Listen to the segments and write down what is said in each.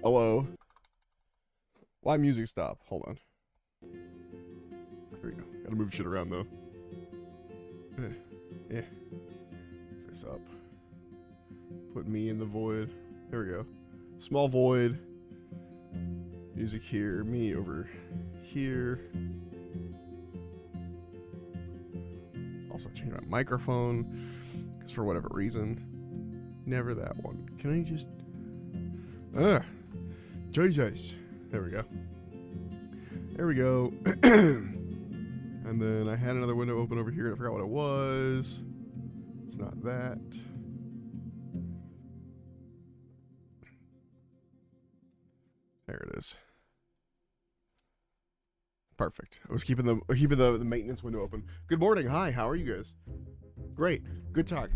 Hello. Why music stop? Hold on. There we go. Gotta move shit around though. Yeah. This up. Put me in the void. There we go. Small void. Music here. Me over here. Also change my microphone. Because for whatever reason. Never that one. Can I just... Jesus. There we go. There we go. And then I had another window open over here and I forgot what it was. It's not that. There it is. Perfect. I was keeping the maintenance window open. Good morning. Hi. How are you guys? Great. Good talk.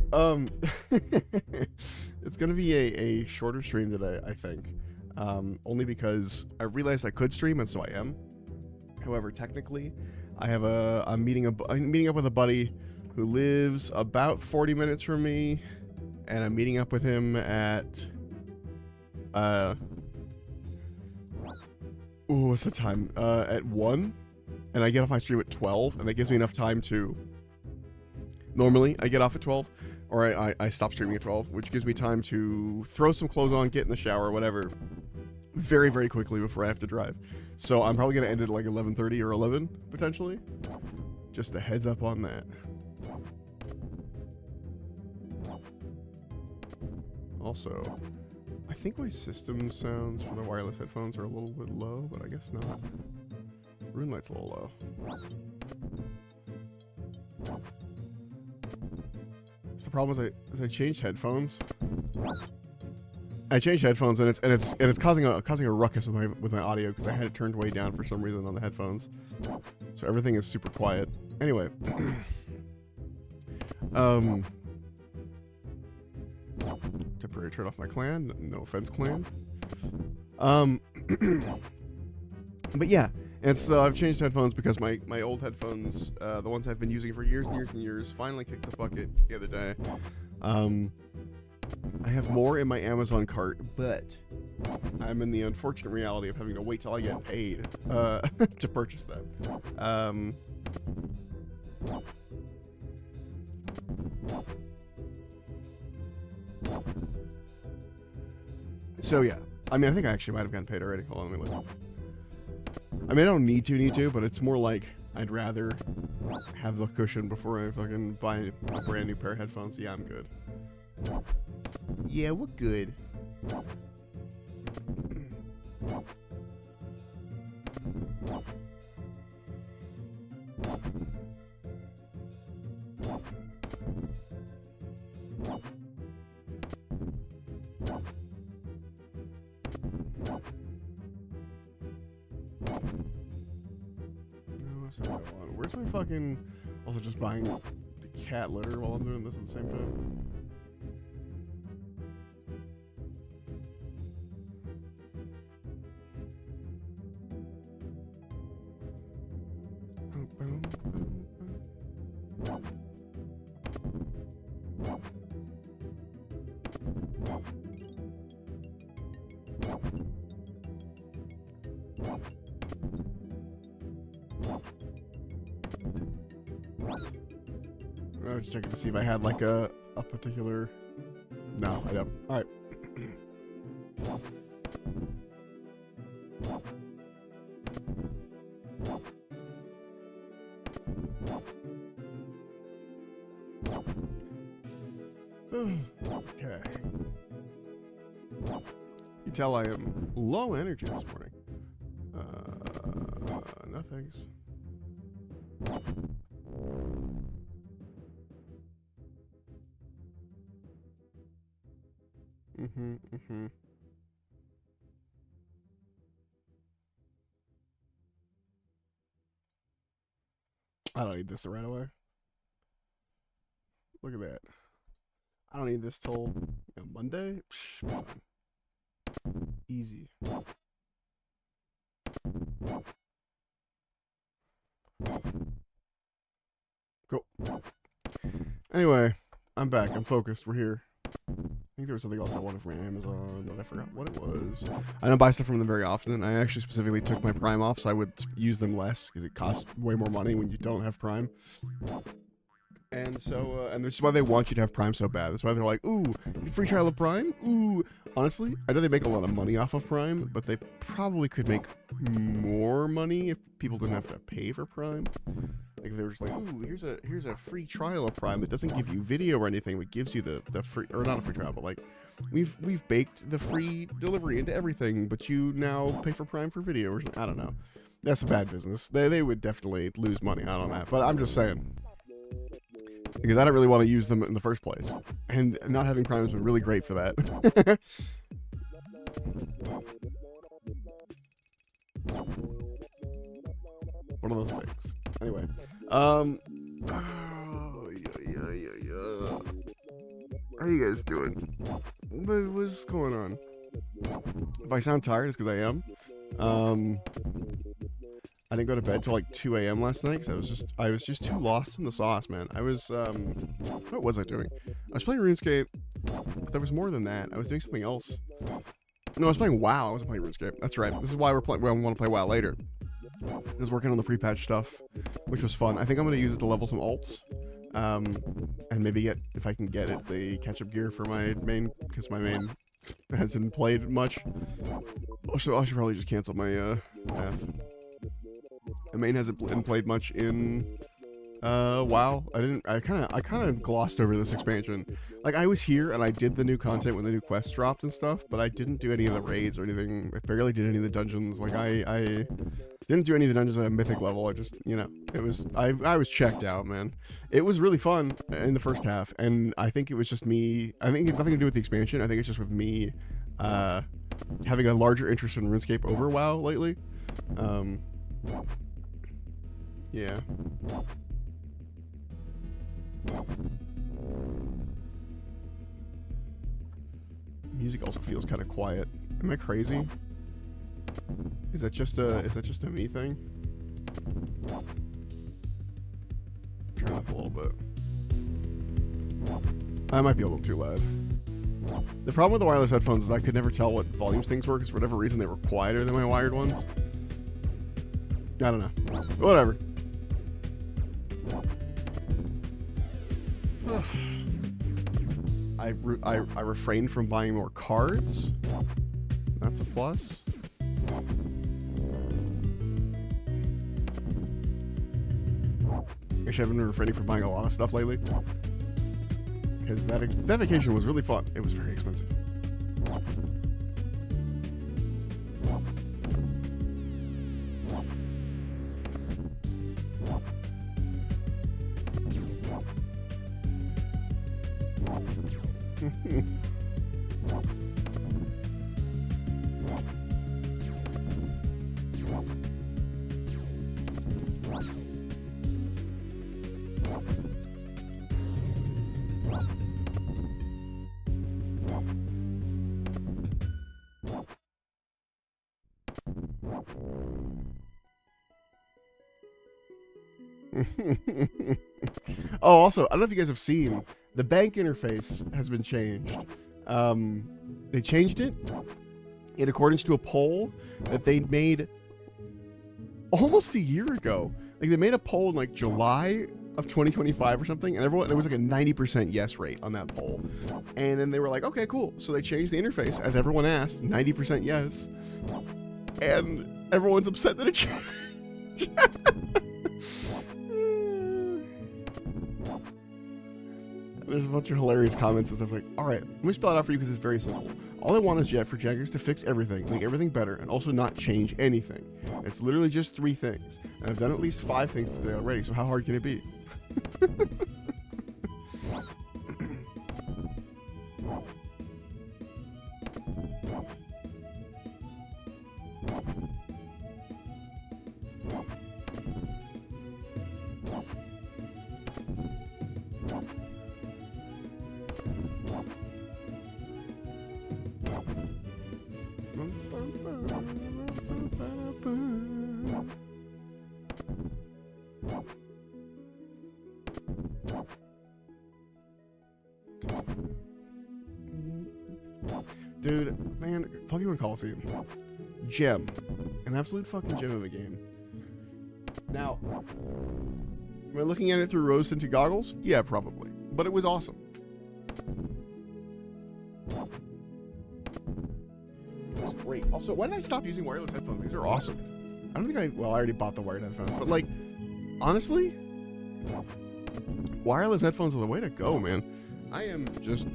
It's gonna be a shorter stream today, I think. Only because I realized I could stream, and so I am. However, technically, I have I'm meeting up with a buddy who lives about 40 minutes from me, and I'm meeting up with him at what's the time? At 1, and I get off my stream at 12, and that gives me enough time to. Normally, I get off at 12, or I stop streaming at 12, which gives me time to throw some clothes on, get in the shower, whatever, very, very quickly before I have to drive. So I'm probably going to end it at like 11:30 or 11, potentially. Just a heads up on that. Also, I think my system sounds for the wireless headphones are a little bit low, but I guess not. Room light's a little low. The problem is I changed headphones. I changed headphones and it's causing a ruckus with my audio because I had it turned way down for some reason on the headphones. So everything is super quiet. Anyway, temporary turn off my clan. No offense, clan. But yeah, and so I've changed headphones because my old headphones, the ones I've been using for years and years and years, finally kicked the bucket the other day. I have more in my Amazon cart, but I'm in the unfortunate reality of having to wait till I get paid to purchase them. So yeah, I mean, I think I actually might have gotten paid already. Hold on, let me look. I mean, I don't need to, but it's more like I'd rather have the cushion before I fucking buy a brand new pair of headphones. Yeah, I'm good. Yeah, we're good. Where's my fucking... Also just buying the cat litter while I'm doing this at the same time. I was checking to see if I had like a particular... No, I don't. Alright. Okay. You tell I am low energy this morning. No thanks. I don't need this right away. Look at that. I don't need this till Monday. Fine. Easy. Cool. Anyway, I'm back. I'm focused. We're here. think there was something else I wanted from Amazon, but I forgot what it was. I don't buy stuff from them very often. I actually specifically took my Prime off so I would use them less because it costs way more money when you don't have Prime. And so, and which is why they want you to have Prime so bad. That's why they're like, ooh, free trial of Prime? Ooh. Honestly, I know they make a lot of money off of Prime, but they probably could make more money if people didn't have to pay for Prime. Like if they were just like, ooh, here's a free trial of Prime that doesn't give you video or anything, but gives you the free, or not a free trial, but like, we've baked the free delivery into everything, but you now pay for Prime for video, or I don't know. That's a bad business. They would definitely lose money out on that, but I'm just saying. Because I don't really want to use them in the first place. And not having Prime has been really great for that. One of those things. Anyway. Oh, yeah. How you guys doing? What's going on? If I sound tired, it's because I am. I didn't go to bed till like 2 a.m. last night because I was just too lost in the sauce, man. I was what was I doing? I was playing RuneScape, but there was more than that. I was doing something else. No, I was playing WoW. I wasn't playing RuneScape. That's right. This is why we want to play WoW later. I was working on the pre-patch stuff, which was fun. I think I'm gonna use it to level some alts, and maybe if I can get it, the catch-up gear for my main, because my main hasn't played much. Also, I should probably just cancel my path. The main hasn't been played much in WoW. I kind of glossed over this expansion. Like I was here and I did the new content when the new quests dropped and stuff, but I didn't do any of the raids or anything. I barely did any of the dungeons. Like I didn't do any of the dungeons at a mythic level. I just, you know, I was checked out, man. It was really fun in the first half, and I think it was just me. I think it's nothing to do with the expansion. I think it's just with me having a larger interest in RuneScape over WoW lately. Yeah. Music also feels kind of quiet. Am I crazy? Is that just a me thing? Turn up a little bit. I might be a little too loud. The problem with the wireless headphones is I could never tell what volumes things were because for whatever reason they were quieter than my wired ones. I don't know. Whatever. I refrained from buying more cards. That's a plus. Actually, I've been refraining from buying a lot of stuff lately. Because that vacation was really fun. It was very expensive. Oh, also, I don't know if you guys have seen, the bank interface has been changed. They changed it in accordance to a poll that they made almost a year ago. Like, they made a poll in, like, July of 2025 or something, and there was like a 90% yes rate on that poll. And then they were like, okay, cool. So they changed the interface, as everyone asked, 90% yes. And everyone's upset that it changed. There's a bunch of hilarious comments and stuff like, alright, let me spell it out for you because it's very simple. All I want is Jet for Jaggers to fix everything, make everything better, and also not change anything. It's literally just 3 things. And I've done at least 5 things today already, so how hard can it be? Dude, man, Pokemon Coliseum. Gem. An absolute fucking gem of a game. Now, am I looking at it through rose-tinted goggles? Yeah, probably. But it was awesome. It was great. Also, why did I stop using wireless headphones? These are awesome. I don't think well, I already bought the wired headphones, but like, honestly, wireless headphones are the way to go, man. I am just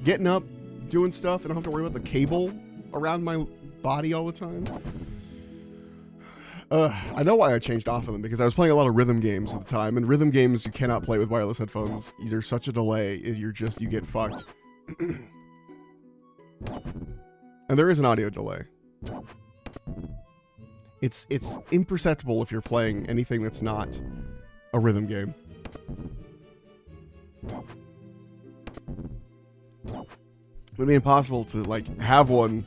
getting up, doing stuff, and I don't have to worry about the cable around my body all the time. I know why I changed off of them, because I was playing a lot of rhythm games at the time, and rhythm games you cannot play with wireless headphones. There's such a delay, you get fucked. And there is an audio delay. It's imperceptible if you're playing anything that's not a rhythm game. It would be impossible to like have one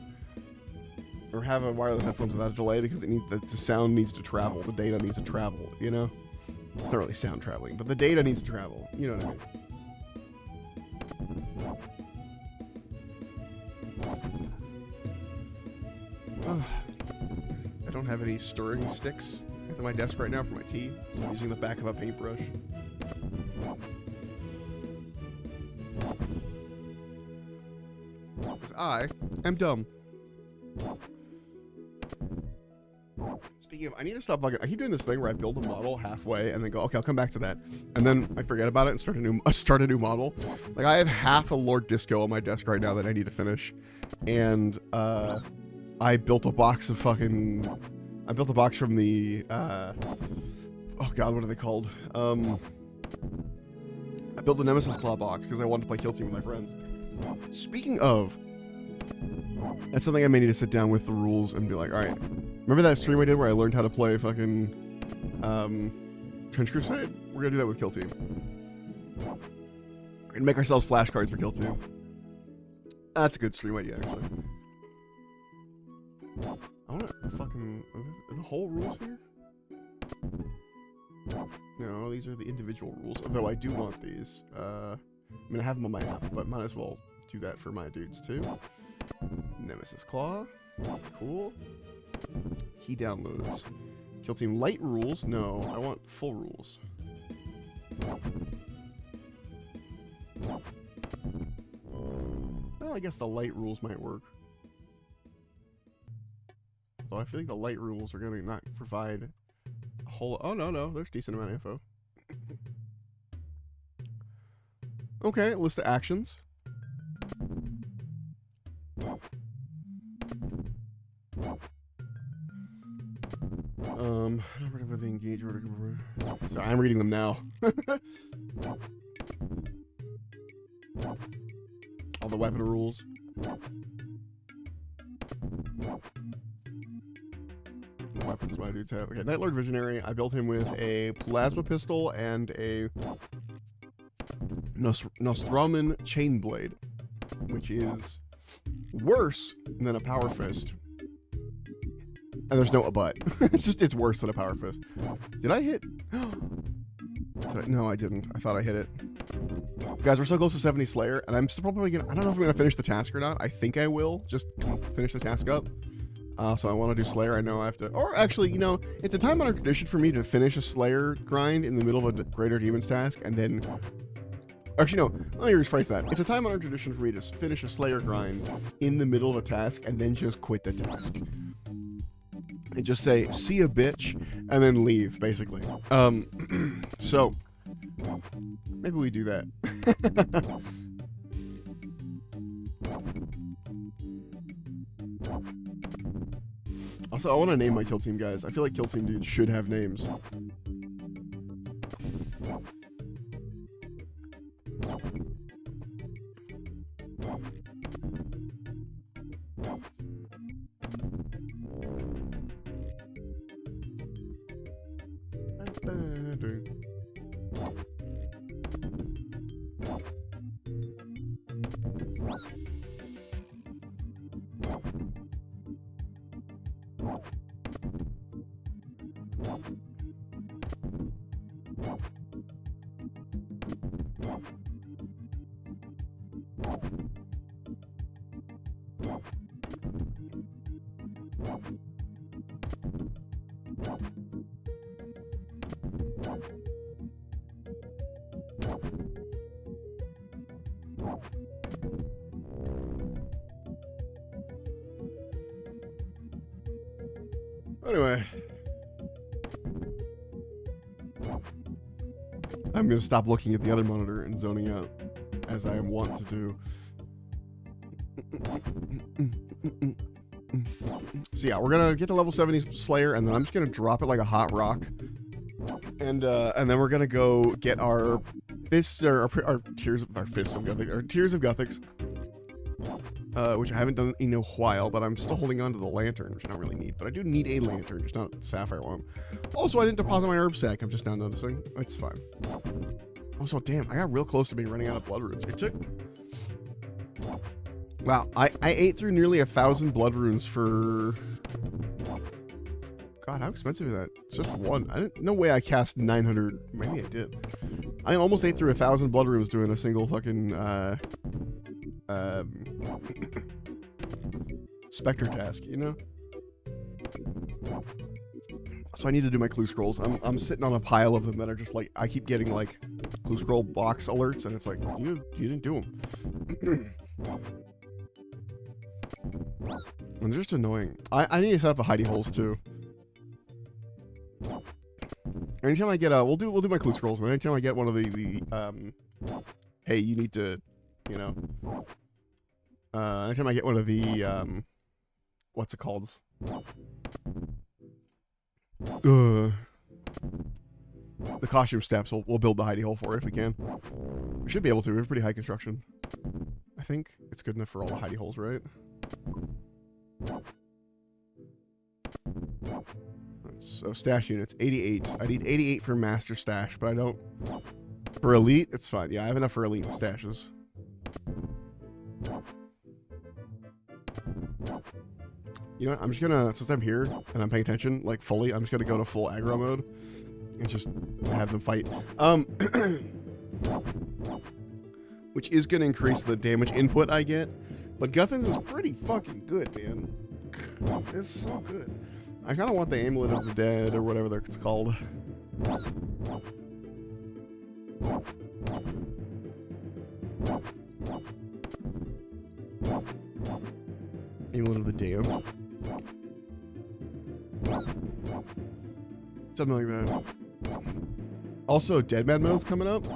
or have a wireless headphones without a delay, because the sound needs to travel, the data needs to travel, you know? It's not really sound traveling, but the data needs to travel, you know what I mean? I don't have any stirring sticks at my desk right now for my tea, so I'm using the back of a paintbrush. Because I am dumb. Speaking of, I need to stop fucking. I keep doing this thing where I build a model halfway and then go, okay, I'll come back to that, and then I forget about it and start a new model. Like, I have half a Lord Disco on my desk right now that I need to finish, and I built a box of fucking. I built a box from the. Oh god, what are they called? I built the Nemesis Claw box because I wanted to play Kill Team with my friends. Speaking of, that's something I may need to sit down with the rules and be like, all right. Remember that stream I did where I learned how to play fucking Trench Crusade? We're gonna do that with Kill Team. We're gonna make ourselves flashcards for Kill Team. That's a good stream idea, actually. I wanna fucking... Are the whole rules here? No, these are the individual rules. Although I do want these. I mean, I have them on my app, but might as well do that for my dudes, too. Nemesis Claw. Cool. Key downloads. Kill Team light rules? No, I want full rules. Well, I guess the light rules might work. So I feel like the light rules are gonna not provide a whole... Oh, no, there's decent amount of info. Okay, list of actions. With the engage order. So I'm reading them now. All the weapon rules. Weapons my dudes have. Okay, Nightlord Visionary. I built him with a plasma pistol and a Nostraman chain blade, which is worse than a power fist. And there's no but. It's worse than a power fist. Did I hit? No, I didn't. I thought I hit it. Guys, we're so close to 70 Slayer, and I'm still probably gonna... I don't know if I'm gonna finish the task or not. I think I will. Just finish the task up. So I want to do Slayer. I know I have to... Or actually, you know, it's a time-honored tradition for me to finish a Slayer grind in the middle of a Greater Demons task, and then... Actually, no. Let me rephrase that. It's a time-honored tradition for me to finish a Slayer grind in the middle of a task, and then just quit the task. And just say, see a bitch, and then leave, basically. So, maybe we do that. Also, I want to name my Kill Team guys. I feel like Kill Team dudes should have names. Anyway. I'm going to stop looking at the other monitor and zoning out, as I am wont to do. So yeah, we're going to get to level 70 Slayer, and then I'm just going to drop it like a hot rock. And then we're going to go get our fists, or our Tears of Gothic, our Tears of Gothics. Which I haven't done in a while, but I'm still holding on to the lantern, which I don't really need. But I do need a lantern, just not the sapphire one. Also, I didn't deposit my herb sack. I'm just now noticing. It's fine. Also, damn, I got real close to being running out of blood runes. It took... Wow, I ate through nearly 1,000 blood runes for... God, how expensive is that? It's just one. No way I cast 900. Maybe I did. I almost ate through 1,000 blood runes doing a single fucking... Spectre task, you know? So I need to do my clue scrolls. I'm sitting on a pile of them that are just like, I keep getting like clue scroll box alerts, and it's like, you didn't do them. And they're just annoying. I need to set up the hidey holes too. Anytime I get we'll do my clue scrolls, but anytime I get one of the hey, you need to, you know, anytime I get one of the what's it called? The costume steps, we'll build the hidey hole for it if we can. We should be able to. We have pretty high construction. I think it's good enough for all the hidey holes, right? So stash units, 88. I need 88 for master stash, but I don't... For elite, it's fine. Yeah, I have enough for elite stashes. You know what? I'm just gonna, since I'm here and I'm paying attention, like fully, I'm just gonna go to full aggro mode and just have them fight. Which is gonna increase the damage input I get, but Guthans is pretty fucking good, man. It's so good. I kind of want the Amulet of the Dead or whatever it's called. Amulet of the Damned. Something like that. Also, Deadman mode's coming up.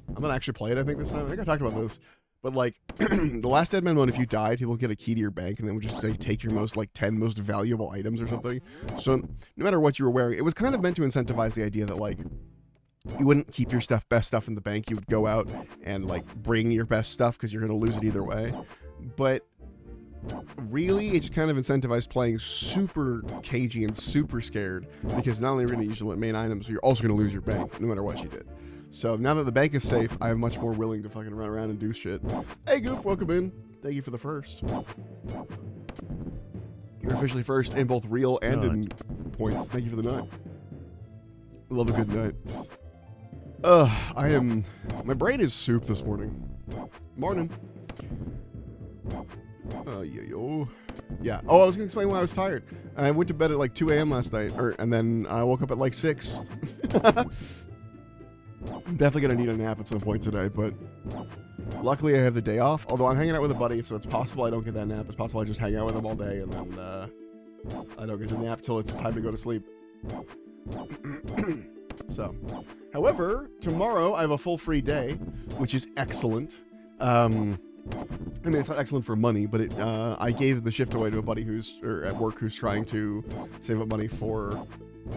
I'm gonna actually play it, I think, this time. I think I talked about this. But, like, the last Deadman mode, if you died, people get a key to your bank, and then would just say, take your most, like, 10 most valuable items or something. So, no matter what you were wearing, it was kind of meant to incentivize the idea that, like, you wouldn't keep your best stuff in the bank. You would go out and, like, bring your best stuff, because you're going to lose it either way. But really, it just kind of incentivized playing super cagey and super scared, because not only are you going to use your main items, but you're also going to lose your bank, no matter what you did. So now that the bank is safe, I am much more willing to fucking run around and do shit. Hey Goop, welcome in. Thank you for the first. You're officially first in both real and in points. Thank you for the nut. Love a good nut. My brain is soup this morning. Morning. Yeah. Oh, I was gonna explain why I was tired. I went to bed at like 2 a.m. last night, and then I woke up at like 6. I'm definitely gonna need a nap at some point today, but luckily I have the day off. Although I'm hanging out with a buddy, so it's possible I don't get that nap. It's possible I just hang out with him all day and then I don't get the nap till it's time to go to sleep. So, however, tomorrow I have a full free day, which is excellent. I mean, it's not excellent for money, but I gave the shift away to a buddy at work who's trying to save up money for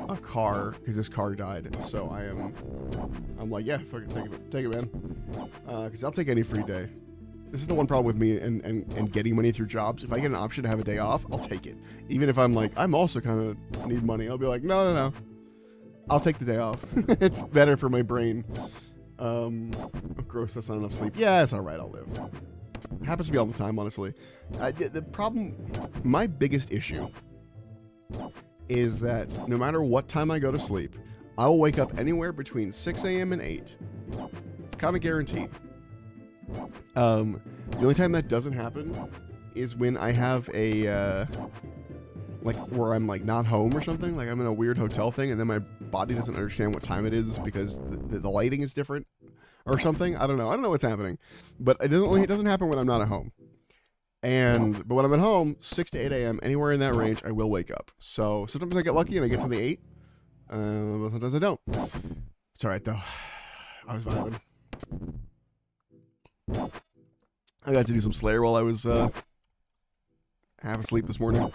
a car because his car died. So I'm like, yeah, fucking take it, man. Because I'll take any free day. This is the one problem with me and getting money through jobs. If I get an option to have a day off, I'll take it. Even if I'm like, I'm also kind of need money. I'll be like, no. I'll take the day off. It's better for my brain. Gross, that's not enough sleep. Yeah, it's alright, I'll live. It happens to be all the time, honestly. The problem, my biggest issue is that no matter what time I go to sleep, I will wake up anywhere between 6 a.m. and 8. It's kind of guaranteed. The only time that doesn't happen is when I have a, like, where I'm, like, not home or something. Like, I'm in a weird hotel thing, and then my body doesn't understand what time it is because the lighting is different. or something. I don't know what's happening, but it doesn't happen when I'm not at home. But when I'm at home, 6 to 8 a.m., anywhere in that range, I will wake up. So sometimes I get lucky and I get to the 8. Sometimes I don't. It's alright, though. I was vibing. I got to do some Slayer while I was half asleep this morning.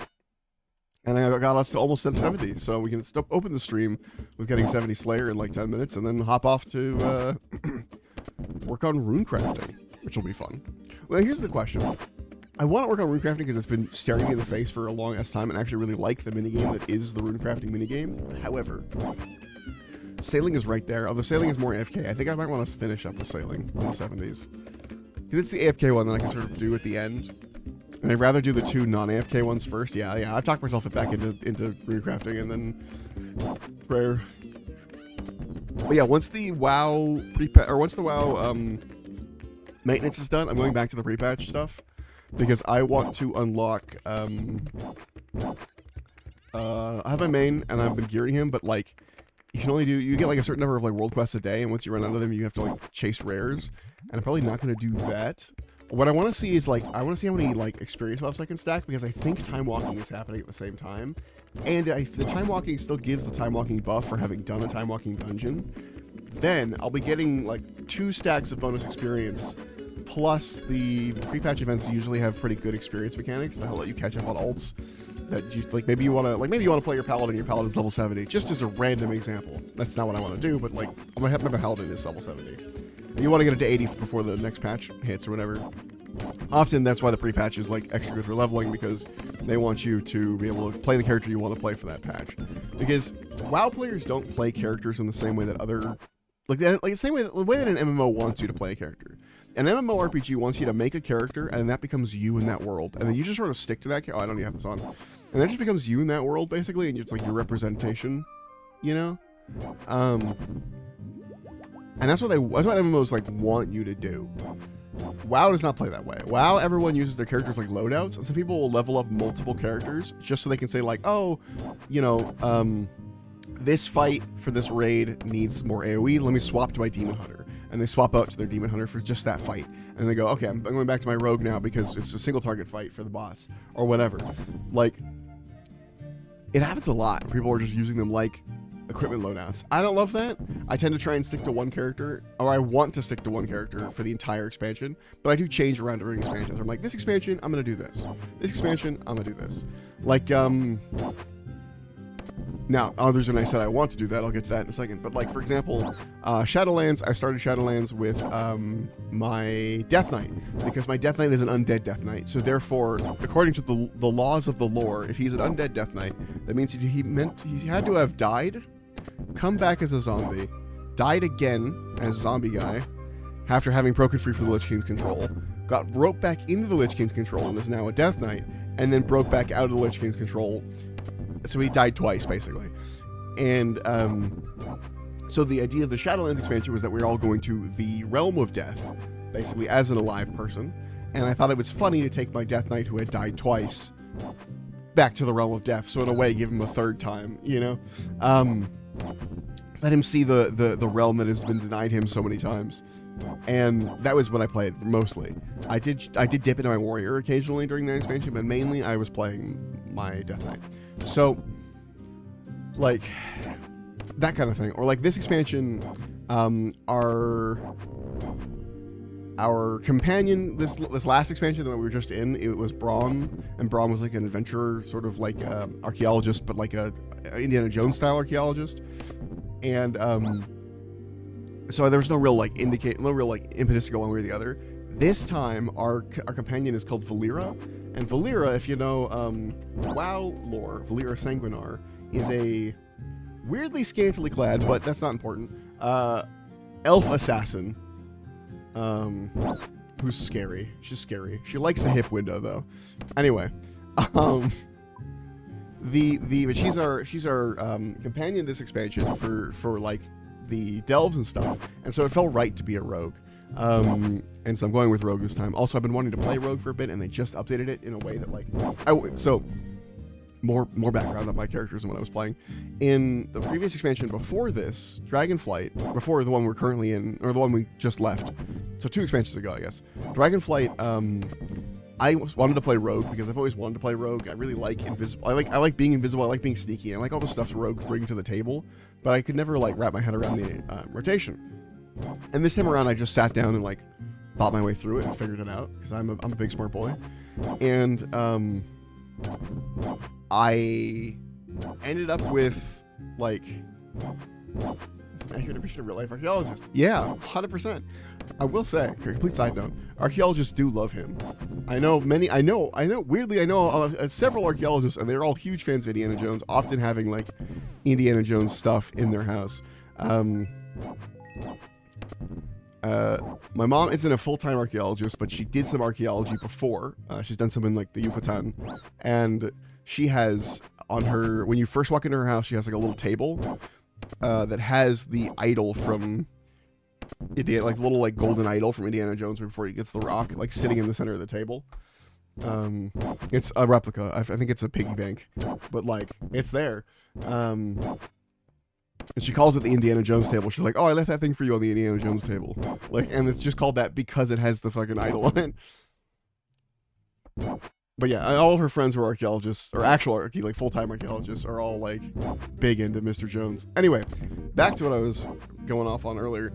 And I got us to almost 70, so we can open the stream with getting 70 Slayer in like 10 minutes, and then hop off to work on rune crafting, which will be fun. Well, here's the question. I want to work on rune crafting because it's been staring me in the face for a long ass time, and I actually really like the minigame that is the rune crafting minigame. However, sailing is right there, although sailing is more AFK. I think I might want to finish up with sailing in the 70s. Because it's the AFK one that I can sort of do at the end. And I'd rather do the 2 non-AFK ones first. Yeah, I've talked myself back into rune crafting and then prayer. But yeah, once the WoW maintenance is done, I'm going back to the pre-patch stuff. Because I want to unlock, I have my main, and I've been gearing him, but, like, you get, like, a certain number of, like, world quests a day, and once you run out of them, you have to, like, chase rares, and I'm probably not going to do that. What I want to see is, like, I want to see how many, like, experience buffs I can stack, because I think time walking is happening at the same time, and the time walking still gives the time walking buff for having done a time walking dungeon. Then, I'll be getting, like, 2 stacks of bonus experience. Plus, the pre-patch events usually have pretty good experience mechanics that'll let you catch up on ults. That you like, maybe you want to play your paladin. Your paladin's level 70. Just as a random example. That's not what I want to do, but like, I'm gonna have my paladin is level 70. And you want to get it to 80 before the next patch hits or whatever. Often that's why the pre-patch is like extra good for leveling, because they want you to be able to play the character you want to play for that patch. Because WoW players don't play characters in the same way that the way that an MMO wants you to play a character. An MMORPG wants you to make a character, and that becomes you in that world. And then you just sort of stick to that character. Oh, I don't even have this on. And that just becomes you in that world, basically, and it's like your representation, you know? And that's what MMOs, like, want you to do. WoW does not play that way. WoW, everyone uses their characters like loadouts. Some people will level up multiple characters just so they can say, like, oh, you know, this fight for this raid needs more AoE. Let me swap to my Demon Hunter. And they swap out to their Demon Hunter for just that fight. And they go, okay, I'm going back to my Rogue now because it's a single target fight for the boss. Or whatever. Like, it happens a lot. People are just using them like equipment loadouts. I don't love that. I tend to try and stick to one character, or I want to stick to one character for the entire expansion, but I do change around during expansions. I'm like, this expansion, I'm going to do this. This expansion, I'm going to do this. Like, now, others than I said I want to do that. I'll get to that in a second. But, like, for example, Shadowlands, I started Shadowlands with my Death Knight, because my Death Knight is an undead Death Knight. So, therefore, according to the laws of the lore, if he's an undead Death Knight, that means he had to have died, come back as a zombie, died again as a zombie guy, after having broken free from the Lich King's control, got roped back into the Lich King's control and is now a Death Knight, and then broke back out of the Lich King's control. So he died twice, basically. And so the idea of the Shadowlands expansion was that we were all going to the realm of death, basically as an alive person. And I thought it was funny to take my Death Knight, who had died twice, back to the realm of death. So in a way, give him a third time, you know? Let him see the realm that has been denied him so many times. And that was what I played mostly. I did dip into my warrior occasionally during that expansion, but mainly I was playing my Death Knight. So, like, that kind of thing. Or like this expansion, our companion, this last expansion that we were just in, it was Braun, and Braun was like an adventurer, sort of like archaeologist, but like a Indiana Jones style archaeologist. And so there was no real impetus to go one way or the other. This time, our companion is called Valera. And Valera, if you know WoW lore, Valera Sanguinar is a weirdly scantily clad, but that's not important, elf assassin who's scary. She's scary. She likes the hip window, though. Anyway, but she's our companion this expansion for like the delves and stuff, and so it felt right to be a rogue. And so I'm going with Rogue this time. Also, I've been wanting to play Rogue for a bit, and they just updated it in a way that, like, so more background on my characters and what I was playing. In the previous expansion before this, Dragonflight, before the one we're currently in, or the one we just left, so 2 expansions ago, I guess. Dragonflight, I wanted to play Rogue because I've always wanted to play Rogue. I really like invisible. I like being invisible. I like being sneaky. I like all the stuff Rogue bring to the table, but I could never like wrap my head around the rotation. And this time around, I just sat down and like thought my way through it and figured it out because I'm a big smart boy, and I ended up with like accurate depiction of real life archaeologist. Yeah, 100%. I will say, complete side note, archaeologists do love him. I know weirdly, I know several archaeologists, and they're all huge fans of Indiana Jones, often having like Indiana Jones stuff in their house. My mom isn't a full-time archaeologist, but she did some archaeology before. She's done some in like the Yucatan, and she has on her, when you first walk into her house, she has like a little table that has the idol from Indiana, like the little like golden idol from Indiana Jones before he gets the rock, like sitting in the center of the table. It's a replica. I think it's a piggy bank, but like it's there. And she calls it the Indiana Jones table. She's like, "Oh, I left that thing for you on the Indiana Jones table." Like, and it's just called that because it has the fucking idol on it. But yeah, all of her friends who are archaeologists, or actual like full-time archaeologists, are all like big into Mr. Jones. Anyway, back to what I was going off on earlier.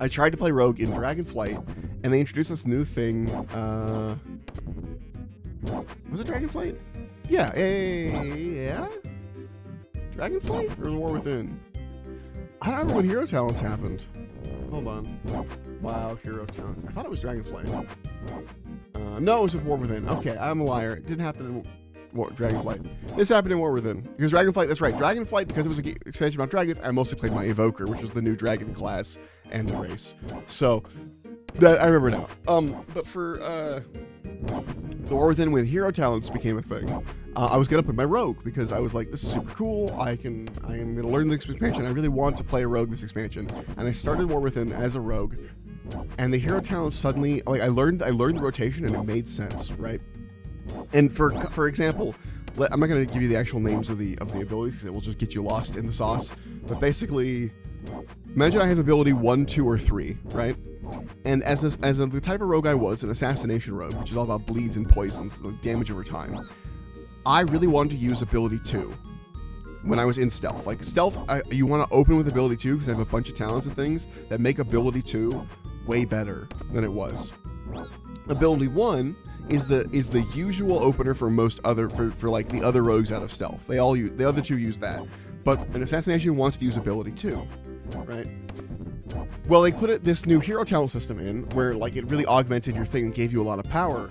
I tried to play Rogue in Dragonflight, and they introduced this new thing. Was it Dragonflight? Yeah, yeah. Dragonflight or The War Within? I don't remember when Hero Talents happened. Hold on. Wow, Hero Talents. I thought it was Dragonflight. No, it was with War Within. Okay, I'm a liar. It didn't happen in Dragonflight. This happened in War Within. Because Dragonflight, that's right. Dragonflight, because it was an expansion about dragons, I mostly played my Evoker, which was the new dragon class and the race. So, that I remember now. But for The War Within, when Hero Talents became a thing, I was going to put my Rogue, because I was like, this is super cool. I am going to learn this expansion. I really want to play a Rogue this expansion. And I started War Within as a Rogue. And the Hero Talents suddenly, like, I learned the rotation, and it made sense, right? And for example, I'm not going to give you the actual names of the abilities because it will just get you lost in the sauce. But basically, imagine I have ability 1, 2, or 3, right? And as the type of rogue I was, an assassination rogue, which is all about bleeds and poisons, like damage over time, I really wanted to use ability 2 when I was in stealth. Like stealth, you want to open with ability 2 because I have a bunch of talents and things that make ability 2 way better than it was. Ability 1 is the usual opener for most other for like the other rogues out of stealth. They all use, the other two use that, but an assassination wants to use ability 2, right? Well, they put this new hero talent system in where like it really augmented your thing and gave you a lot of power.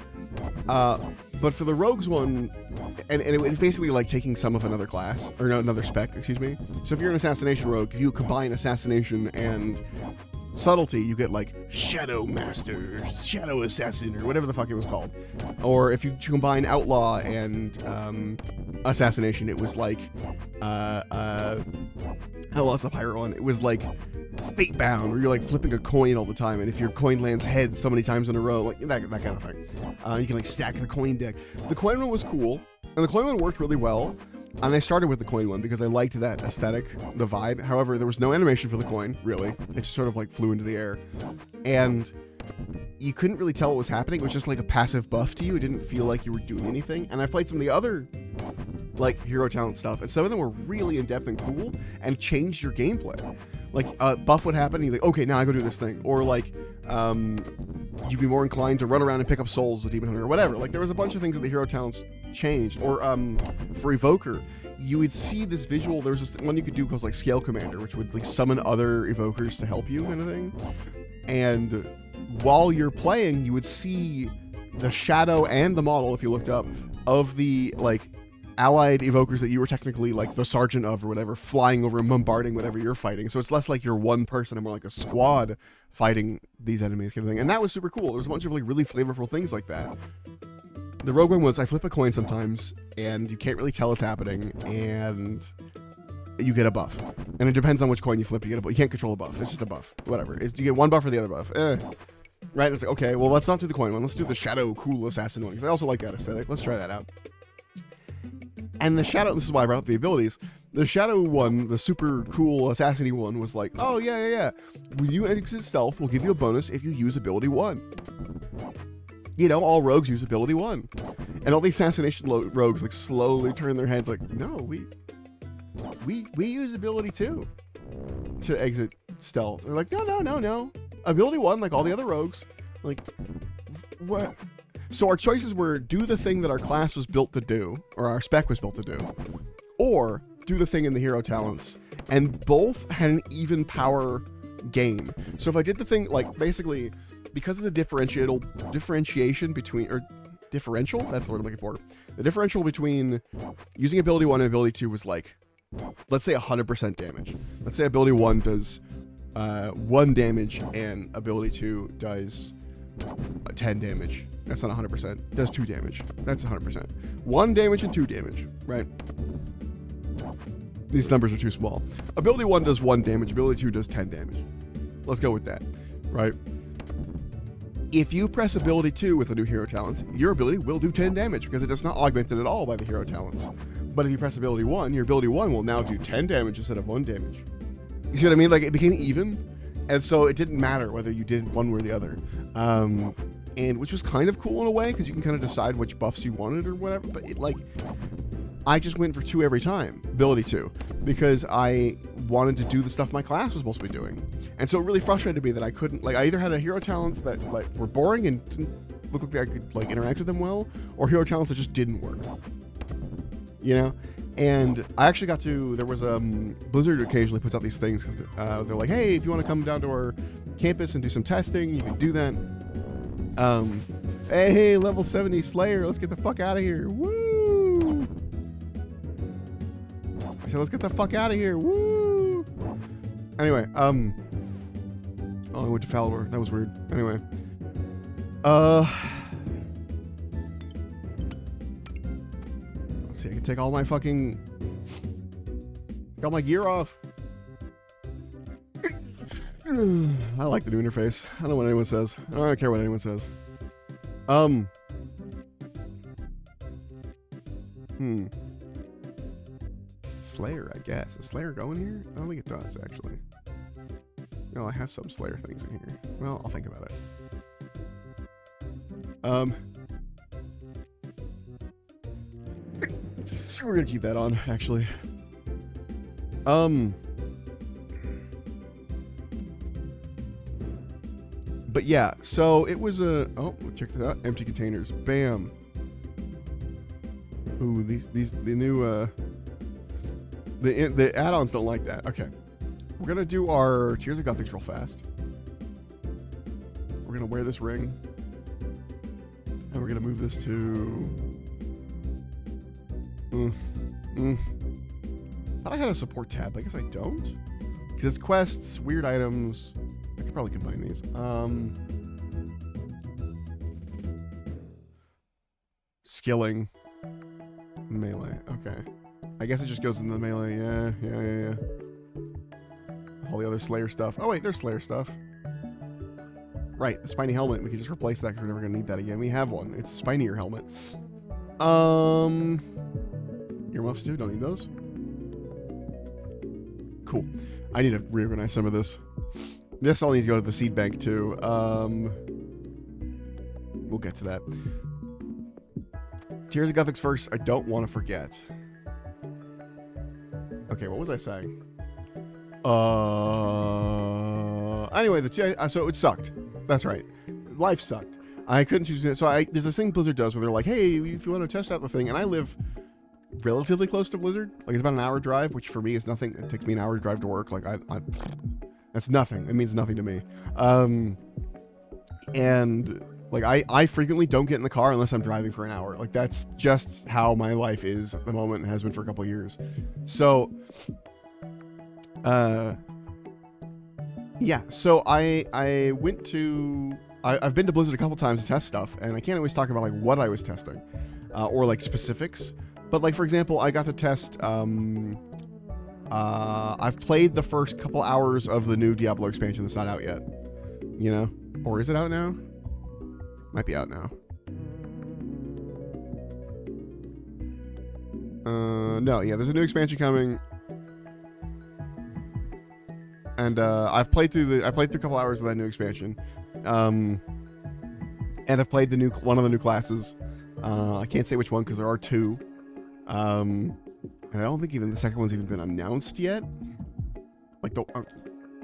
But for the rogues one, and it was basically like taking some of another class, or no, another spec, excuse me. So if you're an assassination rogue, if you combine assassination and subtlety, you get like Shadow Master, Shadow Assassin, or whatever the fuck it was called. Or if you combine Outlaw and Assassination, it was like Outlaws the Pirate one. It was like Fate Bound, where you're like flipping a coin all the time, and if your coin lands heads so many times in a row, like that kind of thing. You can like stack the coin deck. The coin one was cool, and the coin one worked really well. And I started with the coin one because I liked that aesthetic, the vibe. However, there was no animation for the coin, really. It just sort of like flew into the air. And you couldn't really tell what was happening. It was just like a passive buff to you. It didn't feel like you were doing anything. And I played some of the other like hero talent stuff, and some of them were really in-depth and cool and changed your gameplay. Like buff would happen and you're like, okay, now I go do this thing. Or like you'd be more inclined to run around and pick up souls with Demon Hunter or whatever. Like there was a bunch of things that the hero talents changed. Or for Evoker, you would see this visual. There was this one you could do called like Scale Commander, which would like summon other evokers to help you kind of thing. And while you're playing, you would see the shadow and the model, if you looked up, of the like allied evokers that you were technically like the sergeant of or whatever, flying over and bombarding whatever you're fighting. So it's less like you're one person and more like a squad fighting these enemies kind of thing. And that was super cool. There's a bunch of like really flavorful things like that. The rogue one was I flip a coin sometimes and you can't really tell it's happening and you get a buff. And it depends on which coin you flip, you get a buff. You can't control a buff. It's just a buff. Whatever. You get one buff or the other buff. Right? It's like, okay, well, let's not do the coin one. Let's do the shadow cool assassin one, because I also like that aesthetic. Let's try that out. And the Shadow, this is why I brought up the abilities. The Shadow one, the super cool assassin-y one, was like, oh, yeah. When you exit stealth, we'll give you a bonus if you use ability 1. You know, all rogues use ability 1. And all the assassination rogues, like, slowly turn their heads like, no, we use ability 2 to exit stealth. They're like, no. Ability 1, like all the other rogues. Like, what? So our choices were do the thing that our class was built to do, or our spec was built to do, or do the thing in the hero talents. And both had an even power gain. So if I did the thing, like, basically, because of the differentiation between, or differential, that's the word I'm looking for. The differential between using ability 1 and ability 2 was like, let's say 100% damage. Let's say ability 1 does 1 damage and ability 2 does 10 damage. That's not 100%. Does 2 damage. That's 100%. 1 damage and 2 damage, right? These numbers are too small. Ability 1 does 1 damage. Ability 2 does 10 damage. Let's go with that, right? If you press ability 2 with the new hero talents, your ability will do 10 damage because it is not augmented at all by the hero talents. But if you press ability 1, your ability 1 will now do 10 damage instead of 1 damage. You see what I mean? Like, it became even, and so it didn't matter whether you did one or the other. And which was kind of cool in a way, because you can kind of decide which buffs you wanted or whatever, but it, like, I just went for 2 every time, ability 2, because I wanted to do the stuff my class was supposed to be doing. And so it really frustrated me that I couldn't, like, I either had a hero talents that, like, were boring and didn't look like I could, like, interact with them well, or hero talents that just didn't work. You know? And I actually got to, there was Blizzard occasionally puts out these things, because they're like, hey, if you want to come down to our campus and do some testing, you can do that. Hey, level 70 Slayer, let's get the fuck out of here. Woo! I said, let's get the fuck out of here. Woo! Anyway, oh, I went to Falor. That was weird. Anyway. Let's see, I can take all my fucking... Got my gear off. I like the new interface. I don't know what anyone says. I don't care what anyone says. Slayer, I guess. Is Slayer going here? I don't think it does, actually. No, I have some Slayer things in here. Well, I'll think about it. We're gonna keep that on, actually. But yeah, so it was a... Oh, check this out. Empty containers. Bam. Ooh, the new... The add-ons don't like that. Okay. We're going to do our Tears of Gothics real fast. We're going to wear this ring. And we're going to move this to... Thought I had a support tab. I guess I don't. Because it's quests, weird items... I could probably combine these. Skilling. Melee. Okay. I guess it just goes into the melee. Yeah. All the other Slayer stuff. Oh, wait, there's Slayer stuff. Right, the spiny helmet. We could just replace that because we're never going to need that again. We have one. It's a spinier helmet. Earmuffs too. Don't need those. Cool. I need to reorganize some of this. This all needs to go to the seed bank too. We'll get to that. Tears of Gothics first. I don't want to forget. Okay, what was I saying? Anyway, so it sucked. That's right. Life sucked. I couldn't choose it. So there's this thing Blizzard does where they're like, hey, if you want to test out the thing, and I live relatively close to Blizzard. Like, it's about an hour drive, which for me is nothing. It takes me an hour to drive to work. Like, that's nothing. It means nothing to me. And like I frequently don't get in the car unless I'm driving for an hour. Like, that's just how my life is at the moment and has been for a couple of years. So, yeah. So I went to I've been to Blizzard a couple times to test stuff, and I can't always talk about like what I was testing or like specifics. But like, for example, I got to test. I've played the first couple hours of the new Diablo expansion that's not out yet. You know? Or is it out now? Might be out now. No, yeah, there's a new expansion coming. And I've played through a couple hours of that new expansion. And I've played one of the new classes. I can't say which one because there are two. And I don't think even the second one's even been announced yet. Like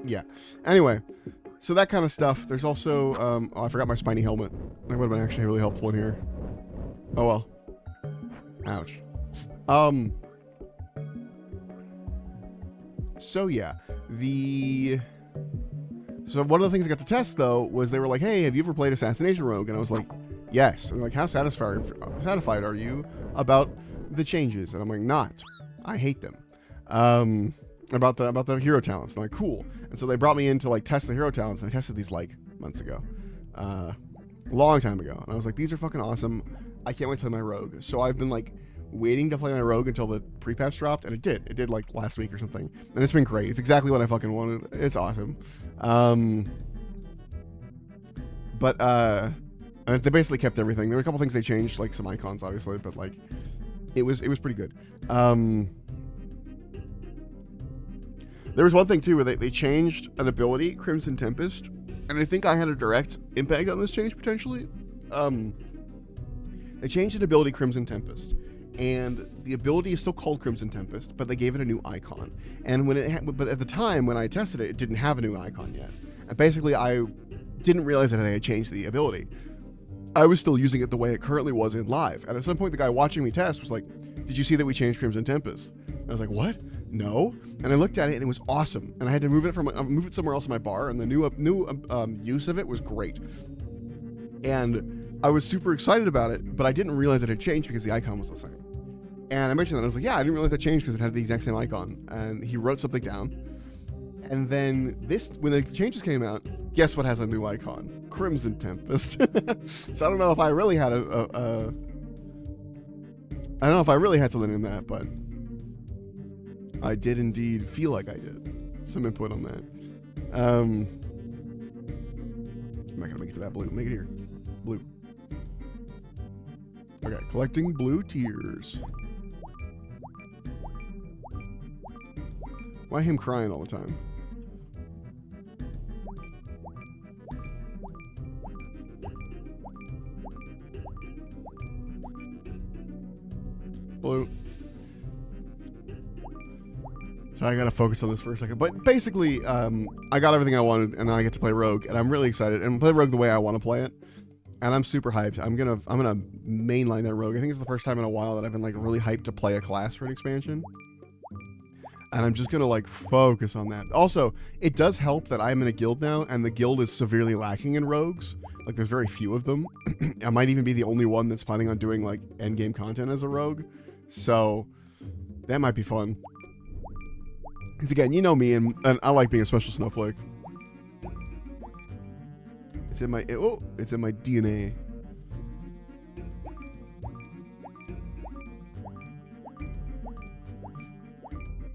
yeah. Anyway, so that kind of stuff. There's also I forgot my spiny helmet. That would have been actually really helpful in here. Oh well. Ouch. So yeah, so one of the things I got to test though was they were like, "Hey, have you ever played Assassination Rogue?" And I was like, "Yes." And like, "How satisfied are you about the changes?" And I'm like, "Not. I hate them." About the hero talents. And I'm like, "Cool." And so they brought me in to like test the hero talents, and I tested these like months ago, a long time ago. And I was like, "These are fucking awesome. I can't wait to play my rogue." So I've been like waiting to play my rogue until the pre-patch dropped, and it did like last week or something, and it's been great. It's exactly what I fucking wanted. It's awesome. But they basically kept everything. There were a couple things they changed, like some icons obviously, but like it was pretty good. There was one thing too where they changed an ability, Crimson Tempest, and I think I had a direct impact on this change potentially. They changed an ability, Crimson Tempest, and the ability is still called Crimson Tempest, but they gave it a new icon. And but at the time when I tested it, it didn't have a new icon yet. And basically, I didn't realize that they had changed the ability. I was still using it the way it currently was in live. And at some point, the guy watching me test was like, "Did you see that we changed Crimson Tempest?" And I was like, "What? No." And I looked at it, and it was awesome. And I had to move it somewhere else in my bar, and the new use of it was great. And I was super excited about it, but I didn't realize it had changed because the icon was the same. And I mentioned that. I was like, "Yeah, I didn't realize that changed because it had the exact same icon." And he wrote something down. And then when the changes came out, guess what has a new icon? Crimson Tempest. So I don't know if I really had I don't know if I really had something in that, but I did indeed feel like I did. Some input on that. I'm not gonna make it to that blue. Make it here. Blue. Okay, collecting blue tears. Why him crying all the time? Blue. So I gotta focus on this for a second. But basically, I got everything I wanted, and now I get to play Rogue, and I'm really excited. And play Rogue the way I want to play it. And I'm super hyped. I'm gonna mainline that Rogue. I think it's the first time in a while that I've been like really hyped to play a class for an expansion. And I'm just gonna like focus on that. Also, it does help that I'm in a guild now, and the guild is severely lacking in rogues. Like, there's very few of them. I might even be the only one that's planning on doing like endgame content as a rogue. So that might be fun. Because again, you know me, and I like being a special snowflake. It's in my DNA.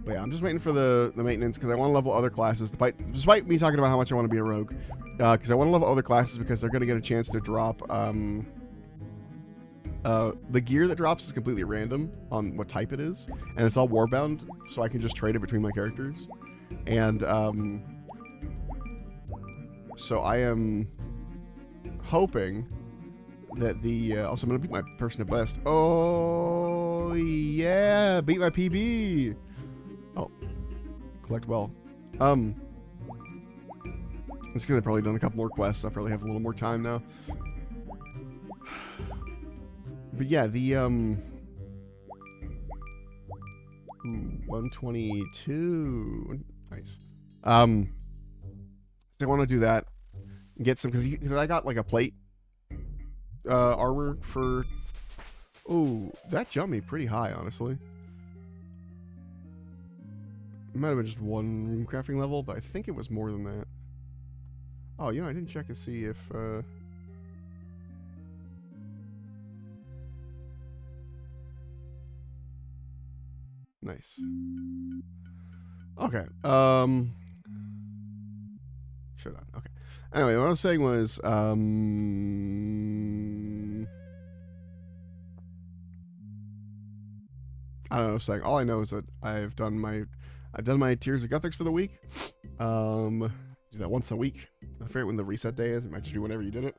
But yeah, I'm just waiting for the maintenance because I want to level other classes. Despite me talking about how much I want to be a rogue, because I want to level other classes because they're going to get a chance to drop. The gear that drops is completely random on what type it is, and it's all warbound, so I can just trade it between my characters. And so I am hoping that also I'm gonna beat my person at best. Oh yeah, beat my PB. Oh, collect well. It's because I've probably done a couple more quests. I probably have a little more time now. But yeah, the 122, nice. I want to do that, get some because I got like a plate armor for. Oh, that jumped me pretty high, honestly. It might have been just one room crafting level, but I think it was more than that. Oh, you know, I didn't check to see if. Nice. Okay. Shut on. Okay. Anyway, what I was saying was, I don't know. Saying all I know is that I've done my Tears of Guthix for the week. Do that once a week. I forget when the reset day is. It might just be whenever you did it.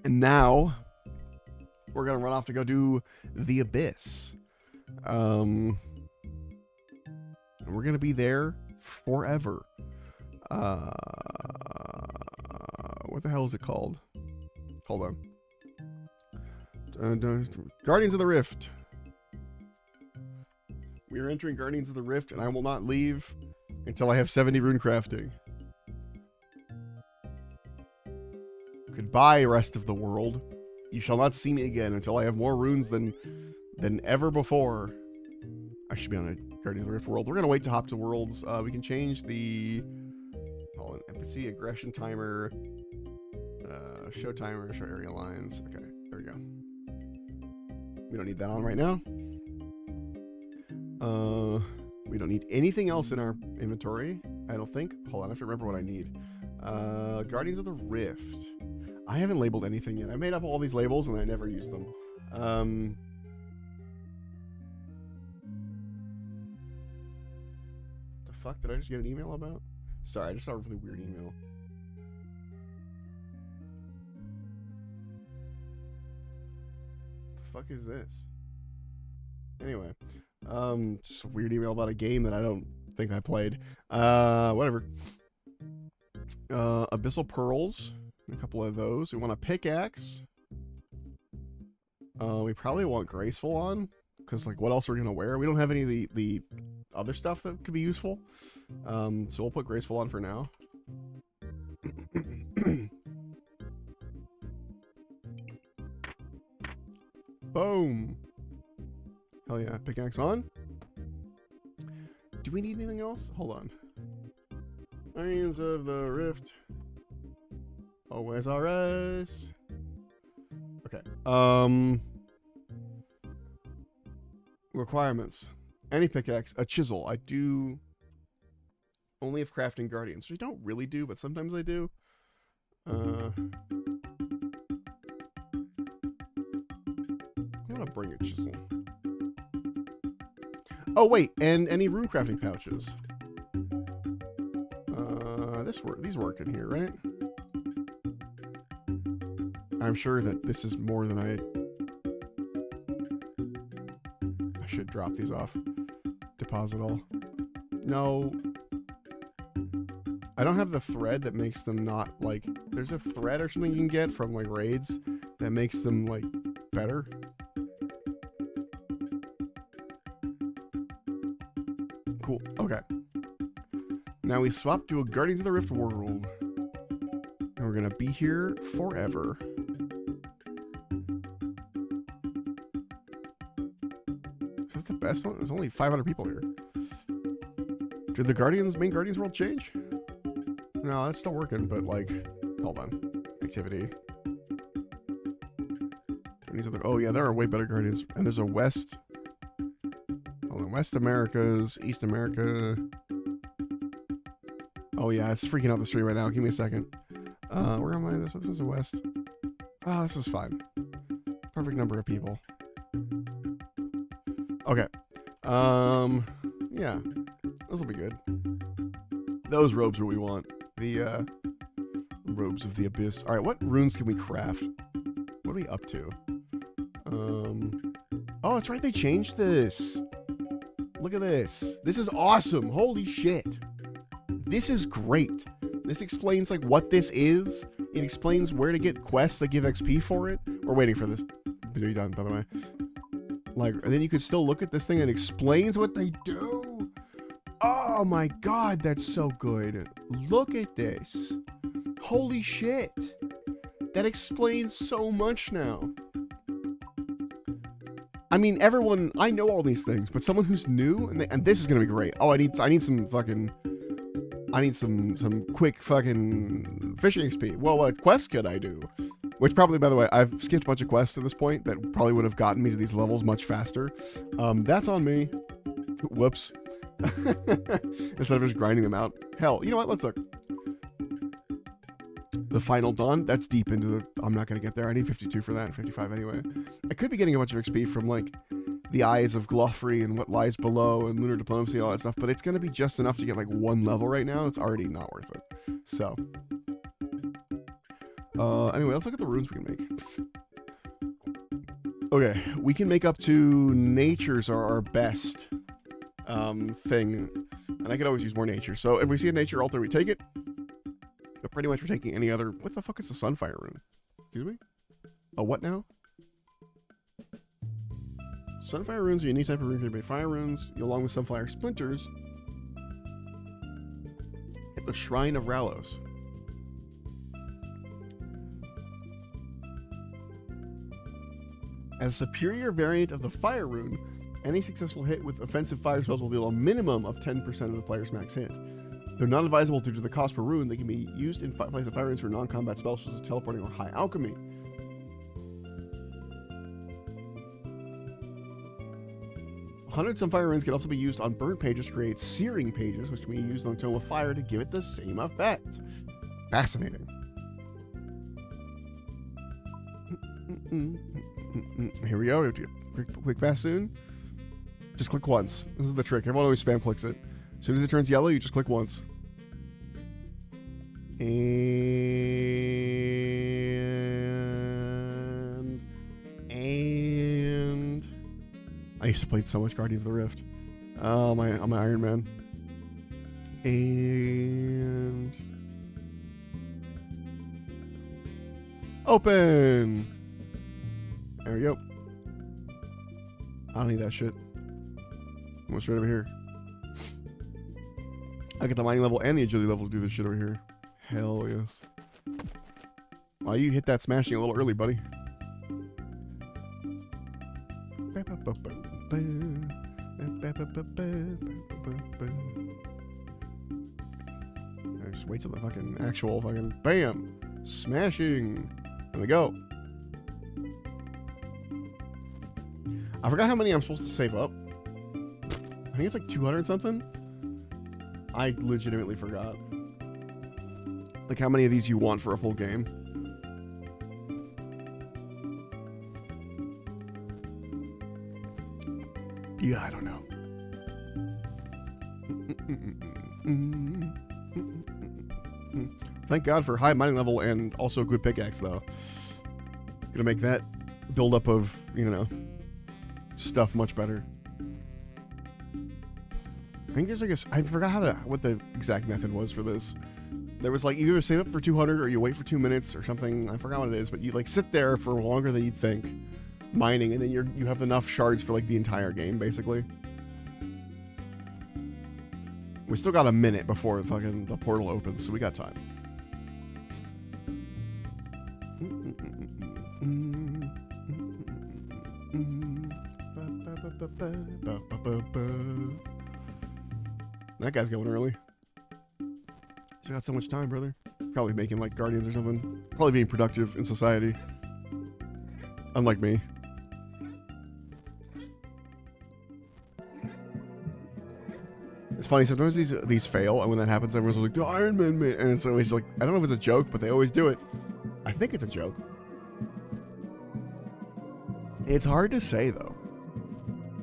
And now we're gonna run off to go do the Abyss. And we're gonna be there forever. What the hell is it called? Hold on. Guardians of the Rift. We are entering Guardians of the Rift, and I will not leave until I have 70 rune crafting. Goodbye, rest of the world. You shall not see me again until I have more runes than ever before. I should be on a Guardians of the Rift world. We're gonna wait to hop to worlds. We can change the empathy, aggression timer, show timer, show area lines. Okay, there we go. We don't need that on right now. We don't need anything else in our inventory, I don't think. Hold on, I have to remember what I need. Guardians of the Rift. I haven't labeled anything yet. I made up all these labels and I never used them. The fuck did I just get an email about? Sorry, I just saw a really weird email. The fuck is this? Anyway, just a weird email about a game that I don't think I played. Whatever. Abyssal Pearls, a couple of those. We want a pickaxe. We probably want Graceful on, because like, what else are we gonna wear? We don't have any of the other stuff that could be useful. So we'll put Graceful on for now. Boom. Hell yeah, pickaxe on. Do we need anything else? Hold on. Guardians of the Rift. OSRS. Okay. Requirements. Any pickaxe, a chisel. I do only have crafting guardians, which I don't really do, but sometimes I do. I'm gonna bring a chisel. Oh wait, and any rune crafting pouches. These work in here, right? I'm sure that this is more than I should drop these off. Deposit all. No. I don't have the thread that makes them not, like... There's a thread or something you can get from, like, raids that makes them, like, better. Cool. Okay. Now we swap to a Guardians of the Rift world. And we're gonna be here forever. Is that the best one? There's only 500 people here. Did the main Guardians world change? No, that's still working, but like, hold on. Activity. Oh yeah, there are way better Guardians. And there's a West. Hold on, West Americas, East America. Oh yeah, it's freaking out the stream right now. Give me a second. Where am I? This is the West. Oh, this is fine. Perfect number of people. Okay. Yeah. This will be good. Those robes are what we want. The, robes of the Abyss. Alright, what runes can we craft? What are we up to? Oh, that's right, they changed this. Look at this. This is awesome. Holy shit. This is great. This explains, like, what this is. It explains where to get quests that give XP for it. We're waiting for this to be done, by the way. Like, and then you can still look at this thing and it explains what they do. Oh my god, that's so good. Look at this. Holy shit. That explains so much now. I mean, everyone, I know all these things, but someone who's new, and this is gonna be great. Oh, I need some fucking... I need some quick fucking fishing XP. Well, what quests could I do? Which probably, by the way, I've skipped a bunch of quests at this point that probably would have gotten me to these levels much faster. That's on me. Whoops. Instead of just grinding them out. Hell, you know what? Let's look. The Final Dawn, that's deep into the... I'm not going to get there. I need 52 for that, and 55 anyway. I could be getting a bunch of XP from, like, the eyes of Gloffrey and what lies below and lunar diplomacy and all that stuff, but it's going to be just enough to get like 1 level right now. It's already not worth it. So, anyway, let's look at the runes we can make. Okay, we can make up to natures are our best thing, and I could always use more nature. So if we see a nature altar, we take it. But pretty much we're taking any other. What the fuck is the Sunfire rune? Excuse me? A what now? Sunfire runes are a unique type of rune created by fire runes, along with Sunfire splinters. At the Shrine of Ralos. As a superior variant of the fire rune, any successful hit with offensive fire spells will deal a minimum of 10% of the player's max hit. They're not advisable due to the cost per rune. They can be used in place of fire runes for non-combat spells such as teleporting or high alchemy. Sunfire runes can also be used on burnt pages to create searing pages, which can be used on Tome of Fire to give it the same effect. Fascinating. Here we go. We have to get quick pass soon. Just click once. This is the trick. Everyone always spam clicks it. As soon as it turns yellow, you just click once. And I used to play so much Guardians of the Rift. I'm an Iron Man. And open. There we go. I don't need that shit. I'm going straight over here. I get the mining level and the agility level to do this shit over here. Hell yes. Wow, you hit that smashing a little early, buddy. Just wait till the fucking actual fucking BAM! Smashing! There we go. I forgot how many I'm supposed to save up. I think it's like 200 something. I legitimately forgot. Like how many of these you want for a full game. Yeah, I don't know. Thank God for high mining level and also good pickaxe, though. It's gonna make that buildup of, you know, stuff much better. I think there's like I forgot what the exact method was for this. There was like either save up for 200 or you wait for 2 minutes or something. I forgot what it is, but you like sit there for longer than you'd think, mining, and then you have enough shards for like the entire game, basically. We still got a minute before fucking the portal opens, so we got time. That guy's going early. You got so much time, brother. Probably making like Guardians or something. Probably being productive in society. Unlike me. It's funny, sometimes these fail, and when that happens, everyone's like, the Iron Man, man. And it's always like, I don't know if it's a joke, but they always do it. I think it's a joke. It's hard to say, though.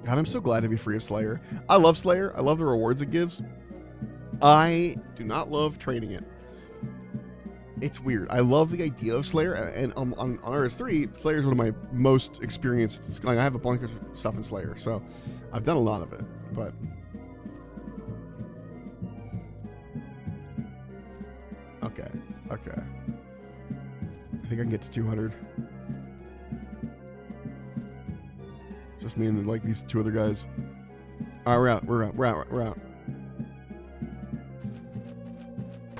God, I'm so glad to be free of Slayer. I love Slayer. I love the rewards it gives. I do not love training it. It's weird. I love the idea of Slayer, and on RS3, Slayer is one of my most experienced. Like, I have a bunch of stuff in Slayer, so I've done a lot of it, but... Okay. I think I can get to 200. Just me and like these two other guys. Alright, we're out.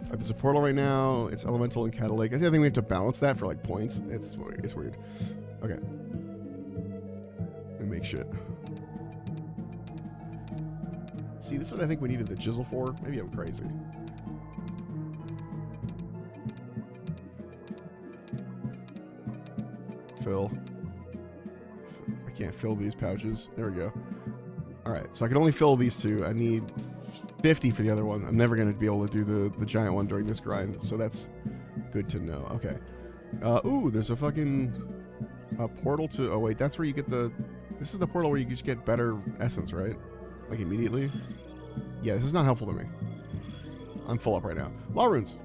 There's a portal right now. It's elemental and catalytic. I think we have to balance that for like points. It's weird. Okay. Let me make shit. See, this is what I think we needed the chisel for. Maybe I'm crazy. Fill. I can't fill these pouches. There we go. Alright, so I can only fill these two. I need 50 for the other one. I'm never going to be able to do the giant one during this grind, so that's good to know. Okay. Ooh, there's a fucking portal to... Oh, wait, that's where you get the This is the portal where you just get better essence, right? Like immediately? Yeah, this is not helpful to me. I'm full up right now. Law runes.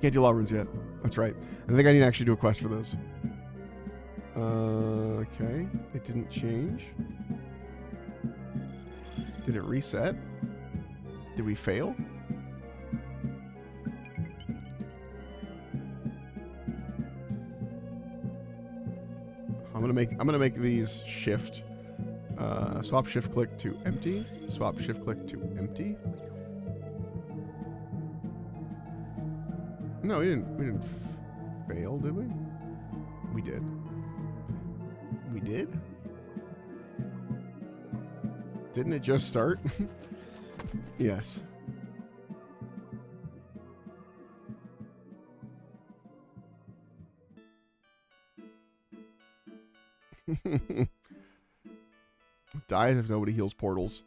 Can't do law runes yet. That's right. I think I need to actually do a quest for those. Okay. It didn't change. Did it reset? Did we fail? I'm gonna make these shift. Swap shift click to empty. Swap shift click to empty. No, we didn't fail, did we? We did. We did? Didn't it just start? Yes. Dies if nobody heals portals.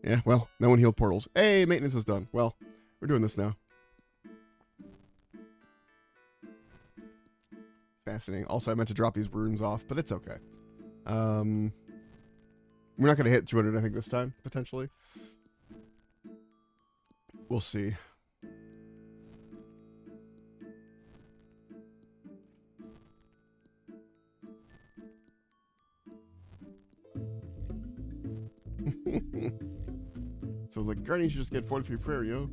Yeah, well, no one healed portals. Hey, maintenance is done. Well, we're doing this now. Fascinating. Also, I meant to drop these runes off, but it's okay. We're not going to hit 200, I think, this time, potentially. We'll see. So I was like, Guardian should just get 43 prayer, yo.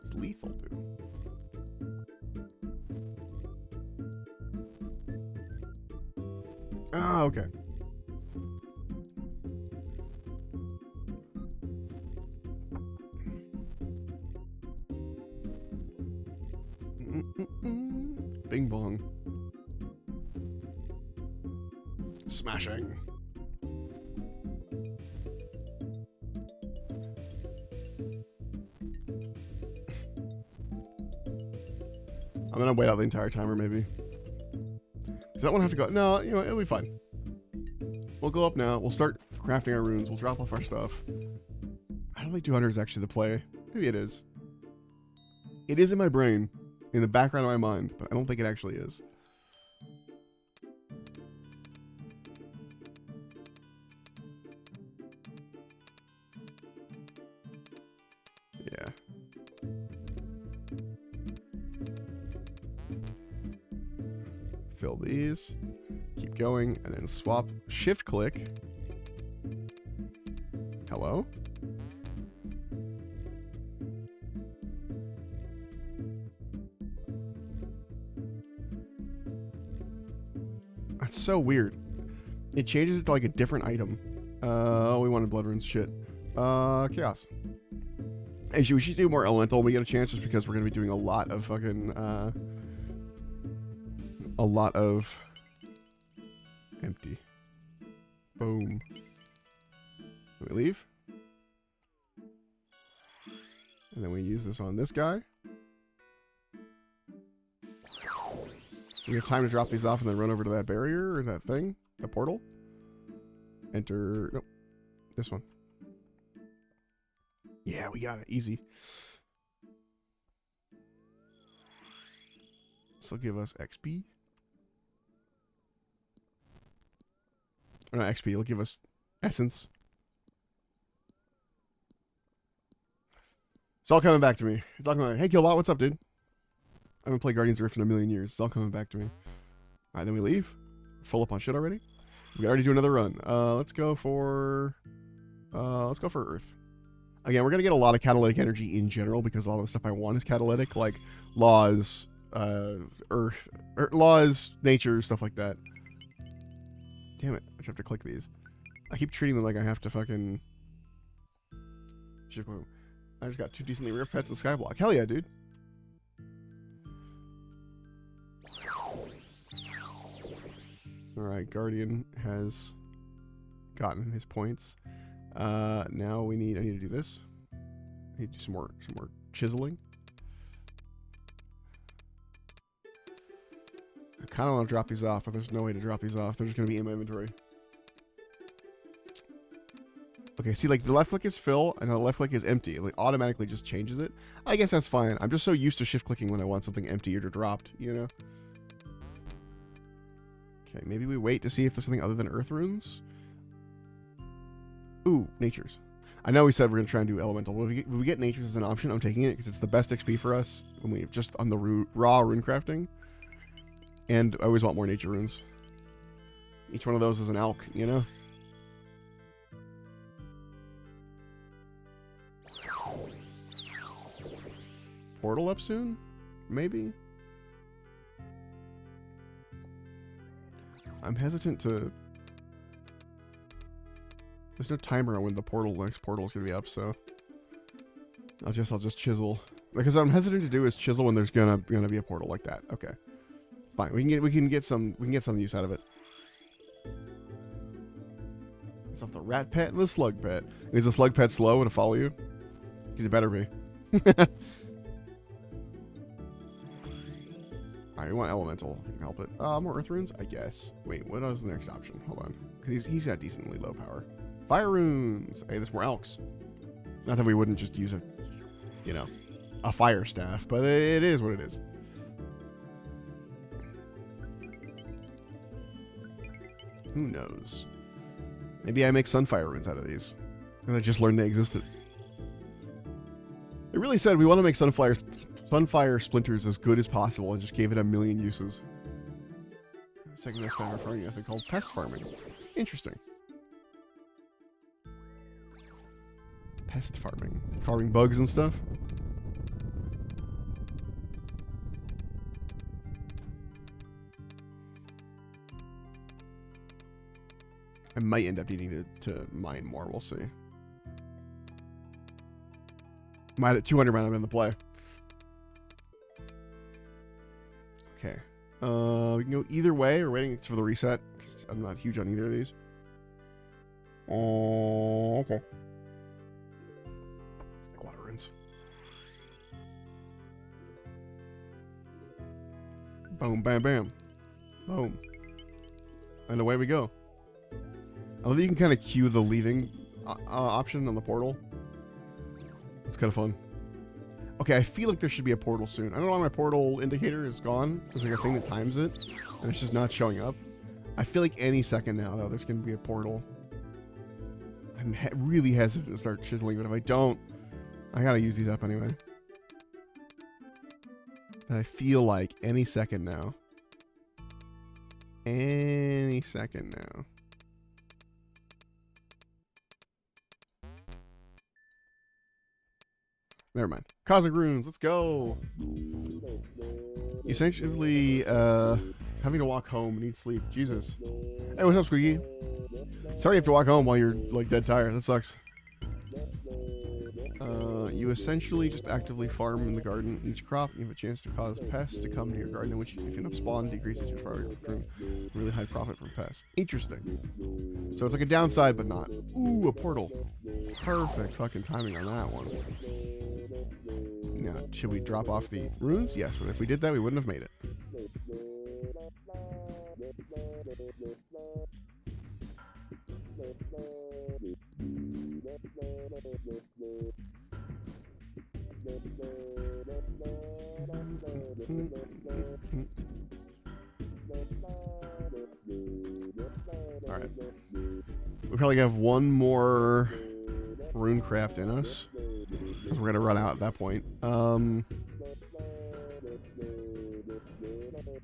It's lethal, dude. Ah, okay. Bing bong. Smashing. I'm gonna wait out the entire timer, maybe. Does that one have to go? No, you know, it'll be fine. We'll go up now. We'll start crafting our runes. We'll drop off our stuff. I don't think 200 is actually the play. Maybe it is. It is in my brain, in the background of my mind, but I don't think it actually is. Yeah. Fill these. Keep going, and then swap. Shift click. Hello? That's so weird. It changes it to like a different item. Oh, we wanted blood runes. Shit. Chaos. Hey, we should do more elemental when we get a chance, just because we're gonna be doing a lot of fucking a lot of empty. Boom. Can we leave? And then we use this on this guy. We have time to drop these off and then run over to that barrier or that thing, the portal. Enter. Nope. This one. Yeah, we got it. Easy. This will give us XP. Or not XP, it'll give us essence. It's all coming back to me. It's all coming back. Hey, Killbot, what's up, dude? I haven't played Guardians Rift in a million years. It's all coming back to me. Alright, then we leave. Full up on shit already. We already do another run. Let's go for Earth. Again, we're gonna get a lot of catalytic energy in general because a lot of the stuff I want is catalytic, like laws, Earth, laws, nature, stuff like that. Damn it! I just have to click these. I keep treating them like I have to fucking. I just got 2 decently rare pets in Skyblock. Hell yeah, dude. Alright, Guardian has gotten his points. Now I need to do this. I need to do some more chiseling. I kind of want to drop these off, but there's no way to drop these off. They're just going to be in my inventory. Okay, see, like, the left click is fill, and the left click is empty. It like, automatically just changes it. I guess that's fine. I'm just so used to shift clicking when I want something empty or dropped, you know? Okay, maybe we wait to see if there's something other than earth runes. Ooh, natures. I know we said we're going to try and do elemental. But if we get natures as an option, I'm taking it because it's the best XP for us when we just on the raw rune crafting. And I always want more nature runes. Each one of those is an alch, you know? Portal up soon? Maybe? I'm hesitant to... There's no timer on when the next portal is going to be up, so... I'll just chisel. Because what I'm hesitant to do is chisel when there's gonna be a portal like that. Okay. Fine. We can get some use out of it. It's off the rat pet and the slug pet. Is the slug pet slow to follow you? Because it better be. Alright, we want elemental. You can help it. More earth runes? I guess. Wait, what is the next option? Hold on. Because he's got decently low power. Fire runes! Hey, there's more alchs. Not that we wouldn't just use a, you know, a fire staff, but it is what it is. Who knows? Maybe I make sunfire runes out of these. And I just learned they existed. It really said we want to make sunfire splinters as good as possible and just gave it a million uses. Second best kind of farming method called pest farming. Interesting. Pest farming. Farming bugs and stuff. I might end up needing to mine more. We'll see. Might at 200 round in the play. Okay. We can go either way. We're waiting for the reset. Cause I'm not huge on either of these. Okay. It's like water runes. Boom, bam, bam. Boom. And away we go. I love that you can kind of cue the leaving option on the portal. It's kind of fun. Okay, I feel like there should be a portal soon. I don't know why my portal indicator is gone. There's like a thing that times it, and it's just not showing up. I feel like any second now, though, there's going to be a portal. I'm really hesitant to start chiseling, but if I don't, I got to use these up anyway. And I feel like any second now. Any second now. Never mind. Cosmic runes, let's go. Essentially, having to walk home, need sleep. Jesus. Hey, what's up, Squeaky? Sorry you have to walk home while you're, like, dead tired. That sucks. You essentially just actively farm in the garden. Each crop, you have a chance to cause pests to come to your garden, which, if enough spawn, decreases your farm. Really high profit from pests. Interesting. So it's like a downside, but not. Ooh, a portal. Perfect fucking timing on that one. Now, should we drop off the runes? Yes, but if we did that, we wouldn't have made it. Alright. We probably have one more rune craft in us. Because we're going to run out at that point.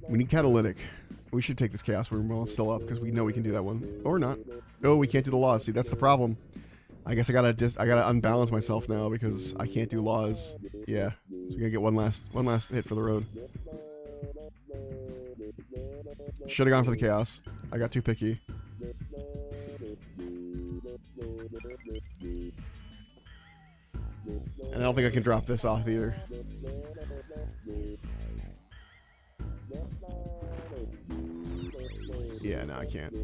We need catalytic. We should take this chaos room while it's still up, because we know we can do that one. Or not. Oh, we can't do the laws. See, that's the problem. I guess I gotta unbalance myself now, because I can't do laws. Yeah. So we're gonna get one last hit for the road. Should have gone for the chaos. I got too picky. And I don't think I can drop this off either. Yeah, no, I can't.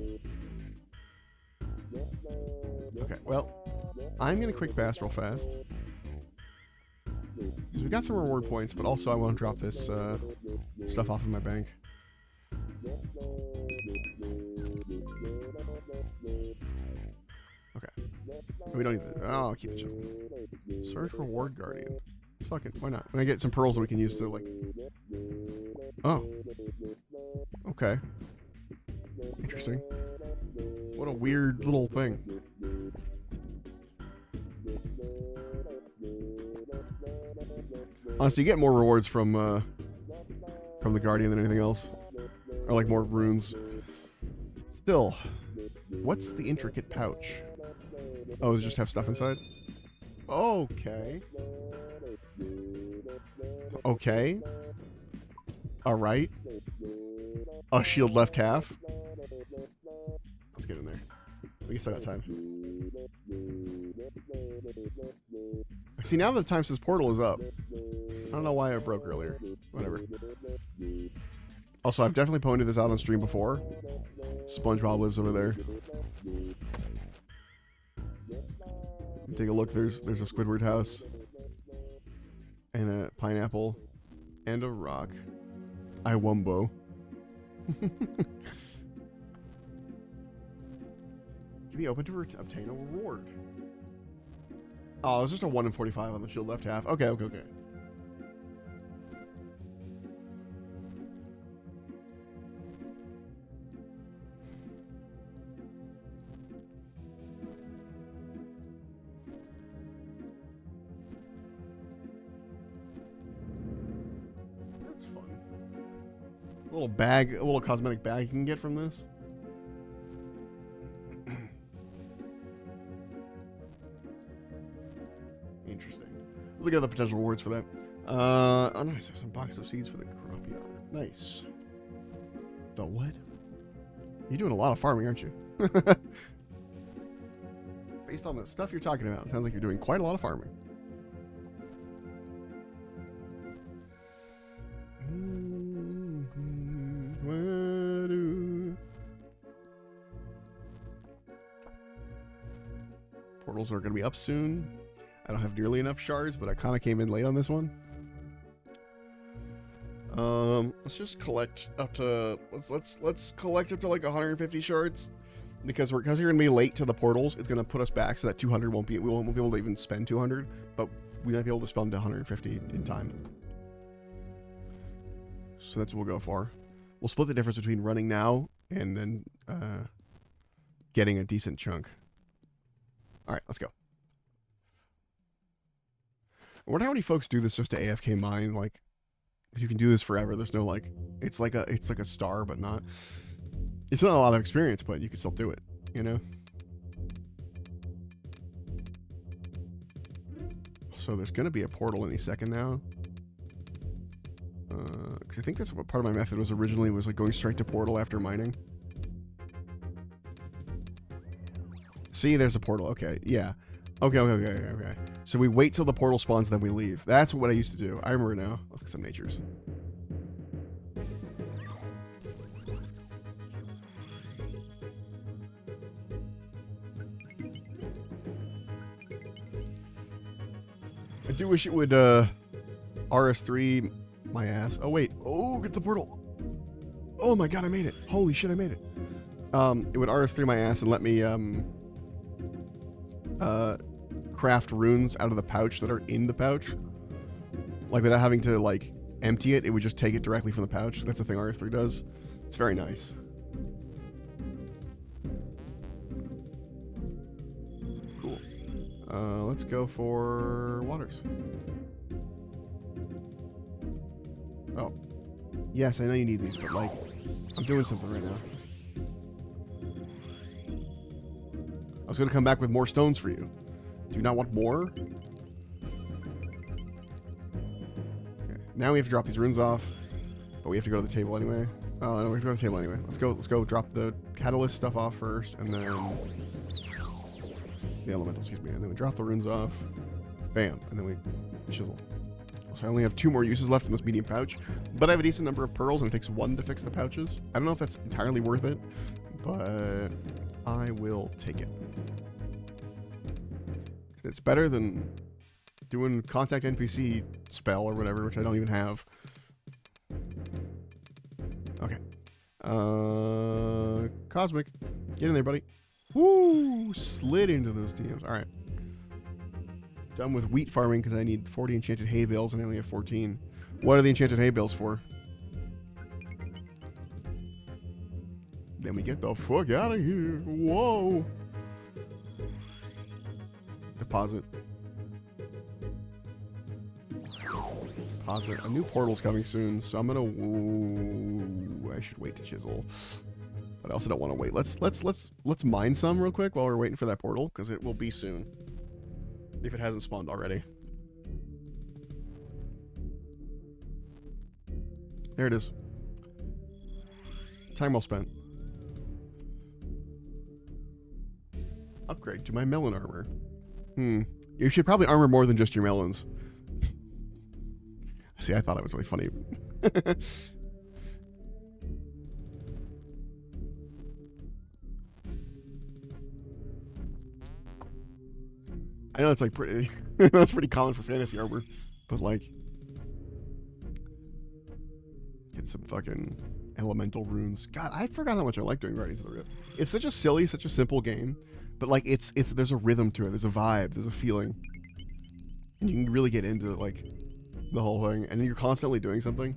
Okay, well, I'm gonna quick pass real fast. Because we got some reward points, but also I want to drop this stuff off of my bank. We don't need the... Oh, I'll keep the chisel. Search reward guardian. Fuck it, why not? When I get some pearls that we can use to, like... Oh. Okay. Interesting. What a weird little thing. Honestly, you get more rewards from the Guardian than anything else. Or, like, more runes. Still, what's the intricate pouch? Oh, does it just have stuff inside? Okay. Okay. Alright. A shield left half. Let's get in there. We still got time. See, now the time says portal is up. I don't know why I broke earlier. Whatever. Also, I've definitely pointed this out on stream before. SpongeBob lives over there. Take a look. There's a Squidward house. And a pineapple. And a rock. Iwumbo. Can be open to obtain a reward. Oh, it's just a 1 in 45 on the shield left half. Okay. That's fun. A little bag, a little cosmetic bag you can get from this. Interesting. Look at the potential rewards for that. Oh, nice. There's some box of seeds for the crop yard. Nice. The what? You're doing a lot of farming, aren't you? Based on the stuff you're talking about, it sounds like you're doing quite a lot of farming. Portals are going to be up soon. I don't have nearly enough shards, but I kind of came in late on this one. Let's just collect up to let's collect up to like 150 shards, because you're gonna be late to the portals. It's gonna put us back so that 200 we won't be able to even spend 200, but we might be able to spend 150 in time. So that's what we'll go for. We'll split the difference between running now and then getting a decent chunk. All right, let's go. I wonder how many folks do this just to AFK mine, like, because you can do this forever. There's no, like, it's like a star, but not. It's not a lot of experience, but you can still do it, you know? So there's going to be a portal any second now. Because I think that's what part of my method was originally, was like going straight to portal after mining. See, there's a portal. Okay, yeah. Okay. So we wait till the portal spawns, then we leave. That's what I used to do. I remember now. Let's get some natures. I do wish it would RS3 my ass. Oh wait. Oh, get the portal. Oh my god, I made it. Holy shit, I made it. It would RS3 my ass and let me craft runes out of the pouch that are in the pouch. Like, without having to, like, empty it, it would just take it directly from the pouch. That's the thing RS3 does. It's very nice. Cool. Let's go for waters. Oh. Yes, I know you need these, but, like, I'm doing something right now. I was going to come back with more stones for you. Do you not want more? Okay. Now we have to drop these runes off, but we have to go to the table anyway. Oh, no, we have to go to the table anyway. Let's go drop the catalyst stuff off first, and then the elemental, excuse me, and then we drop the runes off. Bam, and then we chisel. So I only have 2 more uses left in this medium pouch, but I have a decent number of pearls, and it takes 1 to fix the pouches. I don't know if that's entirely worth it, but I will take it. It's better than doing contact NPC spell or whatever, which I don't even have. Okay. Cosmic. Get in there, buddy. Woo! Slid into those DMs. All right. Done with wheat farming because I need 40 enchanted hay bales and I only have 14. What are the enchanted hay bales for? Then we get the fuck out of here. Whoa. Deposit. Deposit. A new portal's coming soon, so I'm gonna. Ooh, I should wait to chisel, but I also don't want to wait. Let's mine some real quick while we're waiting for that portal, because it will be soon. If it hasn't spawned already. There it is. Time well spent. Upgrade to my melon armor. You should probably armor more than just your melons. See, I thought it was really funny. I know it's like pretty. That's pretty common for fantasy armor, but like, get some fucking elemental runes. God, I forgot how much I like doing Guardians of the Rift. It's such a silly, such a simple game, but like it's there's a rhythm to it. There's a vibe. There's a feeling, and you can really get into like the whole thing. And you're constantly doing something.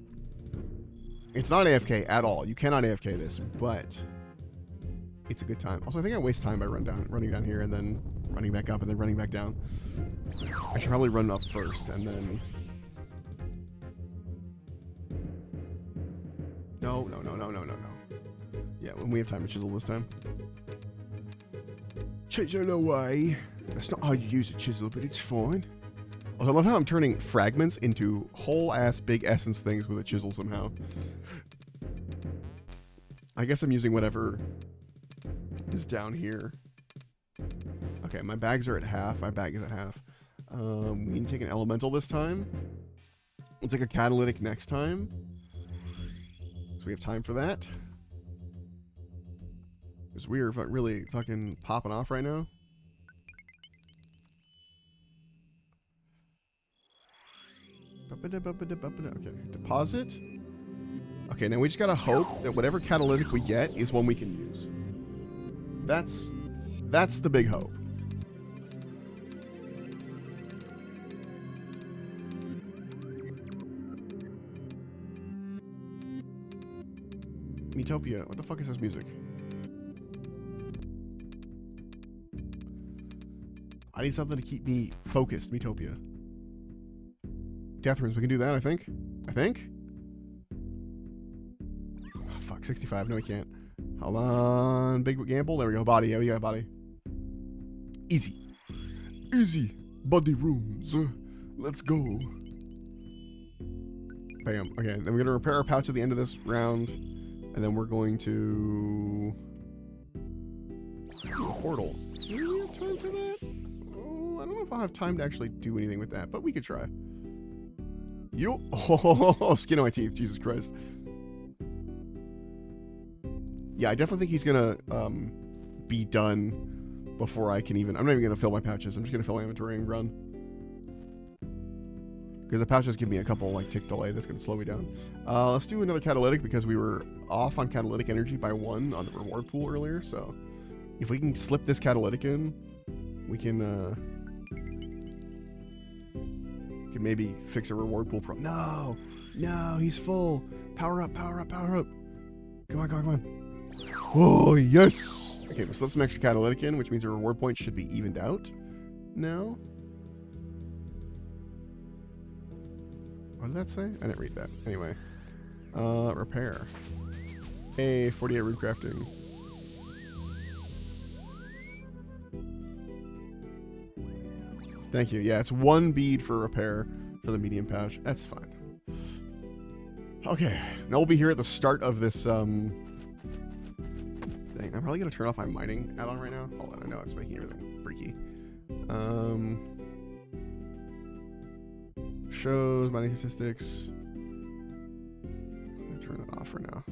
It's not AFK at all. You cannot AFK this, but it's a good time. Also, I think I waste time by running down here and then running back up and then running back down. I should probably run up first and then. No. Yeah, when we have time to chisel this time. Chisel away. That's not how you use a chisel, but it's fine. Also, I love how I'm turning fragments into whole-ass big essence things with a chisel somehow. I guess I'm using whatever is down here. Okay, my bags are at half. My bag is at half. We need to take an elemental this time. We'll take a catalytic next time. So we have time for that. Because we are really fucking popping off right now. Okay, deposit. Okay, now we just gotta hope that whatever catalytic we get is one we can use. That's the big hope. Metopia, what the fuck is this music? I need something to keep me focused, Metopia. Death runes, we can do that, I think. Oh, fuck, 65, no we can't. Hold on, big gamble, there we go, body, yeah, we got body. Easy. Body runes, let's go. Bam, okay, then we're gonna repair our pouch at the end of this round, and then we're going to do a portal. Do we have time for that? Oh, I don't know if I'll have time to actually do anything with that, but we could try. Oh, skin on my teeth, Jesus Christ. Yeah, I definitely think he's gonna be done before I can even. I'm not even gonna fill my pouches. I'm just gonna fill my inventory and run. Because the pouches give me a couple like tick delay. That's gonna slow me down. Let's do another catalytic because we were off on catalytic energy by 1 on the reward pool earlier. So if we can slip this catalytic in, we can maybe fix a reward pool problem. No, he's full. Power up. Come on. Oh, yes. Okay, let's slip some extra catalytic in, which means the reward points should be evened out now. What did that say? I didn't read that. Anyway. Repair. Hey, 48 root crafting. Thank you. Yeah, it's 1 bead for repair for the medium pouch. That's fine. Okay, now we'll be here at the start of this, Dang, I'm probably going to turn off my mining add-on right now. Hold on, I know it's making everything freaky. Shows, mining statistics. I'm going to turn that off for now.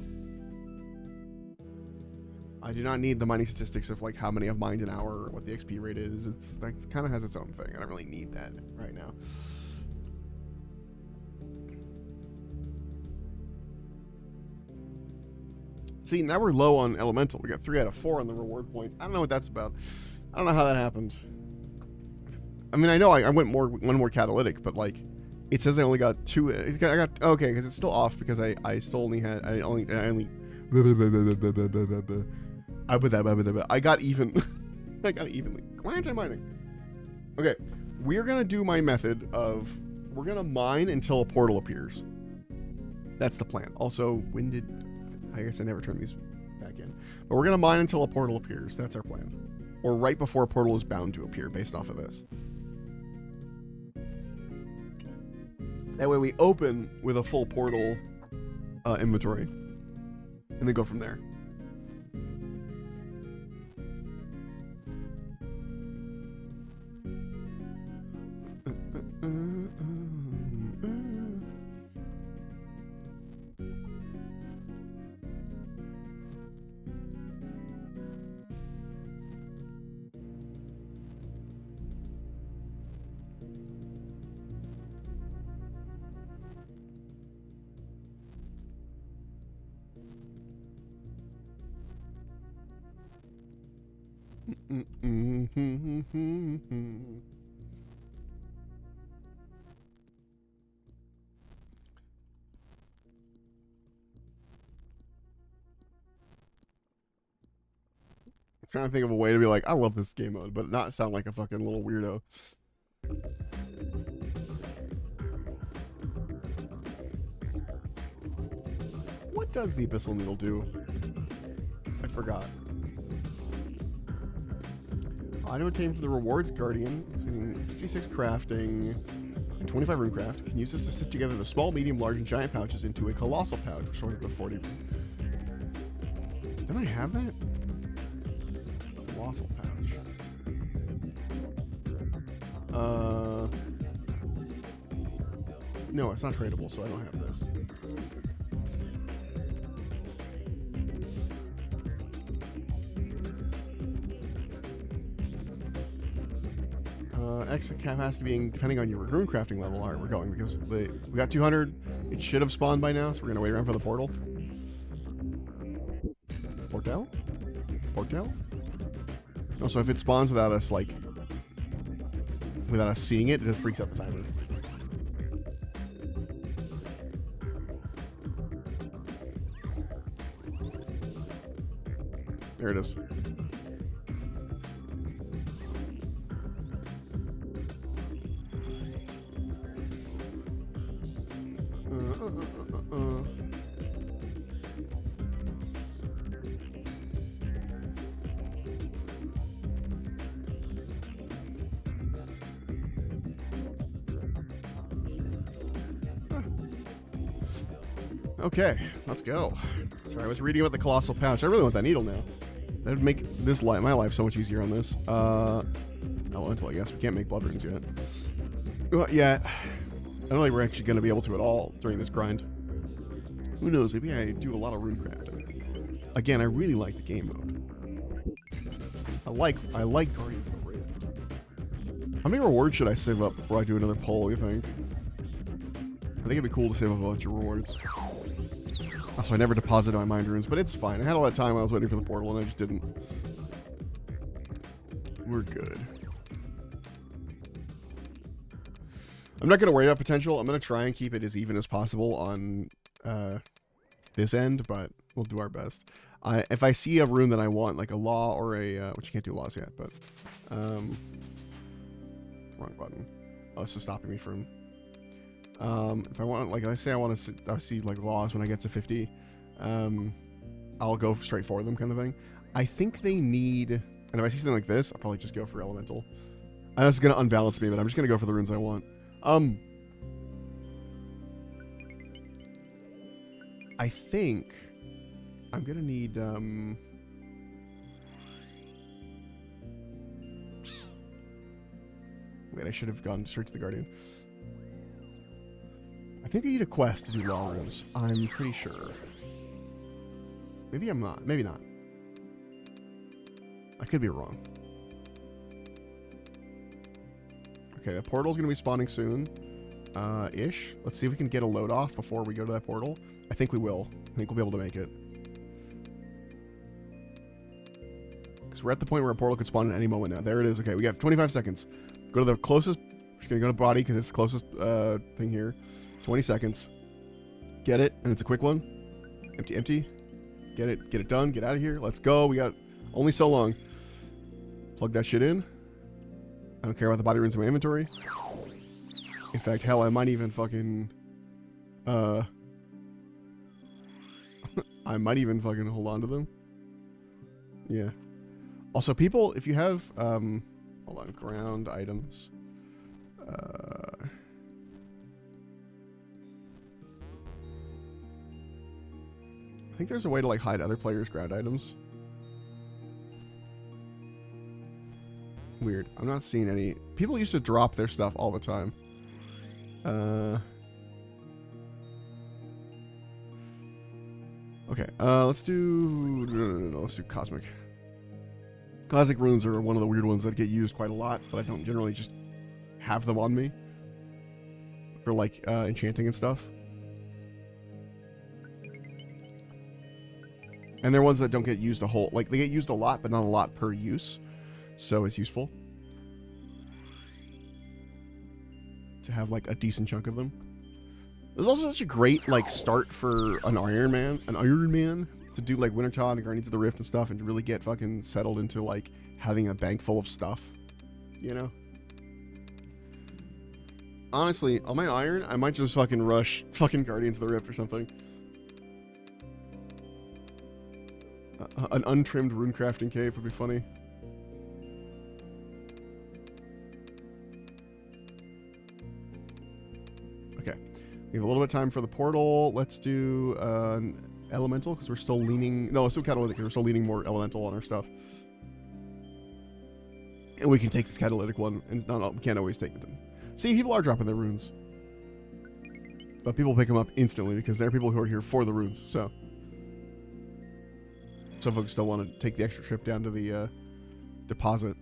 I do not need the mining statistics of like how many I've mined an hour or what the XP rate is. It's like it kind of has its own thing. I don't really need that right now. See, now we're low on elemental. We got 3 out of 4 on the reward point. I don't know what that's about. I don't know how that happened. I mean, I know I went one more catalytic, but like, it says I only got 2. I got okay, because it's still off because I still only had I only I got even. I got it evenly. Why aren't I mining? Okay, we're gonna do my method of we're gonna mine until a portal appears. That's the plan. Also, when did I guess I never turned these back in, but we're gonna mine until a portal appears. That's our plan, or right before a portal is bound to appear, based off of this. That way, we open with a full portal inventory, and then go from there. Trying to think of a way to be like, I love this game mode, but not sound like a fucking little weirdo. What does the Abyssal Needle do? I forgot. Item obtained from the Rewards Guardian, including 56 crafting and 25 runecraft. Can use this to stitch together the small, medium, large, and giant pouches into a colossal pouch, which sorted to 40. Didn't I have that? Colossal pouch. No, it's not tradable, so I don't have this. Exit capacity depending on your rune crafting level. Alright, we're going because we got 200. It should have spawned by now, so we're gonna wait around for the portal. Portal? Portal? No, so if it spawns without us, like, without us seeing it, it just freaks out the timer. There it is. Okay, let's go. Sorry, I was reading about the colossal pouch. I really want that needle now. That would make this my life so much easier on this. Elemental, I guess. We can't make blood runes yet. Well, yeah. I don't think we're actually going to be able to at all during this grind. Who knows? Maybe I do a lot of rune crafting. Again, I really like the game mode. I like Guardians of the Rift. How many rewards should I save up before I do another poll, you think? I think it'd be cool to save up a bunch of rewards. Also, I never deposited my mind runes, but it's fine. I had all that time when I was waiting for the portal, and I just didn't. We're good. I'm not going to worry about potential. I'm going to try and keep it as even as possible on this end, but we'll do our best. If I see a rune that I want, like a law or a... which you can't do laws yet, but... wrong button. Oh, it's just stopping me from... if I want, like I say, I see like laws when I get to 50. I'll go straight for them, kind of thing. I think they need, and if I see something like this, I'll probably just go for elemental. I know it's gonna unbalance me, but I'm just gonna go for the runes I want. I think I'm gonna need wait, I should have gone straight to the Guardian. I think I need a quest to do law runes. I'm pretty sure. Maybe I'm not. Maybe not. I could be wrong. Okay, the portal's going to be spawning soon. Ish. Let's see if we can get a load off before we go to that portal. I think we will. I think we'll be able to make it. Because we're at the point where a portal could spawn at any moment now. There it is. Okay, we got 25 seconds. Go to the closest. We're just gonna go to body because it's the closest thing here. 20 seconds. Get it, and it's a quick one. Empty, empty. Get it done. Get out of here. Let's go. We got only so long. Plug that shit in. I don't care about the body runes in my inventory. In fact, hell, I might even fucking I might even fucking hold on to them. Yeah. Also, people, if you have hold on, ground items. I think there's a way to like hide other players' ground items. Weird. I'm not seeing any. People used to drop their stuff all the time. Okay. Let's do. No. Let's do cosmic. Classic runes are one of the weird ones that get used quite a lot, but I don't generally just have them on me for like enchanting and stuff. And they're ones that don't get used a whole, like they get used a lot, but not a lot per use. So it's useful to have like a decent chunk of them. There's also such a great like start for an Iron Man to do like Wintertodt and Guardians of the Rift and stuff, and to really get fucking settled into like having a bank full of stuff, you know? Honestly, on my iron, I might just fucking rush fucking Guardians of the Rift or something. An untrimmed runecrafting cape would be funny. Okay. We have a little bit of time for the portal. Let's do an elemental, because we're still leaning... No, let's do catalytic, because we're still leaning more elemental on our stuff. And we can take this catalytic one, and no, we can't always take them. See, people are dropping their runes. But people pick them up instantly, because there are people who are here for the runes, so... Some folks still want to take the extra trip down to the deposit.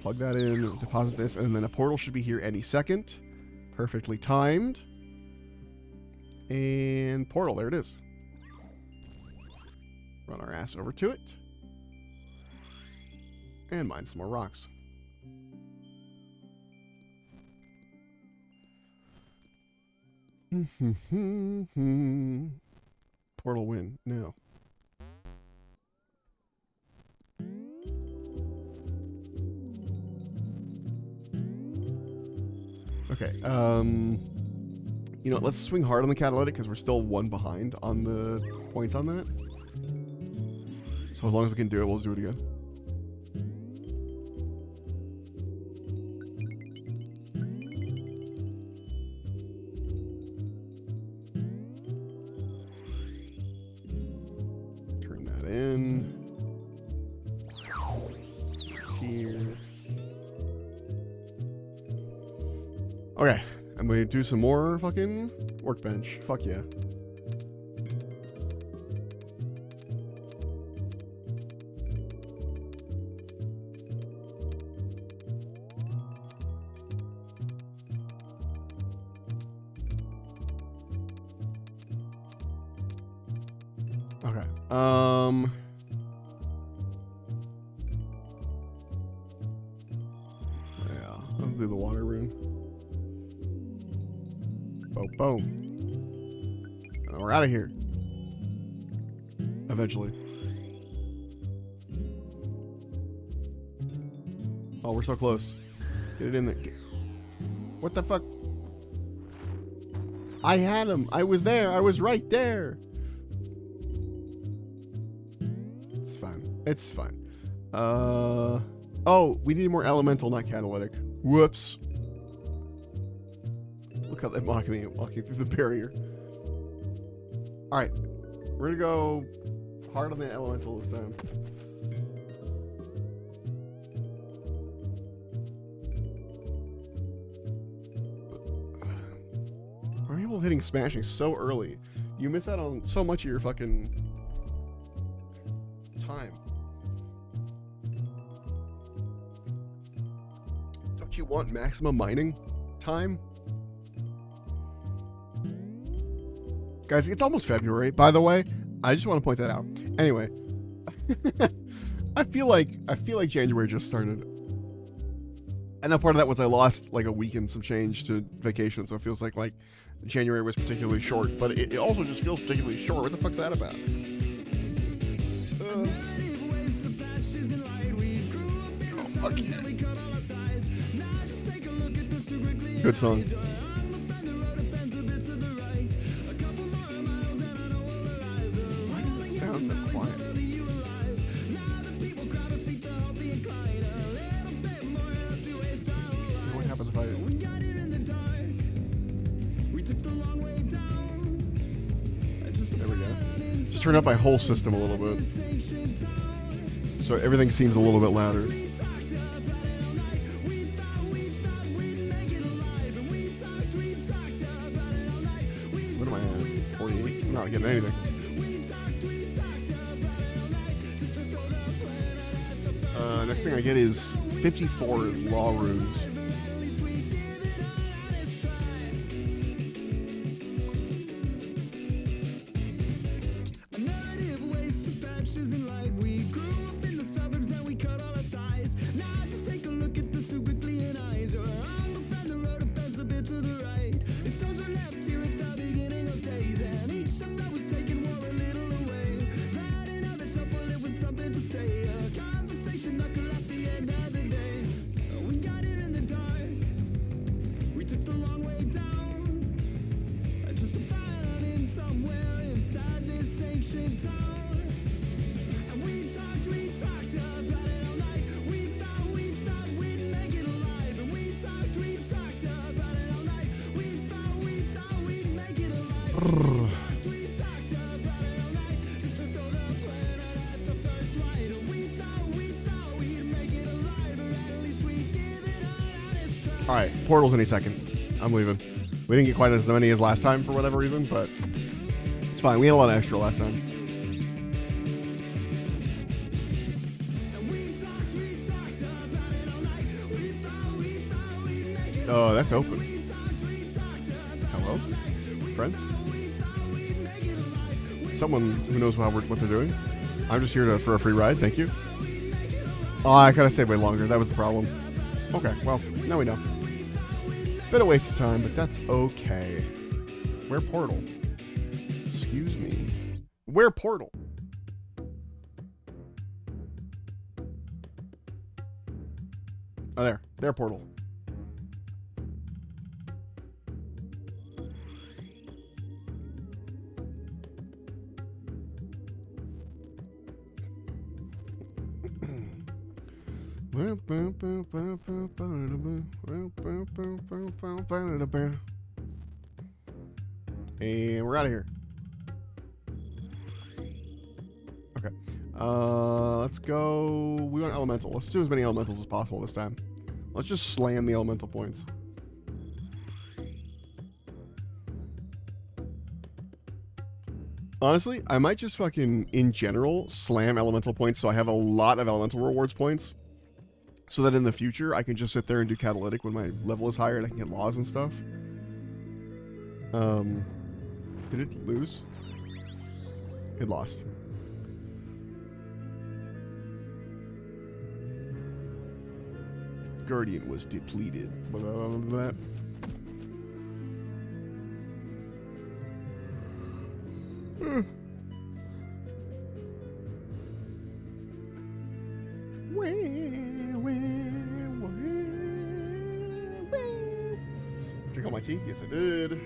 Plug that in, deposit this, and then a portal should be here any second. Perfectly timed. And portal, there it is. Run our ass over to it. And mine some more rocks. Portal win. No. Okay, you know, let's swing hard on the catalytic, because we're still one behind on the points on that. So as long as we can do it, we'll just do it again. Turn that in. Here. Okay, I'm going to do some more fucking workbench. Fuck yeah. Okay, yeah, let's do the water rune. Boom, boom. And we're out of here. Eventually. Oh, we're so close. Get it in there. What the fuck? I had him. I was there. I was right there. It's fine. It's fine. Oh, we need more elemental, not catalytic. Whoops. Look how they mock me walking through the barrier. Alright. We're gonna go hard on the elemental this time. Why are people hitting smashing so early? You miss out on so much of your fucking time. Don't you want maximum mining time? Guys, it's almost February, by the way. I just want to point that out. Anyway, I feel like January just started. And then part of that was I lost like a week and some change to vacation, so it feels like January was particularly short. But it also just feels particularly short. What the fuck's that about? Oh, fuck yeah. Good song. Why does it sound so quiet? What happens if I... There we go. Just turn up my whole system a little bit, so everything seems a little bit louder. What am I at? 48? I'm not getting anything. Next thing I get is 54 is Law Runes. Alright, portals any second. I'm leaving. We didn't get quite as many as last time for whatever reason, but it's fine. We had a lot of extra last time. Oh, that's open. Hello? Friends? Someone who knows what they're doing. I'm just here for a free ride, thank you. Oh, I gotta stay way longer. That was the problem. Okay, well, now we know. Bit of waste of time, but that's okay. Where portal? Excuse me. Where portal? Oh, there. There portal. And we're out of here. Okay. Let's go. We want elemental. Let's do as many elementals as possible this time. Let's just slam the elemental points. Honestly, I might just fucking, in general, slam elemental points so I have a lot of elemental rewards points. So that in the future, I can just sit there and do catalytic when my level is higher and I can get laws and stuff. Did it lose? It lost. Guardian was depleted. Blah, blah, blah, blah. Drink all my tea? Yes, I did.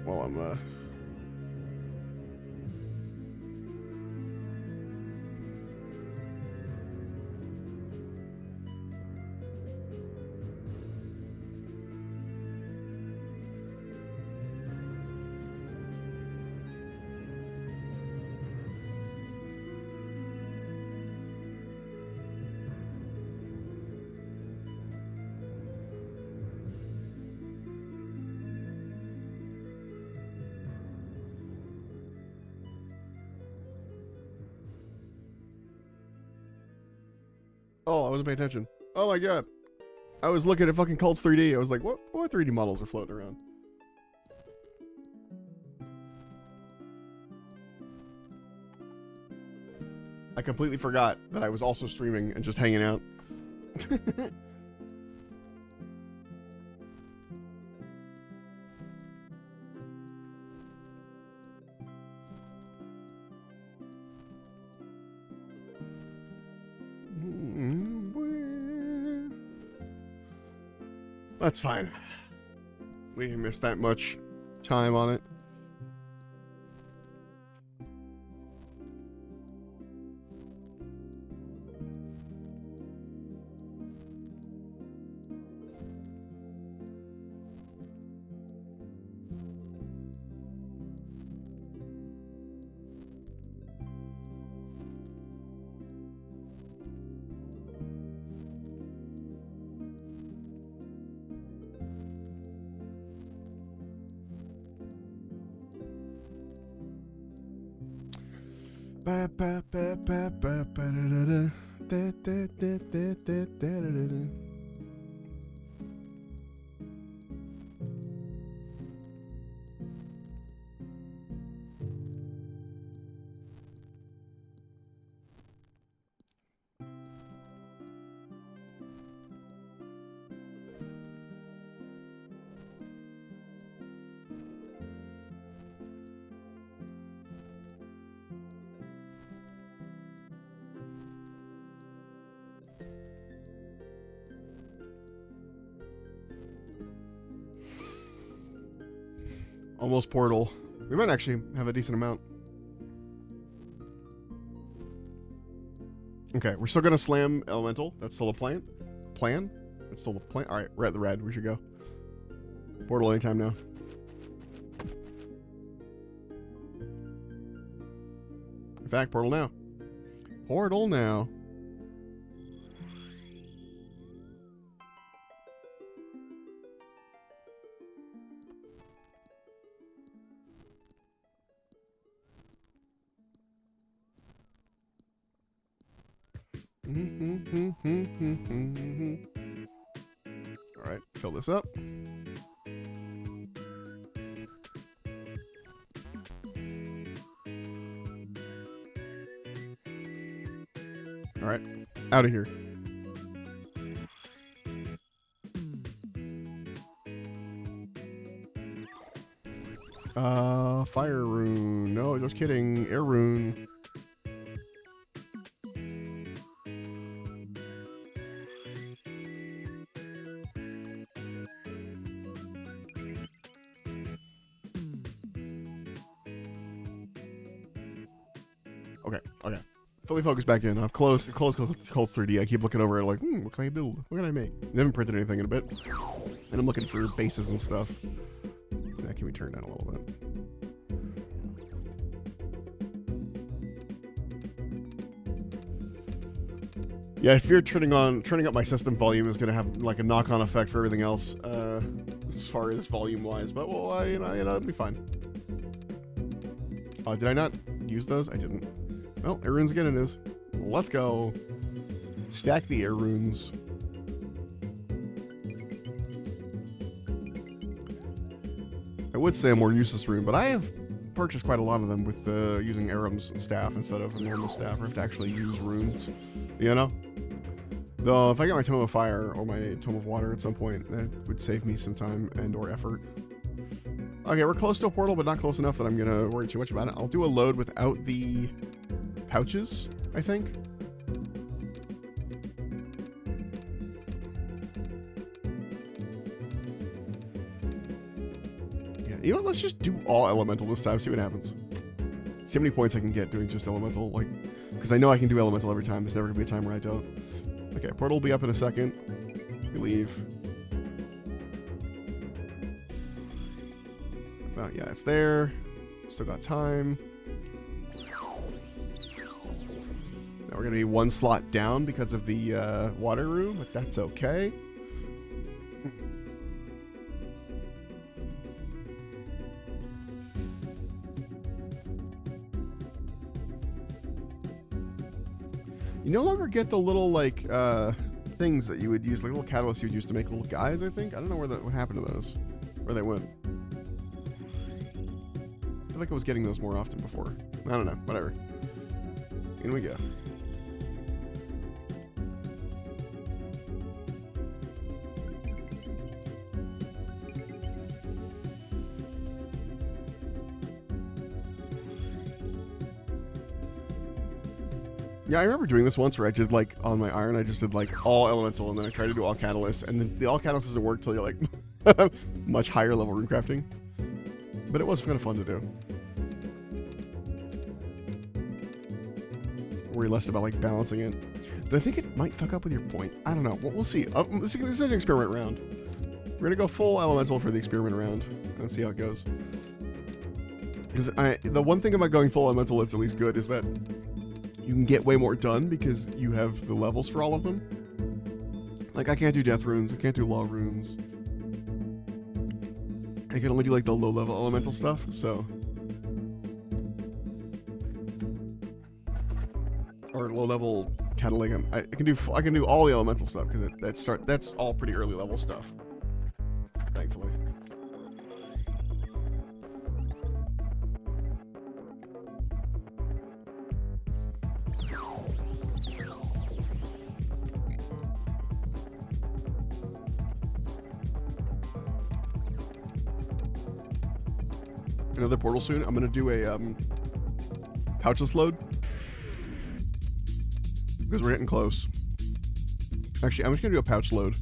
Well, I'm Oh, I wasn't paying attention. Oh my god. I was looking at fucking Cults 3D. I was like, what 3D models are floating around? I completely forgot that I was also streaming and just hanging out. That's fine. We didn't miss that much time on it. Almost portal. We might actually have a decent amount. Okay, we're still gonna slam elemental. That's still a plan. That's still the plan. All right, we're at the red. We should go. Portal anytime now. In fact, portal now. Portal now. All right, fill this up. All right, out of here. Fire rune. No, just kidding. Air rune. Okay. Fully focused back in. I've closed 3D. I keep looking over it like, what can I build? What can I make? I haven't printed anything in a bit. And I'm looking for bases and stuff. That can be turned down a little bit. Yeah, I fear turning up my system volume is going to have like a knock-on effect for everything else, as far as volume-wise. But well, it'll be fine. Did I not use those? I didn't. Well, air runes again it is. Let's go. Stack the air runes. I would say a more useless rune, but I have purchased quite a lot of them with using Aram's staff instead of a normal staff, or have to actually use runes. You know? Though, if I get my Tome of Fire or my Tome of Water at some point, that would save me some time and or effort. Okay, we're close to a portal, but not close enough that I'm going to worry too much about it. I'll do a load without the pouches, I think. Yeah, you know what? Let's just do all elemental this time, see what happens. See how many points I can get doing just elemental, like, because I know I can do elemental every time. There's never going to be a time where I don't. Okay, portal will be up in a second. We leave. Oh, yeah, it's there. Still got time. Now we're going to be one slot down because of the water room, but that's okay. You You no longer get the little, like, things that you would use, like little catalysts you would use to make little guys, I think. I don't know what happened to those. Where they went. I feel like I was getting those more often before. I don't know. Whatever. In we go. Yeah, I remember doing this once where I did, like, on my iron, I just did, like, all elemental, and then I tried to do all catalyst, and then the all catalyst doesn't work till you're, like, much higher level runecrafting. But it was kind of fun to do. Worry less about, like, balancing it. But I think it might fuck up with your point. I don't know. We'll see. This is an experiment round. We're going to go full elemental for the experiment round and see how it goes. Because the one thing about going full elemental that's at least good is that you can get way more done because you have the levels for all of them. Like, I can't do death runes. I can't do law runes. I can only do, like, the low-level elemental stuff, so... Or low-level catalytic. I can do all the elemental stuff because that's all pretty early level stuff. Thankfully. Another portal soon. I'm gonna do a pouchless load because we're getting close. Actually, I'm just gonna do a pouch load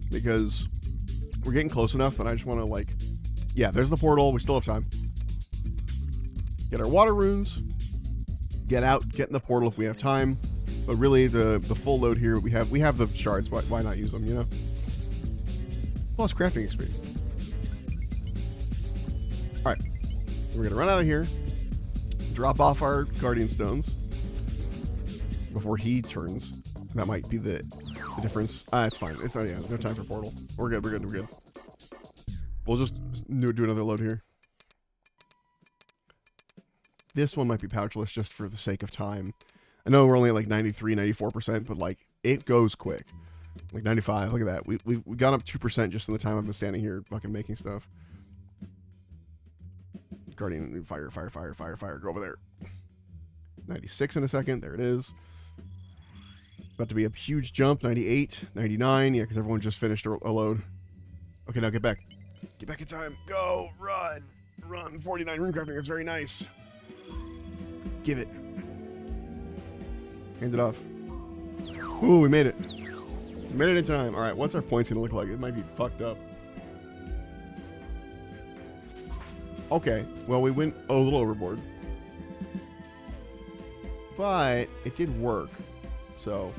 because we're getting close enough that I just want to, like, yeah, there's the portal. We still have time. Get our water runes. Get out. Get in the portal if we have time. But really, the full load here, we have the shards. Why not use them? You know. Plus crafting XP. All right. We're going to run out of here, drop off our guardian stones before he turns. That might be the difference. It's fine. It's yeah, no time for portal. We're good. We'll just do another load here. This one might be pouchless just for the sake of time. I know we're only at like 93, 94%, but like it goes quick. Like 95, look at that. We've gone up 2% just in the time I've been standing here fucking making stuff. Guardian, fire, go over there. 96 in a second, there it is. About to be a huge jump, 98, 99, yeah, because everyone just finished a load. Okay, now get back. Get back in time, go, run, 49 runecrafting, that's very nice. Give it. Hand it off. Ooh, we made it. We made it in time. All right, what's our points gonna look like? It might be fucked up. Okay, well, we went a little overboard. But it did work, so.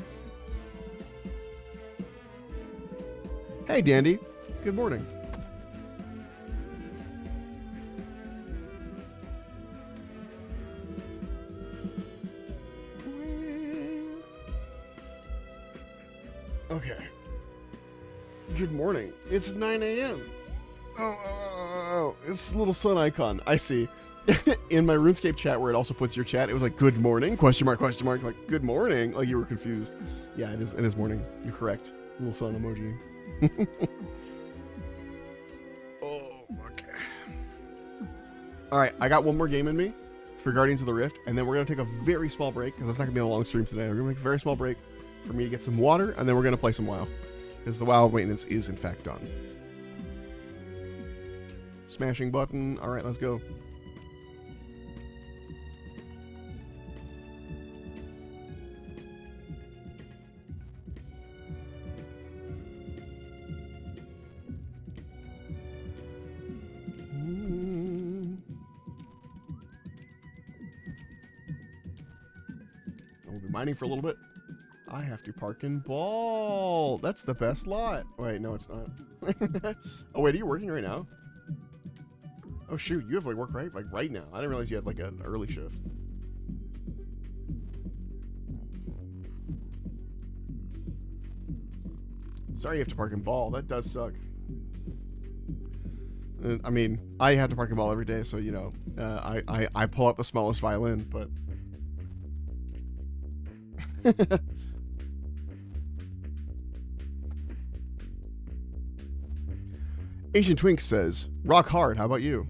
Hey, Dandy. Good morning. Okay. Good morning. It's 9 a.m. Oh, it's a little sun icon. I see. In my RuneScape chat where it also puts your chat, it was like, good morning, question mark, like, good morning. Like, you were confused. Yeah, it is morning. You're correct. Little sun emoji. Oh, okay. All right, I got one more game in me for Guardians of the Rift, and then we're going to take a very small break, because it's not going to be a long stream today. We're going to make a very small break for me to get some water, and then we're going to play some WoW, because the WoW maintenance is, in fact, done. Smashing button. All right, let's go. We'll be mining for a little bit. I have to park in Ball. That's the best lot. Wait, no, it's not. Oh, wait, are you working right now? Oh, shoot, you have like work right now. I didn't realize you had like an early shift. Sorry you have to park in Ball. That does suck. I mean, I have to park in Ball every day, so, you know, I pull out the smallest violin, but... Asian Twink says, rock hard. How about you?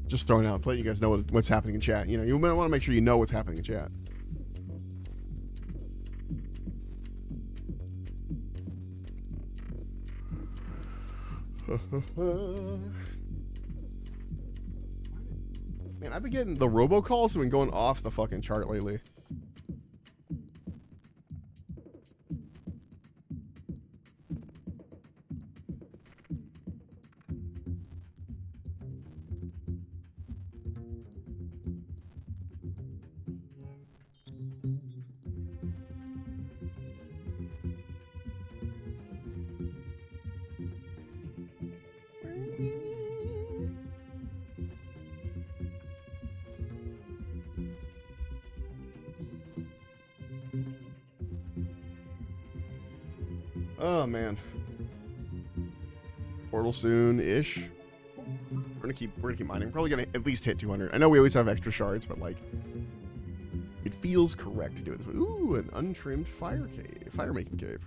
Just throwing out, letting you guys know what's happening in chat. You know, you want to make sure you know what's happening in chat. Man, I've been getting the robocalls have been going off the fucking chart lately. Oh man. Portal soon-ish. We're gonna keep mining. We're probably gonna at least hit 200. I know we always have extra shards, but like, it feels correct to do it this way. Ooh, an untrimmed fire-making cave.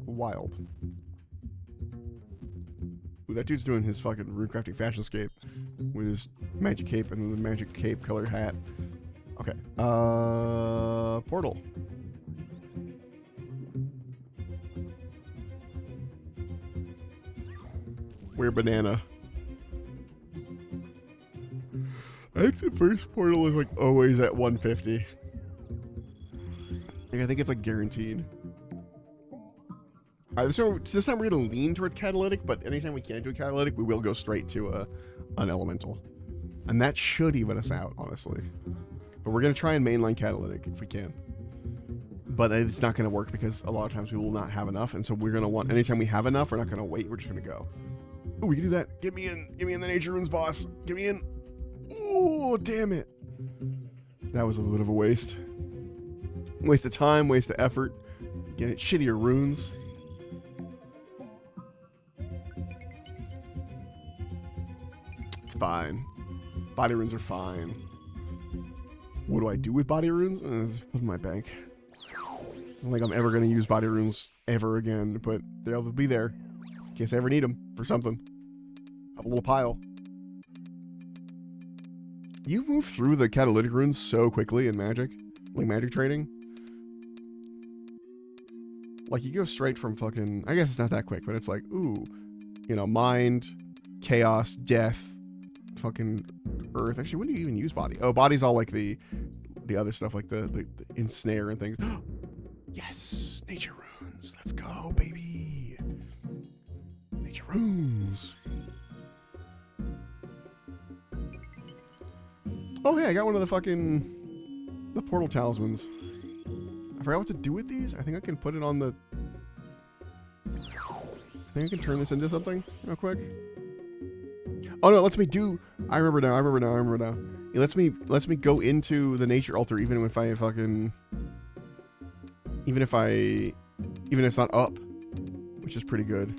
Wild. Ooh, that dude's doing his fucking runecrafting fashionscape with his magic cape and the magic cape colored hat. Okay. Portal. We're banana. I think the first portal is like always at 150. Like, I think it's like guaranteed. So this time we're gonna lean towards catalytic, but anytime we can't do a catalytic, we will go straight to an elemental, and that should even us out, honestly. But we're gonna try and mainline catalytic if we can. But it's not gonna work because a lot of times we will not have enough, and so we're gonna want anytime we have enough, we're not gonna wait. We're just gonna go. Oh, we can do that. Get me in the nature runes, boss. Get me in. Oh, damn it. That was a bit of a waste. Waste of time, waste of effort. Get it, shittier runes. It's fine. Body runes are fine. What do I do with body runes? Just put in my bank. I don't think I'm ever going to use body runes ever again, but they'll be there in case I ever need them for something. Have a little pile. You move through the catalytic runes so quickly in Magic, like Magic trading. Like, you go straight from fucking, I guess it's not that quick, but it's like, ooh, you know, mind, chaos, death, fucking earth. Actually, when do you even use body? Oh, body's all like the other stuff, like the ensnare and things. Yes, nature runes. Let's go, baby. Nature runes. Oh, hey, I got one of the portal talismans. I forgot what to do with these. I think I can put it on the... I think I can turn this into something real quick. Oh, no, it lets me do... I remember now. It lets me go into the nature altar even if I fucking... Even if it's not up. Which is pretty good.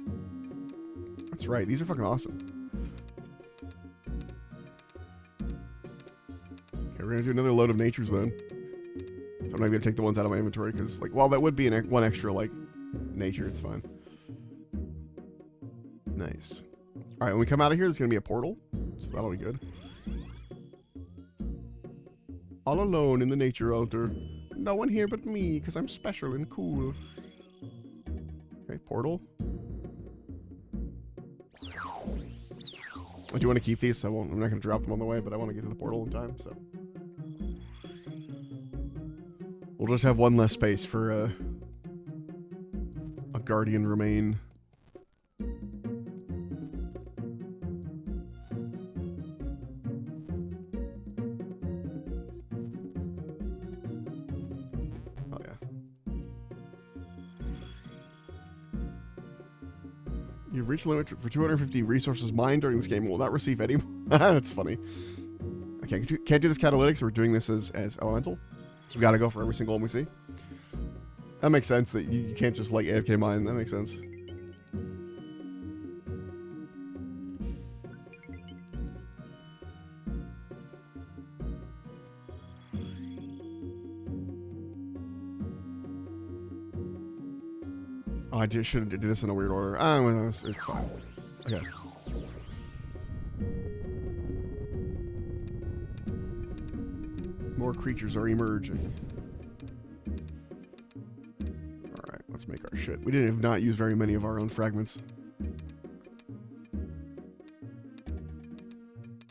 That's right. These are fucking awesome. Okay, we're gonna do another load of natures then. So I'm not gonna take the ones out of my inventory because, like, while that would be one extra, like, nature, it's fine. Nice. All right, when we come out of here, there's gonna be a portal, so that'll be good. All alone in the nature altar. No one here but me, because I'm special and cool. Okay, portal. I do want to keep these, so I'm not gonna drop them on the way, but I want to get to the portal in time, so. We'll just have one less space for a guardian remain. Oh yeah. You've reached the limit for 250 resources mined during this game and will not receive any. That's funny. I can't do this catalytic, so we're doing this as elemental. So we gotta go for every single one we see. That makes sense that you can't just like AFK mine. That makes sense. Oh, I just should have did this in a weird order. It's fine. Okay. More creatures are emerging. Alright, let's make our shit. We did not use very many of our own fragments.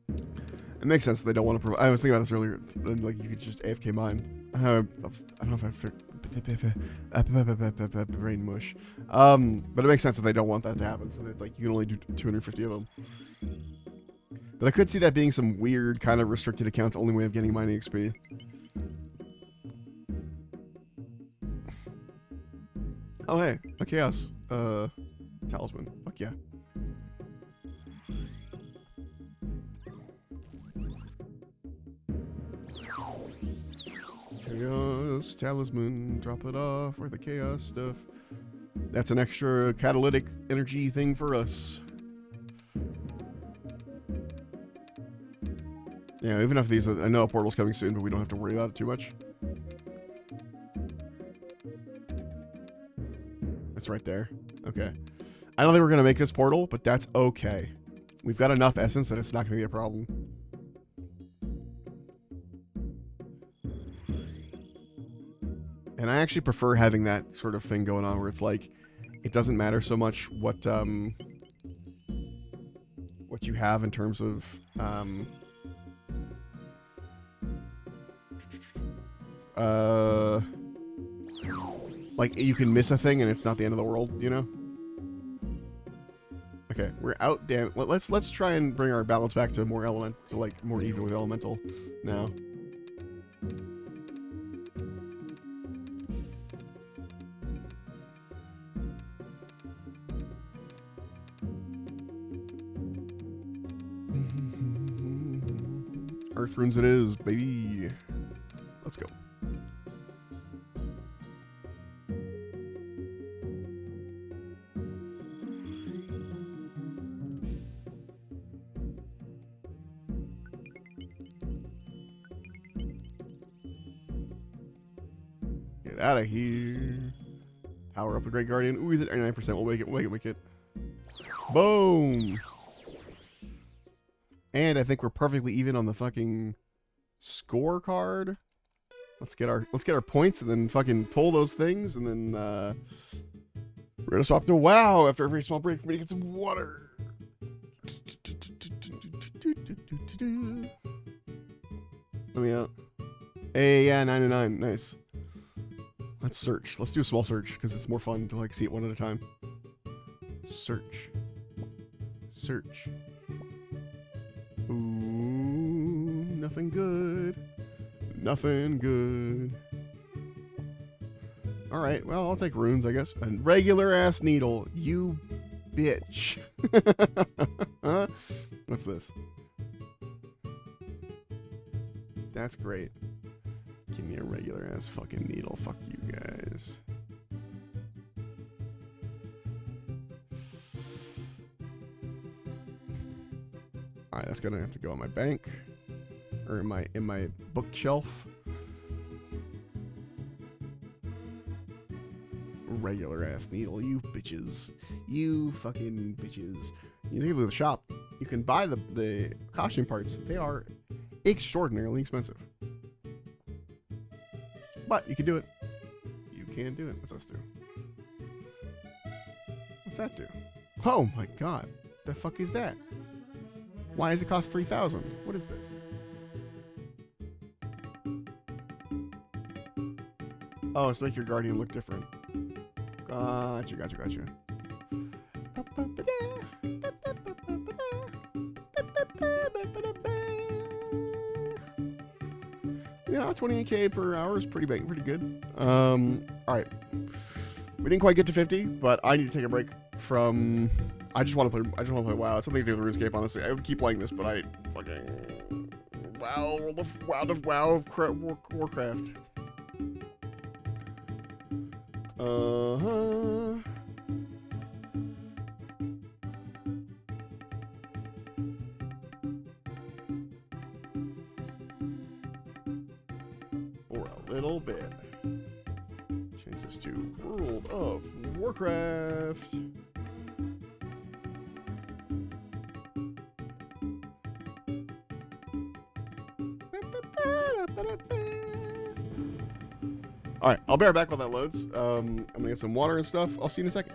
It makes sense that they don't want to provide. I was thinking about this earlier. Like, you could just AFK mine. I don't know if I brain mush. But it makes sense that they don't want that to happen. So it's like you can only do 250 of them. But I could see that being some weird kind of restricted account, only way of getting mining XP. Oh hey, a chaos talisman. Fuck yeah. Chaos talisman, drop it off for the chaos stuff. That's an extra catalytic energy thing for us. Yeah, even if these, I know a portal's coming soon, but we don't have to worry about it too much. It's right there. Okay. I don't think we're gonna make this portal, but that's okay. We've got enough essence that it's not gonna be a problem. And I actually prefer having that sort of thing going on where it's like, it doesn't matter so much what you have in terms of like you can miss a thing and it's not the end of the world, you know? Okay, we're out. Damn. Let's try and bring our balance back to more like more even with elemental now. Earth runes it is, baby. Let's go. Get out of here. Power up a Great Guardian. Ooh, he's at 99%. We'll make it. Boom! And I think we're perfectly even on the fucking scorecard. Let's get our points and then fucking pull those things and then we're gonna swap to WoW after a very small break for me to get some water. Let me out. Hey, yeah, 99. Nice. Let's search. Let's do a small search because it's more fun to like see it one at a time. Search. Search. Ooh, nothing good. Nothing good. Alright, well, I'll take runes, I guess. And regular ass needle, you bitch. What's this? That's great. Give me a regular ass fucking needle. Fuck you guys. Alright, that's gonna have to go on my bank. Or in my bookshelf. Regular ass needle, you bitches. You fucking bitches. You think of the shop, you can buy the costume parts. They are extraordinarily expensive. But you can do it. You can do it. What's this do? What's that do? Oh my god. The fuck is that? Why does it cost 3,000? What is this? Oh, it's make your guardian look different. Gotcha. Yeah, 28k per hour is pretty good. Alright. We didn't quite get to 50, but I need to take a break from... I just want to play WoW. It's something to do with RuneScape, honestly. I would keep playing this, but I fucking... WoW of Warcraft. For a little bit. Change this to World of Warcraft. All right, I'll be right back while that loads. I'm gonna get some water and stuff. I'll see you in a second.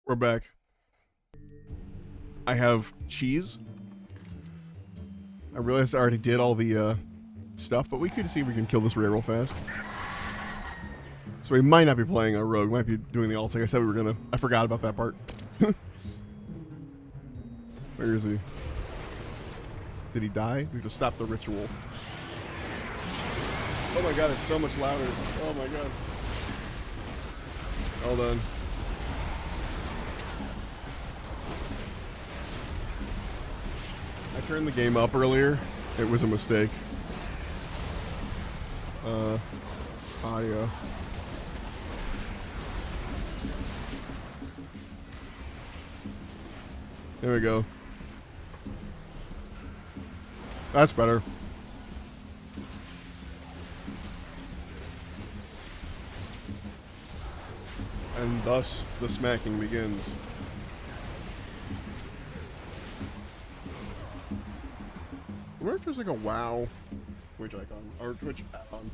We're back. I have cheese. I realized I already did all the stuff, but we could see if we can kill this rare real fast. So we might not be playing a rogue. We might be doing the alts like I said we were gonna. I forgot about that part. Where is he? Did he die? We have to stop the ritual. Oh my god, it's so much louder. Oh my god. All done. I turned the game up earlier. It was a mistake. Audio. There we go. That's better. And thus the smacking begins. wonder if there's like a WoW Twitch icon or Twitch icon.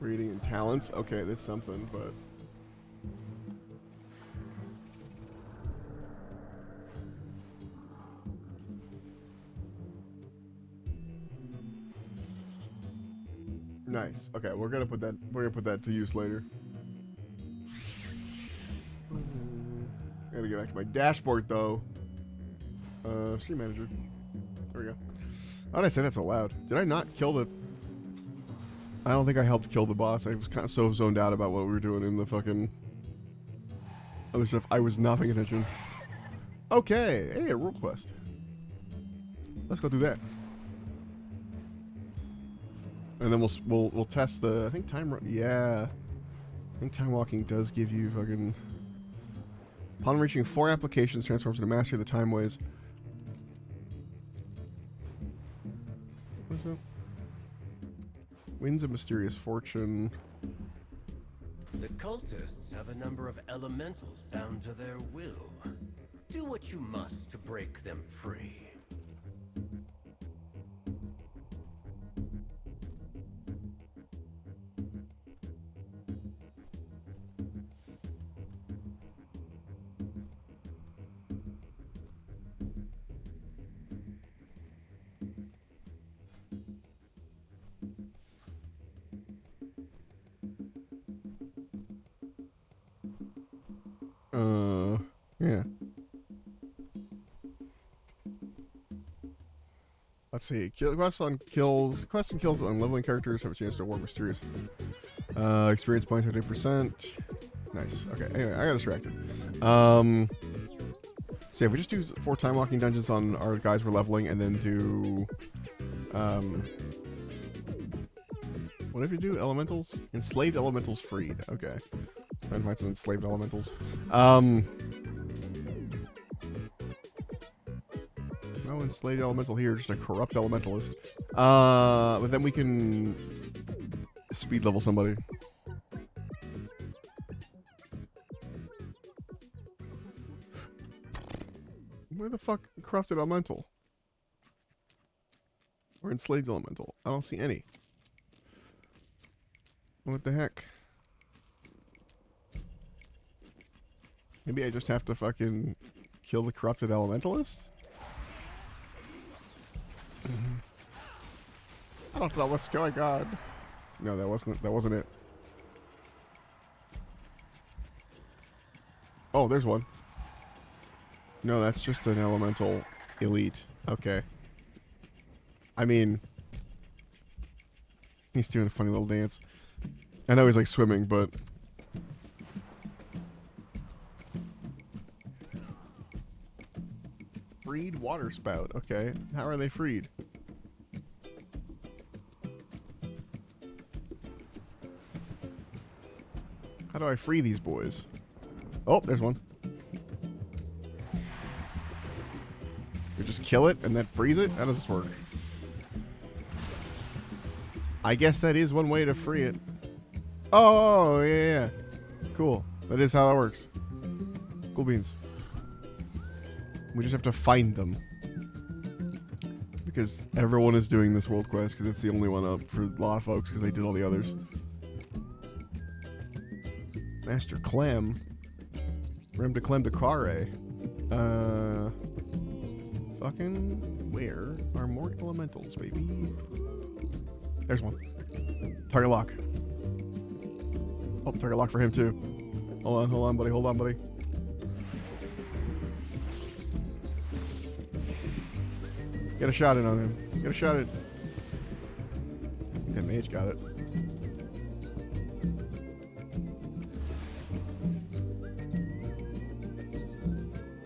Reading and talents. Okay, that's something, but nice. Okay, we're gonna put that to use later. I gotta get back to my dashboard though. Stream manager. There we go. How did I say that so loud? Did I not kill the... I don't think I helped kill the boss. I was kind of so zoned out about what we were doing in the fucking other stuff. I was not paying attention. Okay. Hey, a rule quest. Let's go do that. And then we'll test the... I think time... Yeah. I think time walking does give you fucking... Upon reaching 4 applications, transforms into mastery of the time ways. What's that? Winds of mysterious fortune. The cultists have a number of elementals bound to their will. Do what you must to break them free. Yeah. Let's see. Quests and kills on leveling characters have a chance to award mysterious experience points at 8%. Nice. Okay. Anyway, I got distracted. So yeah, we just do 4 time walking dungeons on our guys we're leveling, and then do what if you do elementals? Enslaved elementals freed. Okay. Trying to find some enslaved elementals. No enslaved elemental here, just a corrupt elementalist. But then we can speed level somebody. Where the fuck corrupted elemental? Or enslaved elemental? I don't see any. What the heck? Maybe I just have to fucking kill the corrupted elementalist? I don't know what's going on. No, that wasn't it. Oh, there's one. No, that's just an elemental elite. Okay. I mean, he's doing a funny little dance. I know he's like swimming, but freed water spout. Okay, how are they freed? How do I free these boys? Oh, there's one. You just kill it and then freeze it? How does this work? I guess that is one way to free it. Oh, yeah. Cool. That is how that works. Cool beans. We just have to find them. Because everyone is doing this world quest, because it's the only one up for a lot of folks, because they did all the others. Master Clem. Rem de Clem de Care. Fucking where are more elementals, baby? There's one. Target lock. Oh, target lock for him too. Hold on, buddy. Hold on, buddy. Get a shot in on him. Get a shot in. I think that mage got it.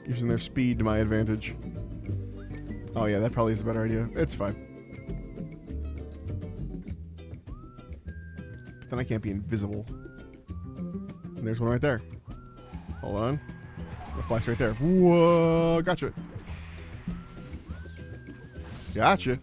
Using their speed to my advantage. Oh yeah, that probably is a better idea. It's fine. But then I can't be invisible. And there's one right there. Hold on. The flash right there. Whoa, gotcha. Gotcha.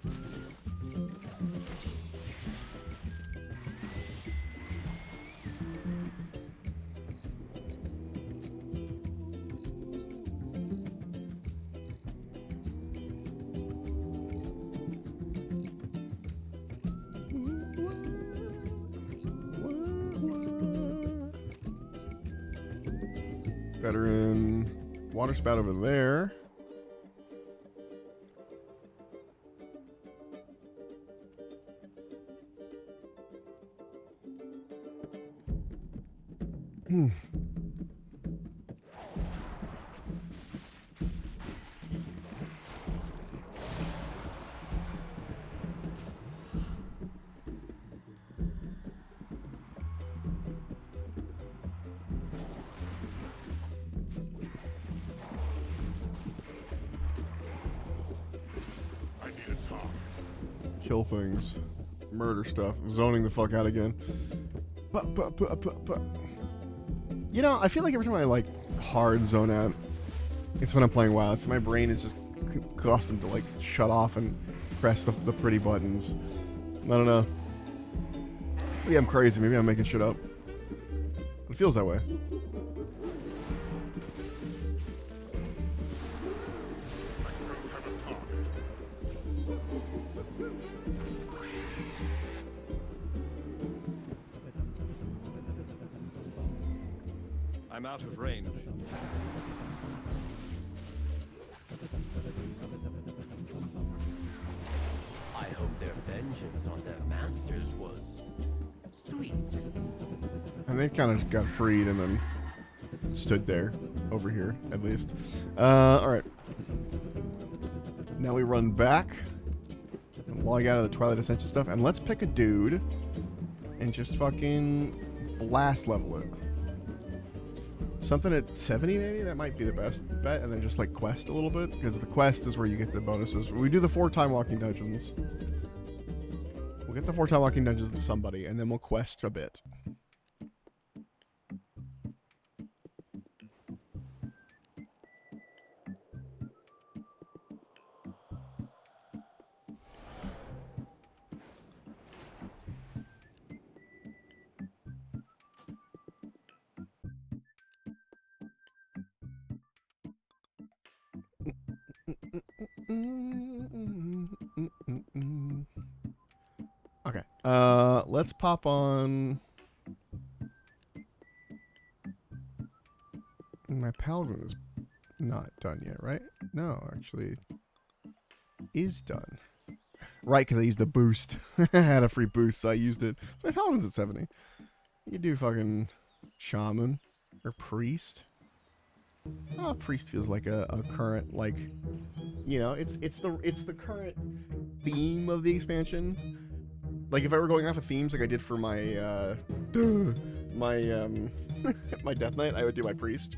Veteran water spout over there. Kill things. Murder stuff. Zoning the fuck out again. You know, I feel like every time I like hard zone out, it's when I'm playing WoW. So my brain is just accustomed to like shut off and press the pretty buttons. I don't know. Maybe I'm crazy. Maybe I'm making shit up. It feels that way. I'm out of range. I hope their vengeance on their masters was sweet. And they kind of got freed and then stood there, over here, at least. Alright. Now we run back and log out of the Twilight Ascension stuff, and let's pick a dude and just fucking blast level it. Something at 70 maybe? That might be the best bet, and then just like quest a little bit, because the quest is where you get the bonuses. We do the 4 time walking dungeons. We'll get the 4 time walking dungeons with somebody, and then we'll quest a bit. Okay. Let's pop on. My paladin is not done yet, right? No, actually, is done. Right, because I used the boost. I had a free boost, so I used it. So my paladin's at 70. You could do fucking shaman or priest. Oh, priest feels like a current, like, you know, it's the current theme of the expansion. Like if I were going off of themes like I did for my my my Death Knight, I would do my priest.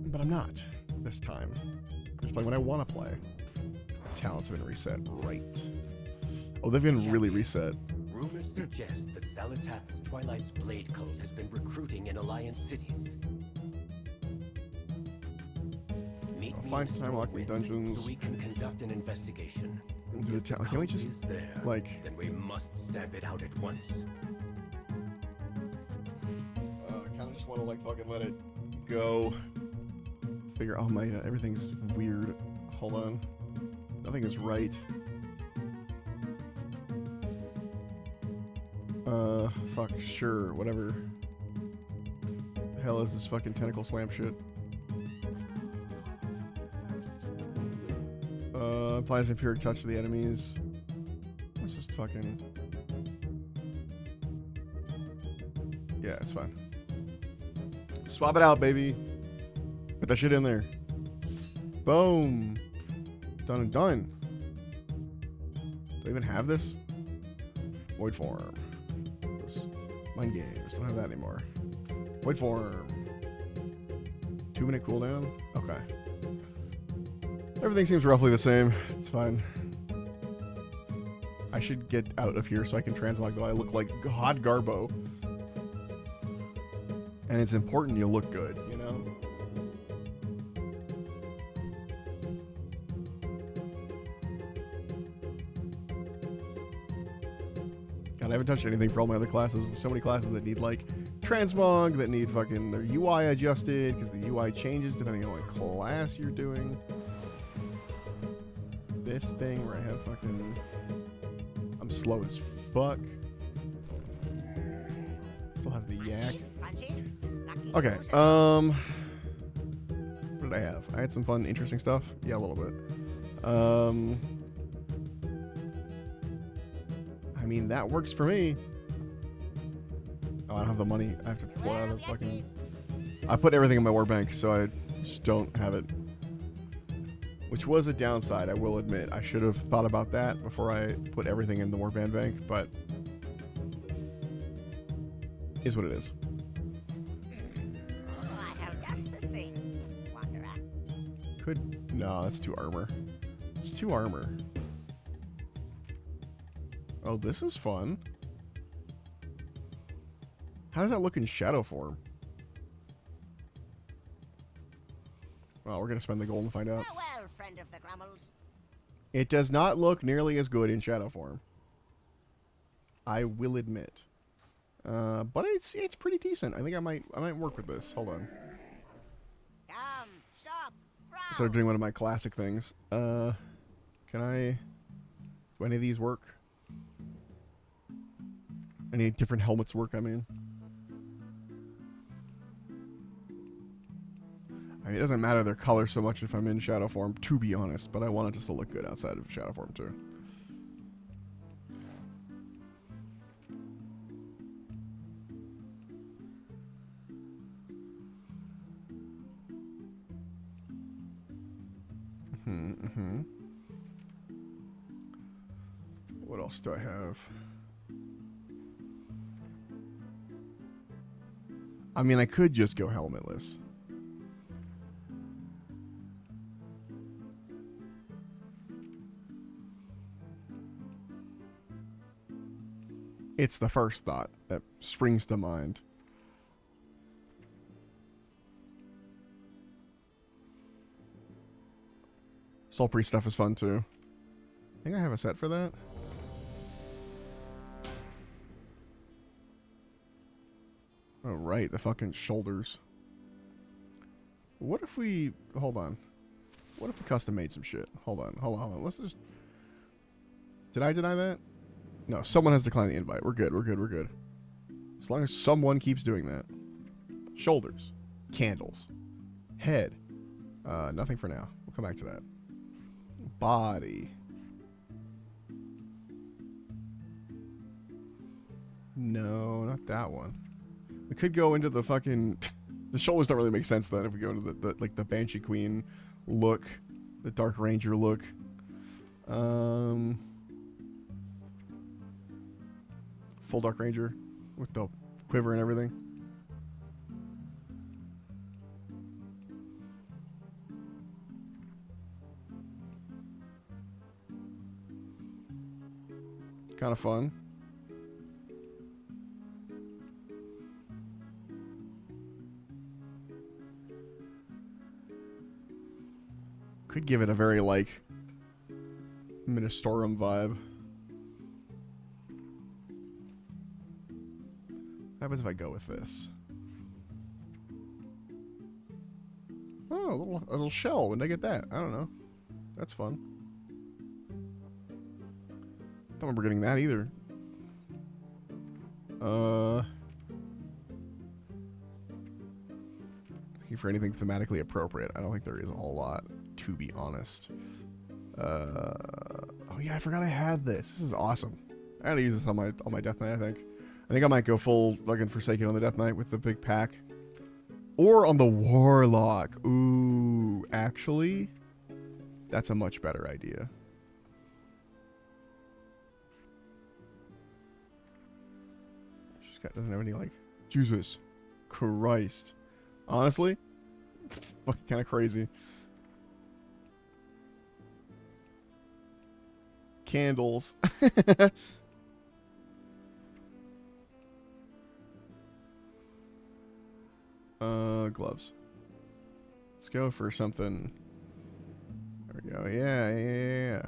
But I'm not this time. I'm just playing what I want to play. Talents have been reset, right? Oh, they've been really reset. Rumors suggest that Xalatath's Twilight's Blade Cult has been recruiting in Alliance cities. Meet me Find in time locking Stormwind dungeons. so we can conduct an investigation. Do the If the can we cult just is there, like? then we must stamp it out at once. I kind of just want to like fucking let it go. Figure. Oh my, everything's weird. Hold on. Nothing is right. Fuck. Sure. Whatever. The hell is this fucking tentacle slam shit? Applies Imperial Touch to the enemies. Let's just fucking... Yeah, it's fine. Swap it out, baby. Put that shit in there. Boom. Done and done. Do I even have this? Void form. Mind games. Don't have that anymore. Void form. 2-minute cooldown? Okay. Everything seems roughly the same. It's fine. I should get out of here so I can transmog though I look like God Garbo. And it's important you look good, you know? God, I haven't touched anything for all my other classes. There's so many classes that need like transmog, that need fucking their UI adjusted, because the UI changes depending on what class you're doing. This thing where I have fucking... I'm slow as fuck. Still have the yak. Okay, what did I have? I had some fun, interesting stuff. Yeah, a little bit. I mean, that works for me. Oh, I don't have the money. I have to pull out of the fucking... I put everything in my war bank, so I just don't have it. Which was a downside, I will admit. I should have thought about that before I put everything in the warband bank, but... is what it is. Could... no, that's 2 armor. It's 2 armor. Oh, this is fun. How does that look in shadow form? Well, we're gonna spend the gold and find out. Farewell, friend of the Grummels. It does not look nearly as good in shadow form. I will admit. But it's pretty decent. I think I might work with this. Hold on. Come, shop, Instead of doing one of my classic things. Can I... do any of these work? Any different helmets work, I mean? I mean, it doesn't matter their color so much if I'm in shadow form, to be honest, but I want it to still look good outside of shadow form, too. What else do I have? I mean, I could just go helmetless. It's the first thought that springs to mind. Soul Priest stuff is fun too. I think I have a set for that. Oh, right, the fucking shoulders. What if we... hold on. What if we custom made some shit? Hold on. Let's just... did I deny that? No, someone has declined the invite. We're good. As long as someone keeps doing that. Shoulders. Candles. Head. Nothing for now. We'll come back to that. Body. No, not that one. We could go into the fucking... the shoulders don't really make sense then if we go into the like the Banshee Queen look. The Dark Ranger look. Full Dark Ranger with the quiver and everything. Kind of fun. Could give it a very like Ministorum vibe. What happens if I go with this? Oh, a little shell. When did I get that? I don't know. That's fun. Don't remember getting that either. Looking for anything thematically appropriate. I don't think there is a whole lot, to be honest. Oh yeah, I forgot I had this. This is awesome. I gotta use this on my Death Knight, I think. I think I might go full fucking Forsaken on the Death Knight with the big pack. Or on the Warlock. Ooh, actually, that's a much better idea. Doesn't have any like... Jesus Christ. Honestly, Fucking kind of crazy. Candles. Gloves. Let's go for something. There we go. Yeah.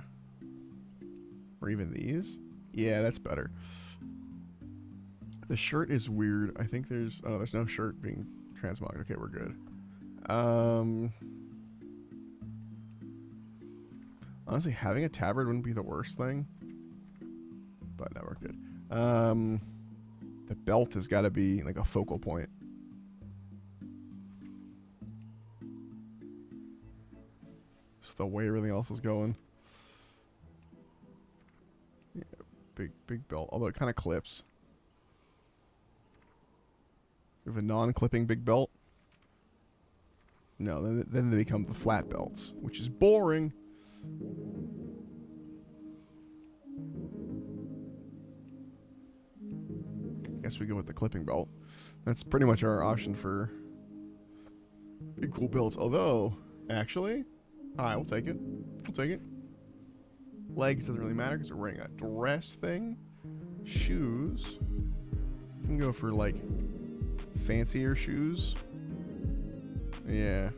Or even these? Yeah, that's better. The shirt is weird. I think there's... Oh, there's no shirt being transmogged. Okay, we're good. Honestly, having a tabard wouldn't be the worst thing. But no, we're good. The belt has got to be like a focal point. Just the way everything else is going. Yeah, big belt. Although it kind of clips. We have a non-clipping big belt. No, then they become the flat belts, which is boring. Guess we go with the clipping belt. That's pretty much our option for big cool belts. Although, actually, alright, we'll take it. We'll take it. Legs doesn't really matter because we're wearing a dress thing. Shoes. We can go for like fancier shoes. Yeah.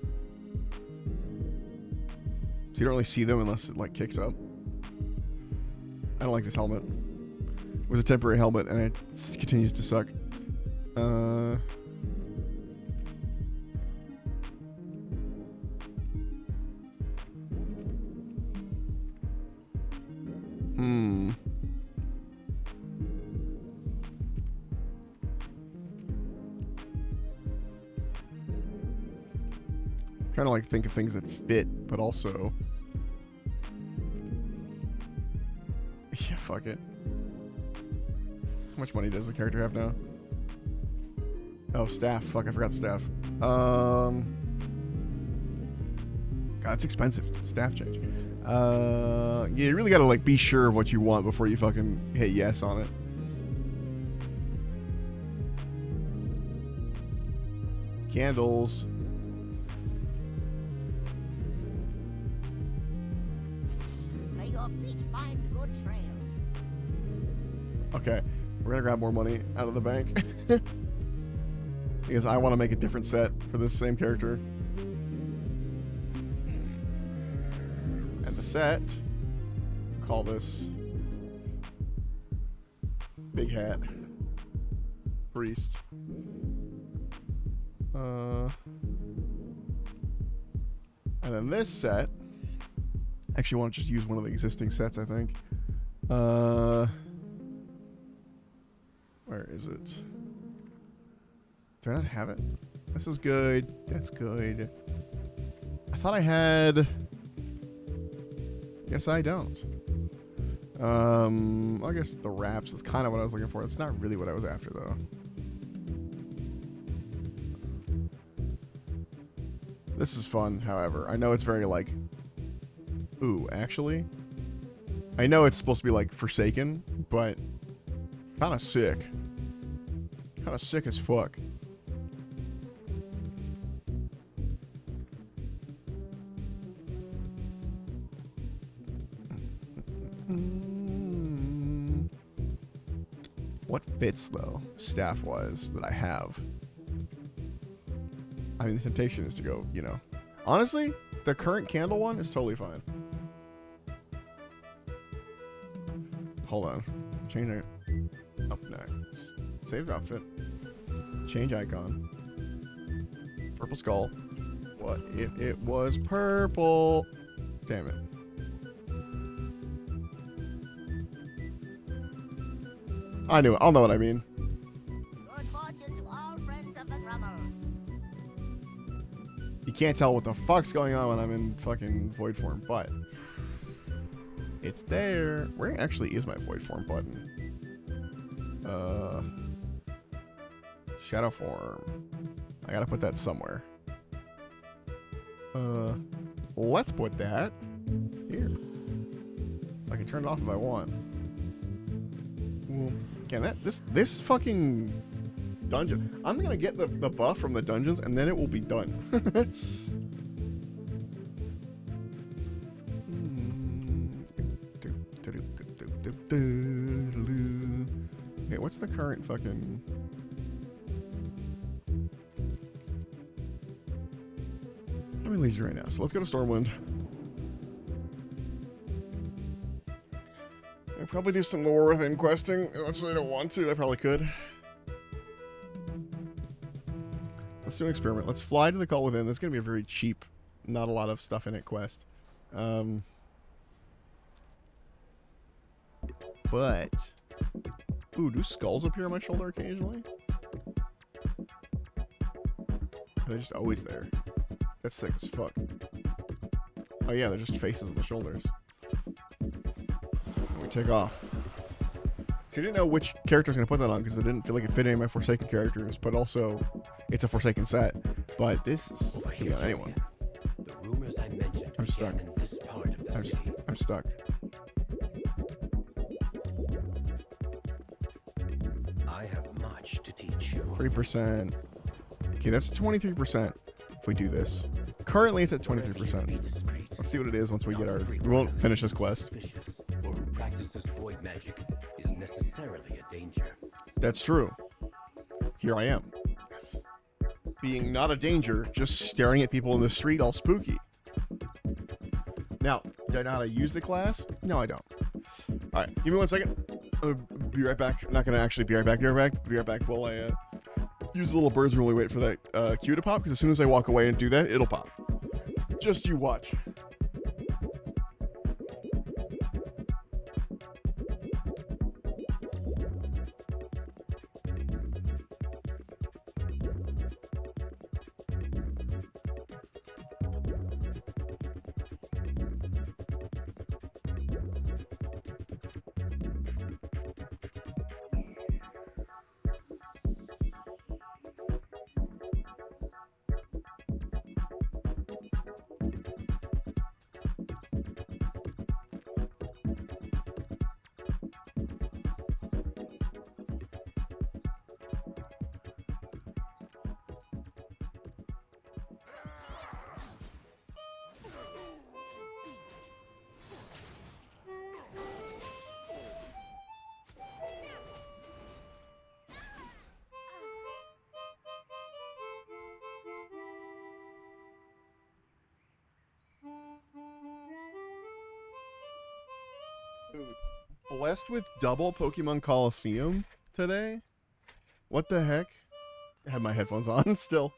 So you don't really see them unless it like kicks up. I don't like this helmet. It was a temporary helmet and it continues to suck. Trying to like think of things that fit, but also, yeah, fuck it. How much money does the character have now? Oh, staff. Fuck, I forgot staff. God, it's expensive. Staff change. Yeah, you really gotta like be sure of what you want before you fucking hit yes on it. Candles. May your feet find good trails. Okay, we're gonna grab more money out of the bank. Because I want to make a different set for this same character. And the set, call this Big Hat Priest. And then this set, actually want to just use one of the existing sets, I think. Where is it? Do I not have it? This is good. That's good. I thought I had... Guess I don't. I guess the wraps is kind of what I was looking for. It's not really what I was after, though. This is fun, however. I know it's very, like... Ooh, actually? I know it's supposed to be, like, Forsaken, but... Kind of sick. Kind of sick as fuck. What fits, though, staff-wise, that I have? I mean, the temptation is to go, you know. Honestly, the current candle one is totally fine. Hold on. Change it. Up next. Saved outfit. Change icon. Purple skull. What if it was purple? Damn it. I knew it. I'll know what I mean. Good fortune to all friends of the Grummels. You can't tell what the fuck's going on when I'm in fucking void form, but it's there. Where actually is my void form button? Shadow form. I gotta put that somewhere. Let's put that here. So I can turn it off if I want. Well, again, this fucking dungeon. I'm gonna get the buff from the dungeons, and then it will be done. Okay, what's the current fucking... I'm in lazy right now, so let's go to Stormwind. I'll probably do some lore within questing. Actually, I don't want to. I probably could. Let's do an experiment. Let's fly to the call within. That's going to be a very cheap, not a lot of stuff in it quest. But... Ooh, do skulls appear on my shoulder occasionally? They're just always there. That's sick as fuck. Oh yeah, they're just faces on the shoulders. And we take off. See, I didn't know which character I was going to put that on because it didn't feel like it fit any of my Forsaken characters, but also it's a Forsaken set. But this is Over can be here, on anyone. Julian. The rumors I mentioned I'm stuck. began in this part of the city. I'm stuck. I have much to teach you. 3%. Okay, that's 23% if we do this. Currently it's at 23%. Let's see what it is once we get our... We won't finish this quest. Or who practices void magic is necessarily a danger. That's true. Here I am. Being not a danger, just staring at people in the street all spooky. Now, do I know how to use the class? No, I don't. Alright, give me 1 second. I'll be right back. I'm not going to actually be right back. Be right back while I use the little birds room while we wait for that cue to pop, because as soon as I walk away and do that, it'll pop. Just you watch. Blessed with double Pokemon Coliseum today? What the heck? I have my headphones on still.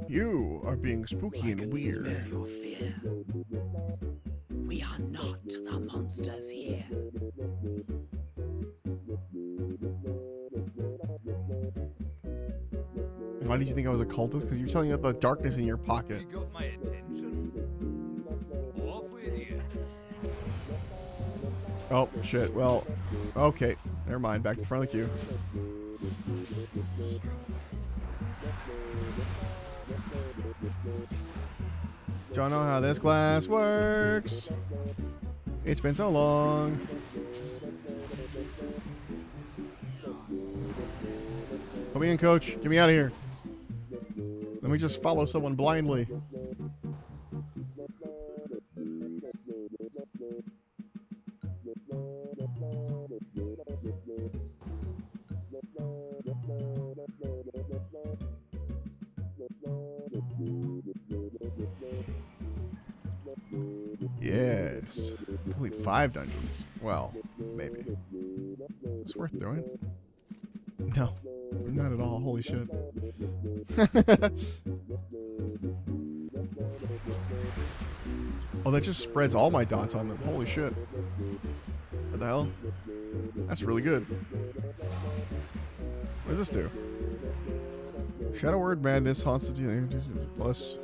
You are being spooky and weird. Smell your fear. We are not the monsters here. Why did you think I was a cultist? Because you're telling me about the darkness in your pocket. You got my attention. Off with you. Oh, shit. Well, okay. Never mind. Back to the front of the queue. Don't know how this class works. It's been so long. Put me in, coach. Get me out of here. Let me just follow someone blindly. Yes. Complete 5 dungeons. Well, maybe. It's worth doing. No. Not at all. Holy shit. Oh, that just spreads all my dots on them. Holy shit. What the hell? That's really good. What does this do? Shadow Word Madness haunts the plus.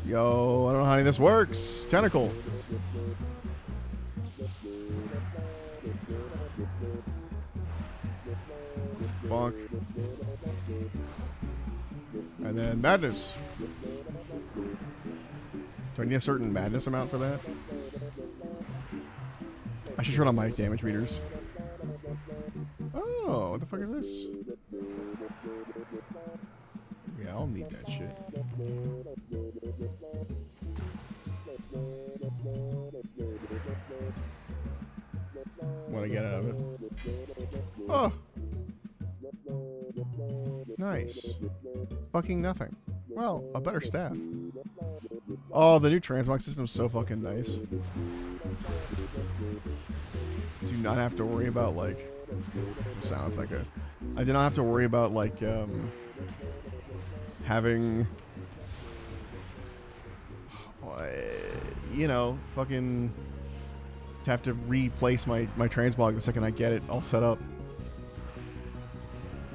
Yo, I don't know how any of this works. Tentacle. Bonk. And then madness. Do I need a certain madness amount for that? I should turn on my damage meters. Oh, what the fuck is this? Yeah, I'll need that shit. What I get out of it? Oh! Nice. Fucking nothing. Well, a better staff. Oh, the new transmog system is so fucking nice. Do not have to worry about, like... Sounds like a... I do not have to worry about, like, having... You know, fucking... have to replace my transmog the second I get it all set up.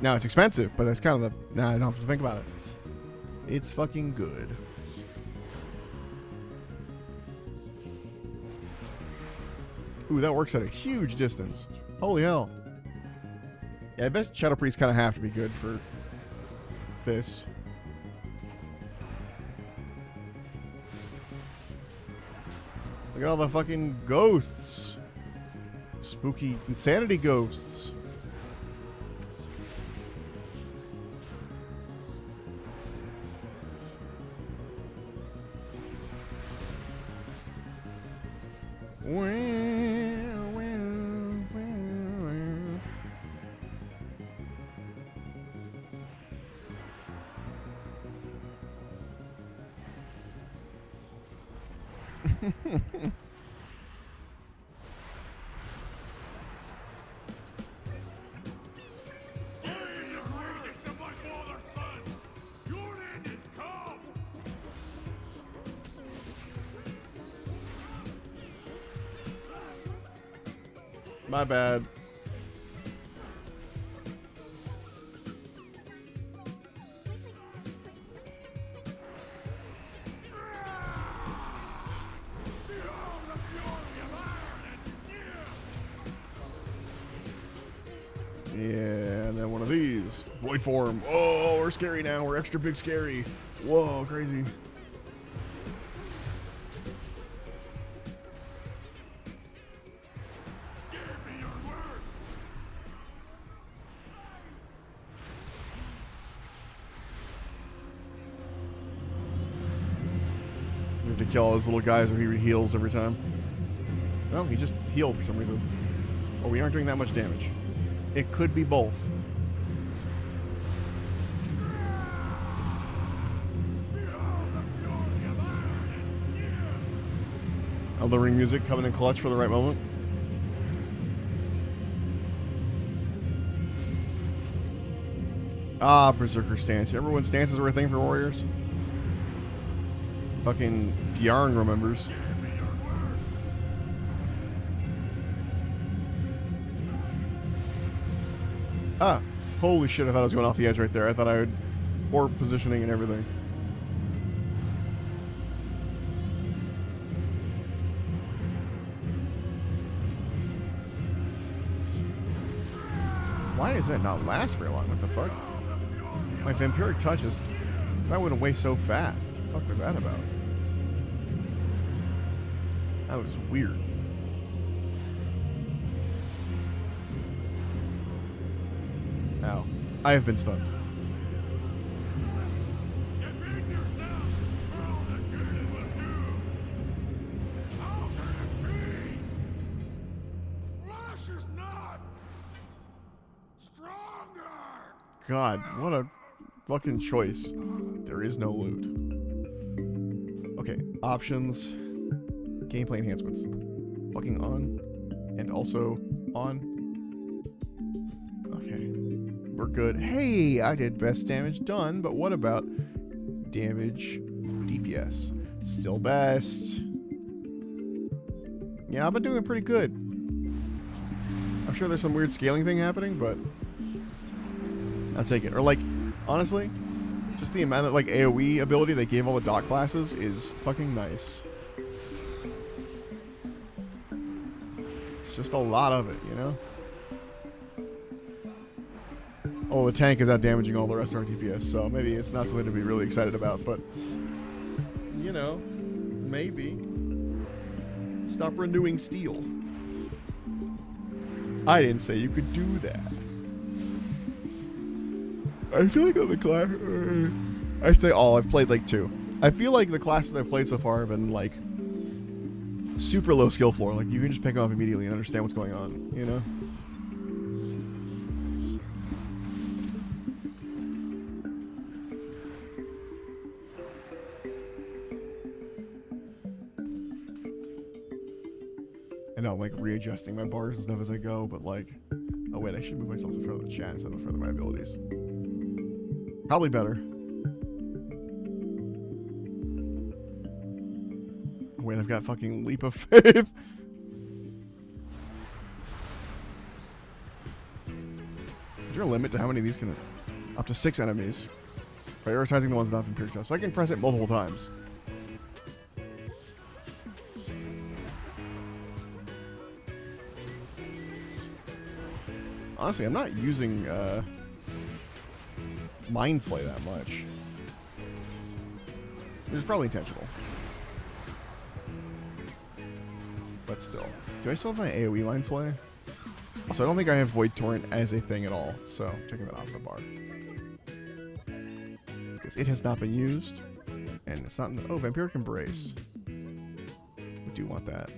Now, it's expensive, but that's kind of the... Nah, I don't have to think about it. It's fucking good. Ooh, that works at a huge distance. Holy hell. Yeah, I bet Shadow Priests kind of have to be good for this. Look at all the fucking ghosts. Spooky insanity ghosts. My bad. Yeah, and then one of these. Void form. Oh, we're scary now. We're extra big scary. Whoa, crazy. You have to kill all those little guys where he heals every time. No, he just healed for some reason. Oh, we aren't doing that much damage. It could be both. Elden Ring music coming in clutch for the right moment. Ah, Berserker stance. Remember when stances were a thing for warriors? Fucking Bjarn remembers. Ah, holy shit, I thought I was going off the edge right there. I thought I would... Orb positioning and everything. Why does that not last very long? What the fuck? My vampiric touches... That went away so fast. What the fuck was that about? That was weird. Ow. I have been stunned. God, what a fucking choice. There is no loot. Okay, options. Gameplay enhancements. Fucking on. And also on. Okay. We're good. Hey, I did best damage done, but what about damage DPS? Still best. Yeah, I've been doing pretty good. I'm sure there's some weird scaling thing happening, but I'll take it. Or like, honestly, just the amount of like AoE ability they gave all the dot classes is fucking nice. It's just a lot of it, you know? Oh, the tank is out damaging all the rest of our DPS, so maybe it's not something to be really excited about, but you know, maybe. Stop renewing steel. I didn't say you could do that. I feel like on the class, I say all. I've played like 2. I feel like the classes I've played so far have been like super low skill floor. Like you can just pick them up immediately and understand what's going on. You know. I know I'm like readjusting my bars and stuff as I go, but like, oh wait, I should move myself in front of the chat instead of in front of my abilities. Probably better. Wait, I've got fucking leap of faith. Is there a limit to how many of these can? Up to 6 enemies. Prioritizing the ones not in pure test, so I can press it multiple times. Honestly, I'm not using Mind Flay that much. Which is probably intentional. But still. Do I still have my AoE Mind Flay? Also, I don't think I have Void Torrent as a thing at all, so I'm taking that off the bar. Because it has not been used. And it's not in the... Oh, Vampiric Embrace. We do want that.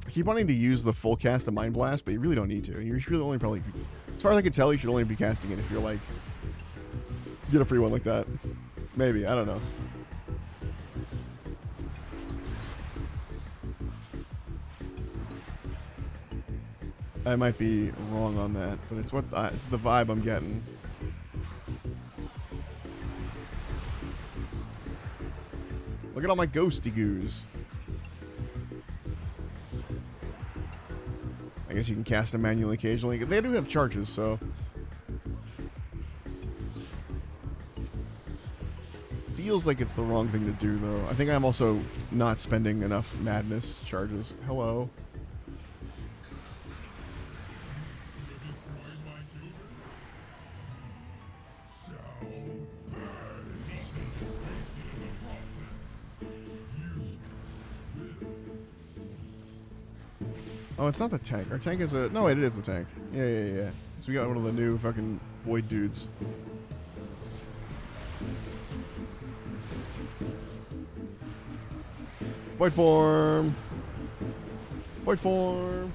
I keep wanting to use the full cast of Mind Blast, but you really don't need to. You should really only probably... As far as I can tell, you should only be casting it if you're like... Get a free one like that. Maybe, I don't know. I might be wrong on that, but it's what it's the vibe I'm getting. Look at all my ghosty goos. I guess you can cast them manually occasionally. They do have charges, so... Feels like it's the wrong thing to do, though. I think I'm also not spending enough madness charges. Hello. Oh, it's not the tank. Our tank is a... No, wait, it is the tank. Yeah. So we got one of the new fucking void dudes. Void form! Void form!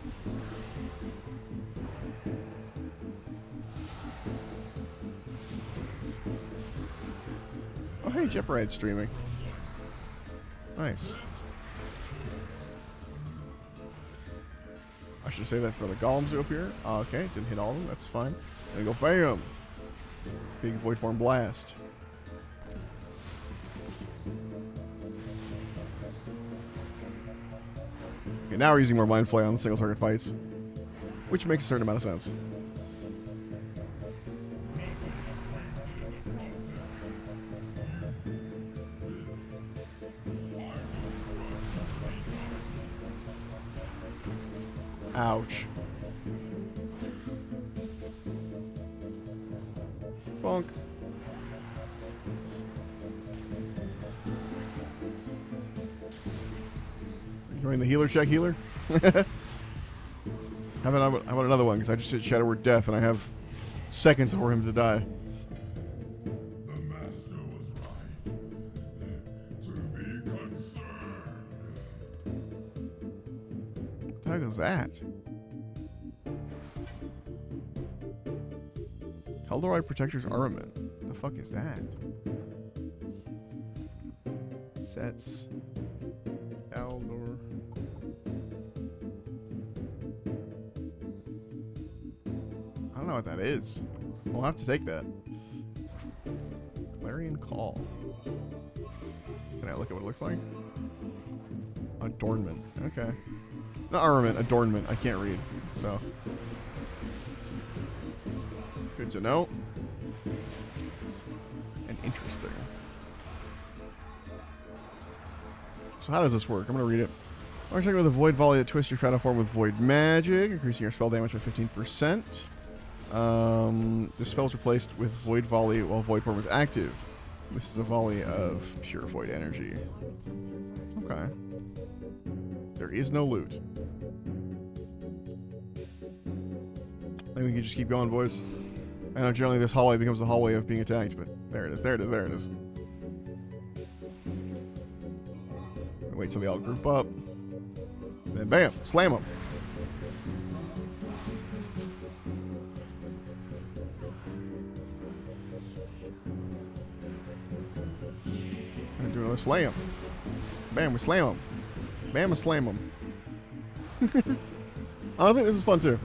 Oh, hey, Jeopardy's streaming. Nice. I should say that for the golems up here. Okay, didn't hit all of them. That's fine. There you go. Bam! Big void form blast. Okay, now we're using more Mind Flay on the single target fights, which makes a certain amount of sense. Ouch. Bonk. Join the healer check healer? How about another one? Because I just hit Shadow Word Death and I have seconds for him to die. The master was right to be concerned. What the heck is that? Eldorite Protector's Armament. What the fuck is that? Sets. Eldor. don't know what that is. We'll have to take that. Clarion Call. Can I look at what it looks like? Adornment. Okay. Not armament, adornment. I can't read, so. Good to know. And interesting. So how does this work? I'm going to read it. We're checking with a Void Volley that twists your shadow form with Void Magic, increasing your spell damage by 15%. The spell is replaced with Void Volley while Void form is active. This is a volley of pure Void energy. Okay. There is no loot. I think we can just keep going, boys. I know generally this hallway becomes a hallway of being attacked, but there it is, there it is, there it is. Wait till they all group up. Then bam, slam them. And do another slam. Bam, we slam them. Bam, we slam them. Honestly, this is fun too.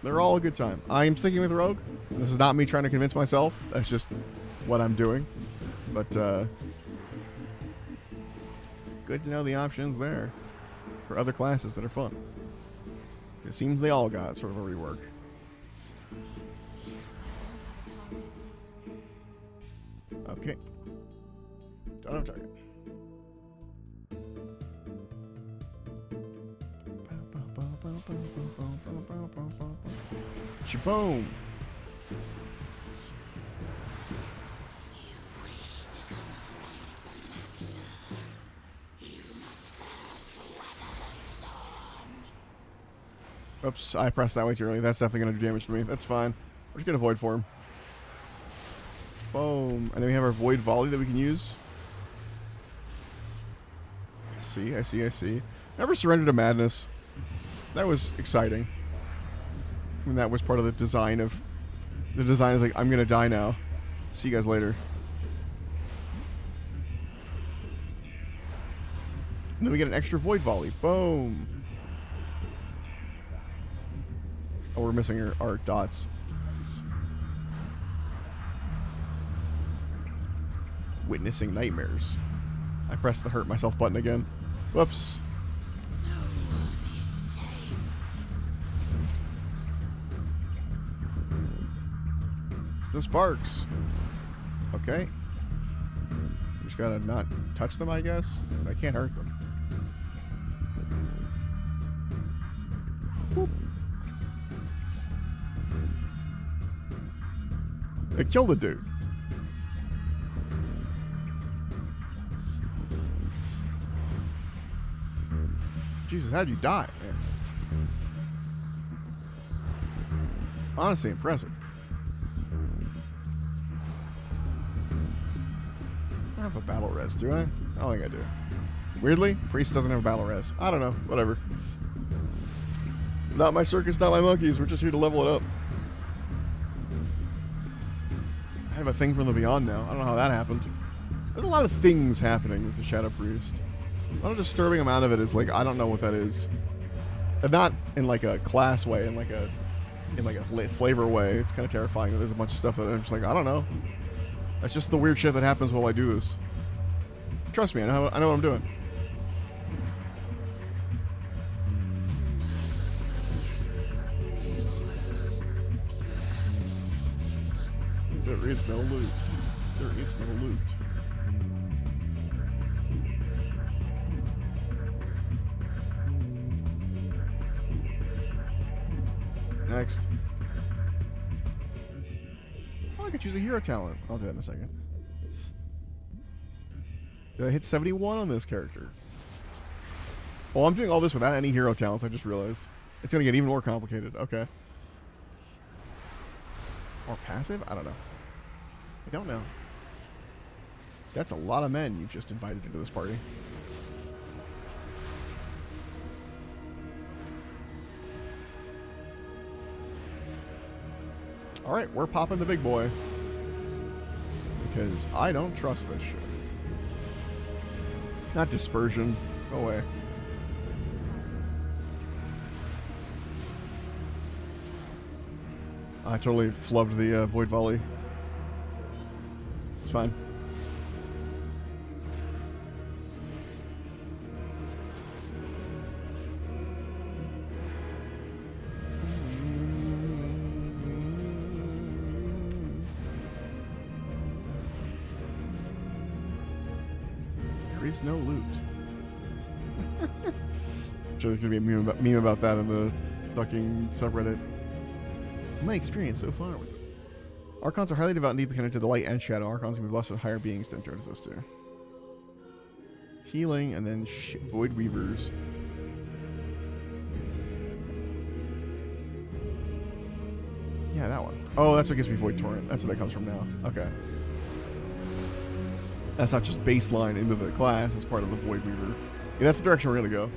They're all a good time. I am sticking with Rogue. This is not me trying to convince myself. That's just what I'm doing. But, good to know the options there for other classes that are fun. It seems they all got sort of a rework. Okay. Don't have target. Shaboom! Oops, I pressed that way too early. That's definitely going to do damage to me. That's fine. We're just going to Void Form. Boom. And then we have our Void Volley that we can use. I see. Never surrender to madness. That was exciting. And that was part of the design of... The design is like, I'm going to die now. See you guys later. And then we get an extra Void Volley. Boom. Oh, we're missing our dots. Witnessing nightmares. I pressed the hurt myself button again. Whoops. The sparks. Okay. Just gotta not touch them, I guess. I can't hurt them. Whoop. It killed the dude. Jesus, how'd you die? Man. Honestly impressive. I don't have a battle res, do I? I don't think I do. Weirdly, Priest doesn't have a battle res. I don't know. Whatever. Not my circus, not my monkeys. We're just here to level it up. I have a thing from the Beyond now. I don't know how that happened. There's a lot of things happening with the Shadow Priest. A lot of disturbing amount of it is like, I don't know what that is. And not in like a class way, in like a flavor way. It's kind of terrifying that there's a bunch of stuff that I'm just like, I don't know. That's just the weird shit that happens while I do this. Trust me, I know what I'm doing. There is no loot. There is no loot. Next. Oh, I could choose a hero talent. I'll do that in a second. Did I hit 71 on this character? Oh, I'm doing all this without any hero talents, I just realized. It's going to get even more complicated. Okay. Or passive? I don't know. I don't know. That's a lot of men you've just invited into this party. Alright, we're popping the big boy. Because I don't trust this shit. Not dispersion. Go away. I totally flubbed the void volley. It's fine. There is no loot. Sure, there's gonna be a meme about that in the fucking subreddit. My experience so far with it. Archons are highly devout and deeply connected to the light and shadow. Archons can be blessed with higher beings than Jonas us to. Healing and then Void Weavers. Yeah, that one. Oh, that's what gives me Void Torrent. That's where that comes from now. Okay. That's not just baseline into the class, it's part of the Void Weaver. Yeah, that's the direction we're gonna go.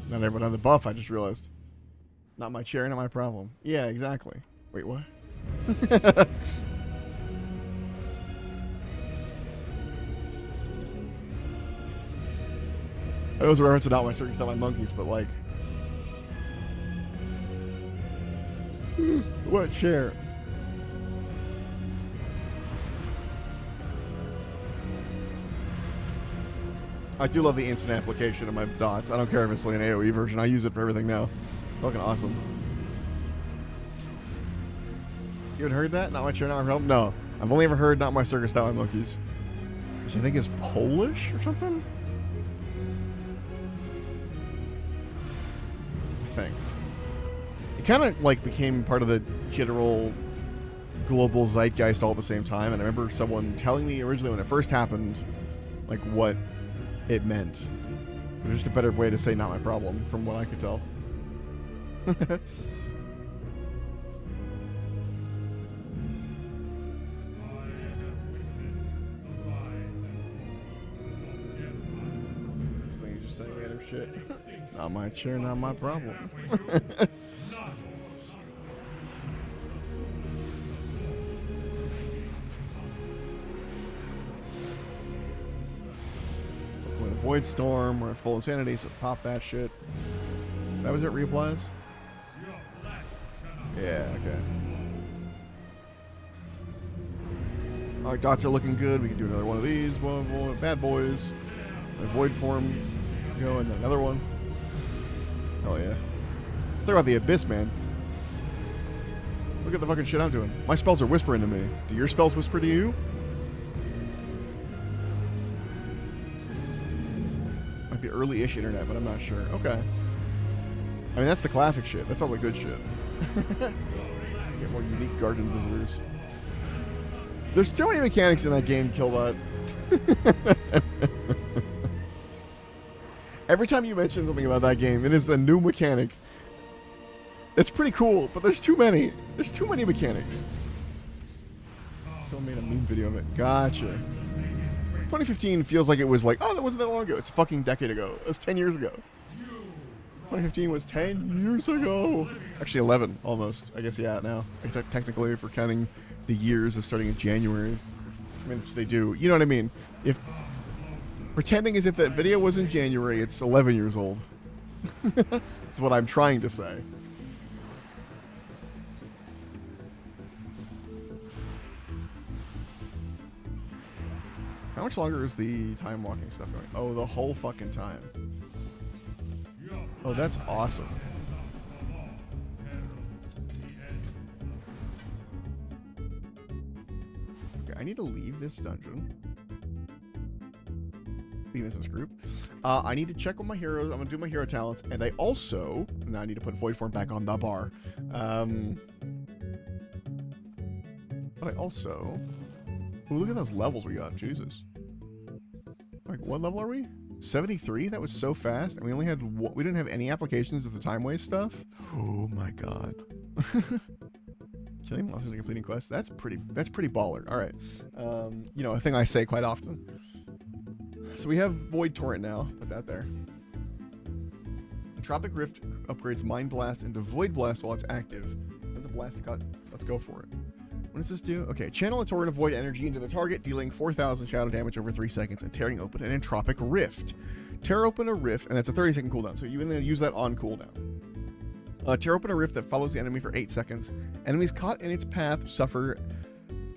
Not everyone had the buff, I just realized. Not my chair, not my problem. Yeah, exactly. Wait, what? I was referencing not my circus, not my monkeys, but like... What chair? I do love the instant application of my dots. I don't care if it's like an AoE version. I use it for everything now. Fucking awesome. You haven't heard that? Not my chair, not my help? No. I've only ever heard not my circus, not my monkeys. Which I think is Polish or something? I think. It kind of like became part of the general global zeitgeist all at the same time. And I remember someone telling me originally when it first happened, like what it meant. It was just a better way to say not my problem, from what I could tell. This thing is just saying random shit. Not my chair, not my problem. Void Storm, we're at full insanity, so pop that shit. That was it, reapplies? Yeah, okay. Alright, dots are looking good. We can do another one of these. One, bad boys. A void form. Go, and then another one. Oh, yeah. Talk about the abyss, man. Look at the fucking shit I'm doing. My spells are whispering to me. Do your spells whisper to you? Might be early-ish internet, but I'm not sure. Okay. I mean, that's the classic shit. That's all the good shit. Get more unique garden visitors. There's so many mechanics in that game, Killbot. Every time you mention something about that game, it is a new mechanic. It's pretty cool, but there's too many. There's too many mechanics. Someone made a meme video of it. Gotcha. 2015 feels like it was like, oh, that wasn't that long ago. It's a fucking decade ago. It was 10 years ago. 2015 was 10 years ago. Actually, 11, almost. I guess, yeah, now. Technically, if we're counting the years as starting in January. I mean, which they do. You know what I mean? If pretending as if that video was in January, it's 11 years old. That's what I'm trying to say. How much longer is the time walking stuff going? Oh, the whole fucking time. Oh, that's awesome. Okay, I need to leave this dungeon. Leave this group. I need to check with my heroes. I'm going to do my hero talents. And I also... Now I need to put Void Form back on the bar. But I also... Ooh, look at those levels we got. Jesus. Like, what level are we? 73? That was so fast. And we only had... We didn't have any applications of the time waste stuff. Oh my god. Killing monsters and completing quests. That's pretty baller. Alright. You know, a thing I say quite often. So we have Void Torrent now. Put that there. Tropic Rift upgrades Mind Blast into Void Blast while it's active. That's a blast cut. Let's go for it. What does this do? Okay, channel a torrent of void energy into the target, dealing 4,000 shadow damage over 3 seconds and tearing open an entropic rift. Tear open a rift, and that's a 30-second cooldown, so you can use that on cooldown. Tear open a rift that follows the enemy for 8 seconds. Enemies caught in its path suffer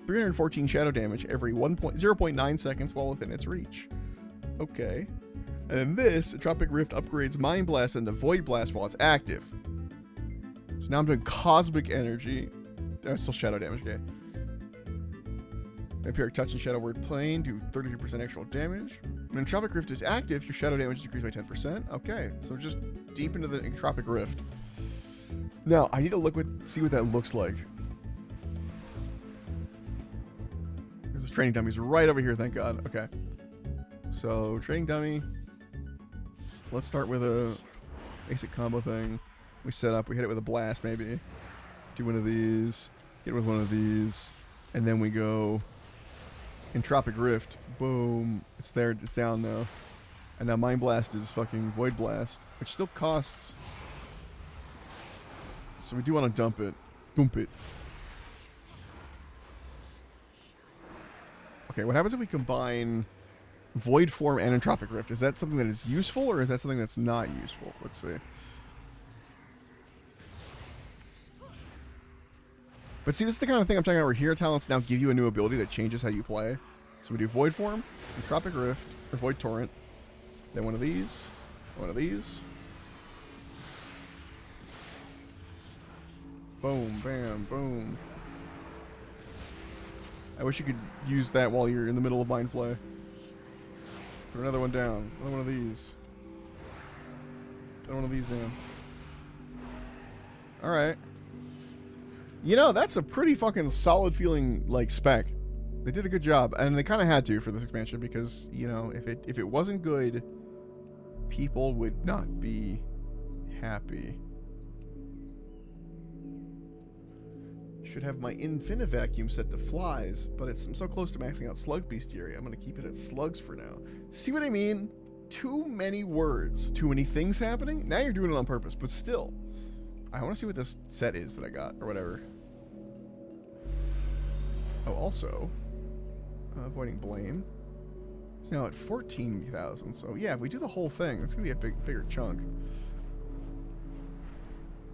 314 shadow damage every 0.9 seconds while within its reach. Okay. And then this, Entropic Rift upgrades Mind Blast into Void Blast while it's active. So now I'm doing Cosmic Energy. Still shadow damage, okay. Vampiric Touch and Shadow Word Plane do 33% extra damage. When Entropic Rift is active, your shadow damage is decreased by 10%. Okay, so just deep into the Entropic Rift. Now, I need to see what that looks like. There's those training dummies right over here, thank God. Okay. So, training dummy. So let's start with a basic combo thing. We set up, we hit it with a blast maybe. Do one of these. Hit with one of these, and then we go Entropic Rift. Boom. It's there. It's down now. And now Mind Blast is fucking Void Blast, which still costs. So we do want to dump it. Dump it. Okay, what happens if we combine Void Form and Entropic Rift? Is that something that is useful, or is that something that's not useful? Let's see. But see, this is the kind of thing I'm talking about where hero talents now give you a new ability that changes how you play. So we do Void Form, Entropic Rift, or Void Torrent. Then one of these. One of these. Boom, bam, boom. I wish you could use that while you're in the middle of Mind Play. Throw another one down. Another one of these. Throw one of these down. Alright. You know, that's a pretty fucking solid feeling, like, spec. They did a good job, and they kind of had to for this expansion because, you know, if it wasn't good, people would not be happy. Should have my Infinivacuum set to flies, but I'm so close to maxing out Slug Bestiary, I'm going to keep it at slugs for now. See what I mean? Too many words, too many things happening. Now you're doing it on purpose, but still. I want to see what this set is that I got, or whatever. Oh, also, avoiding blame. It's now at 14,000, so yeah, if we do the whole thing, it's going to be a bigger chunk.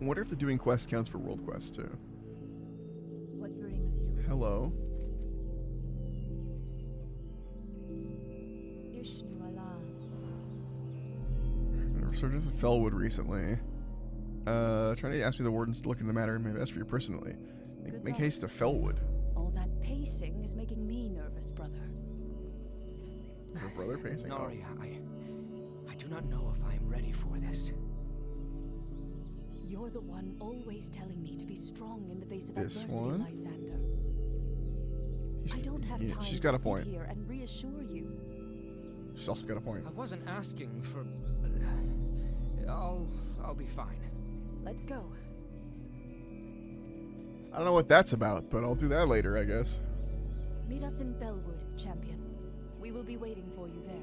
I wonder if the doing quests counts for world quests, too. What brings you? Hello. Resurgence of Fellwood recently. Trying to ask me the wardens to look into the matter and may best for you personally. Make haste to Fellwood. All that pacing is making me nervous, brother. Your brother pacing? Noria, I do not know if I am ready for this. You're the one always telling me to be strong in the face of This adversity, one? Lysander. I don't have time she's got to a point. sit here and reassure you. She's also got a point. I wasn't asking for... I'll be fine. Let's go. I don't know what that's about, but I'll do that later, I guess. Meet us in Bellwood, champion. We will be waiting for you there.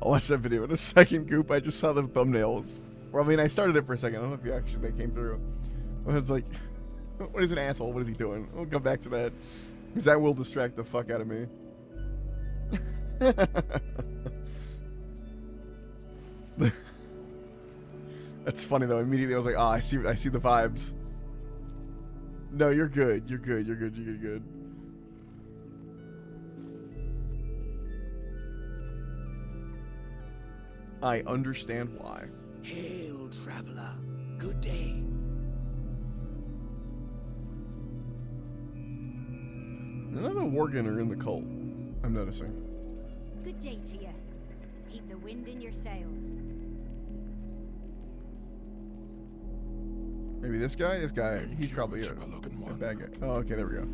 I'll watch that video in a second, Goop. I just saw the thumbnails. Well, I mean, I started it for a second. I don't know if you actually they came through. I was like, what is an asshole? What is he doing? We'll come back to that. Because that will distract the fuck out of me. That's funny, though. Immediately, I was like, I see the vibes. No, you're good. You're good. You're good. You're good. I understand why. Hail, traveler. Good day. Another Worgen are in the cult, I'm noticing. good day to you. Keep the wind in your sails. Maybe this guy? This guy, he's probably a bad guy. Oh, okay, there we go.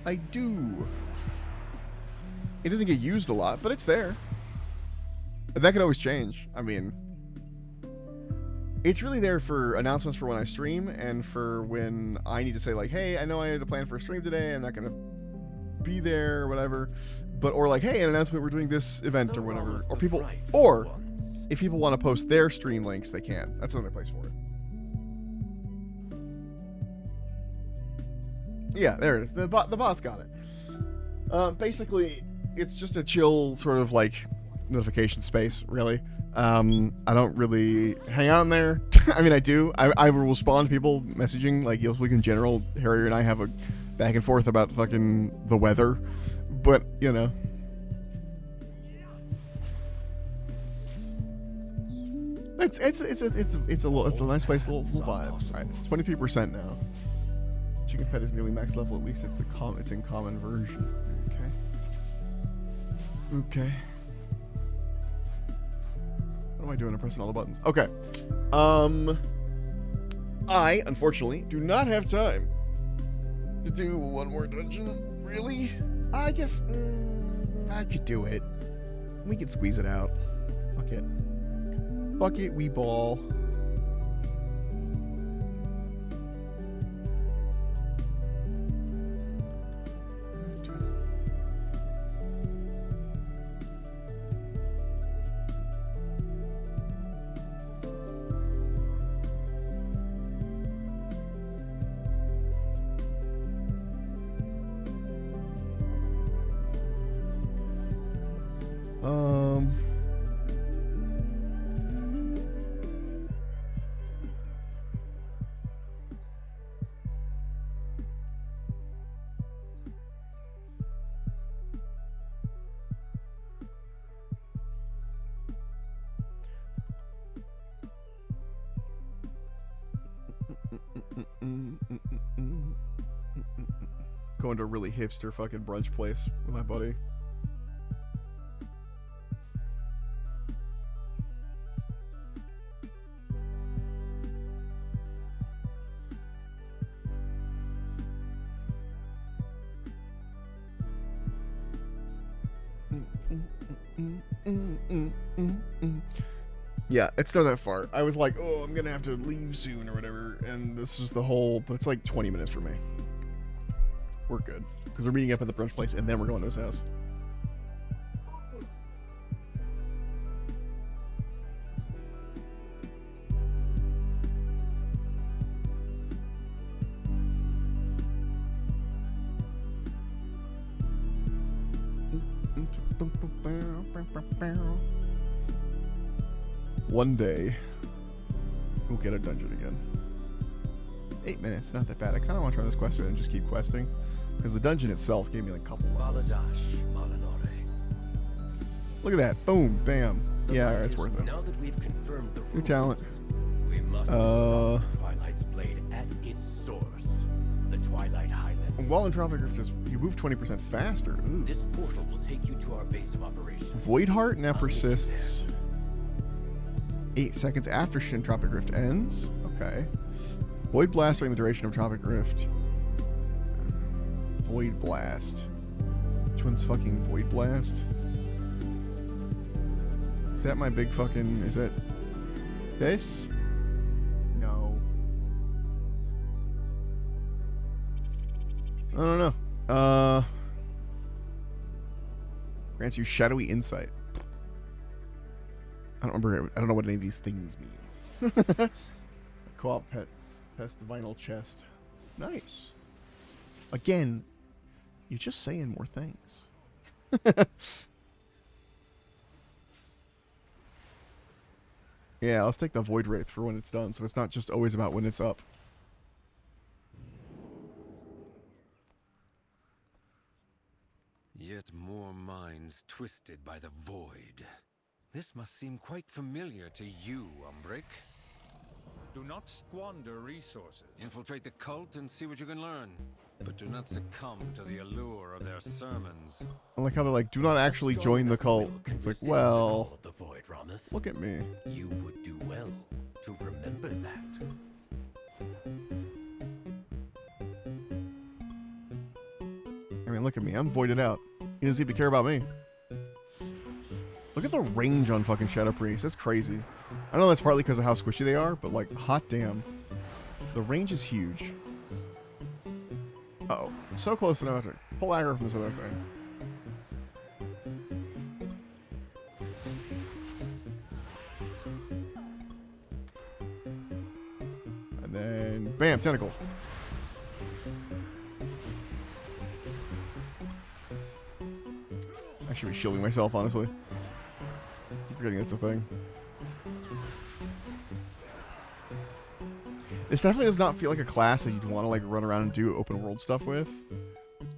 I do. It doesn't get used a lot, but it's there. That could always change. I mean, it's really there for announcements for when I stream and for when I need to say like, hey, I know I had a plan for a stream today. I'm not going to be there or whatever. But, or like, hey, an announcement, we're doing this event or whatever. Or people, or if people want to post their stream links, they can. That's another place for it. Yeah, there it is. The bot's got it. Basically, it's just a chill sort of like notification space, really. I don't really hang out in there. I mean, I do. I will respond to people messaging, like, Week in general. Harrier and I have a back and forth about fucking the weather. But, you know. It's a nice place, a little vibe. Alright, it's 23% now. Chicken Pet is nearly max level. At least it's in common version. Okay. What am I doing? I'm pressing all the buttons. Okay. I unfortunately do not have time to do one more dungeon. Really? I guess I could do it. We can squeeze it out. Fuck it. Fuck it, we ball. Going to a really hipster fucking brunch place with my buddy. Yeah, it's not that far. I was like, oh, I'm gonna have to leave soon or whatever, and this is the whole, but it's like 20 minutes for me. We're good, because we're meeting up at the brunch place, and then we're going to his house. One day, we'll get a dungeon again. 8 minutes, not that bad. I kind of want to try this quest and just keep questing, because the dungeon itself gave me like a couple levels. Look at that. Boom, bam. Yeah, it's worth it. Now that we've confirmed the New talent. we must restore the Twilight's blade at its source, the Twilight Highland. While in Tropic Rift, you move 20% faster. Ooh. This portal will take you to our base of operations. Void Heart now persists 8 seconds after Shin Tropic Rift ends. Okay. Void Blast during the duration of Tropic Rift. Void Blast. Which one's fucking Void Blast? Is that my big fucking... Is that... this? No. I don't know. Grants you Shadowy Insight. I don't remember. I don't know what any of these things mean. Co-op pets. Pest vinyl chest. Nice. Again, you're just saying more things. Yeah, let's take the Void Wraith for when it's done, so it's not just always about when it's up. Yet more minds twisted by the void. This must seem quite familiar to you, Umbric. Do not squander resources. Infiltrate the cult and see what you can learn. But do not succumb to the allure of their sermons. I like how they're like, do not actually join the cult. It's like, well, The void, Rameth. look at me. You would do well to remember that. I mean, look at me. I'm voided out. He doesn't seem to care about me. Look at the range on fucking Shadow Priest. That's crazy. I know that's partly because of how squishy they are, but like, hot damn. The range is huge. Uh-oh. So close to no to pull aggro from this other thing. And then, bam, tentacle. I should be shielding myself, honestly. Keep forgetting it's a thing. This definitely does not feel like a class that you'd want to like run around and do open world stuff with.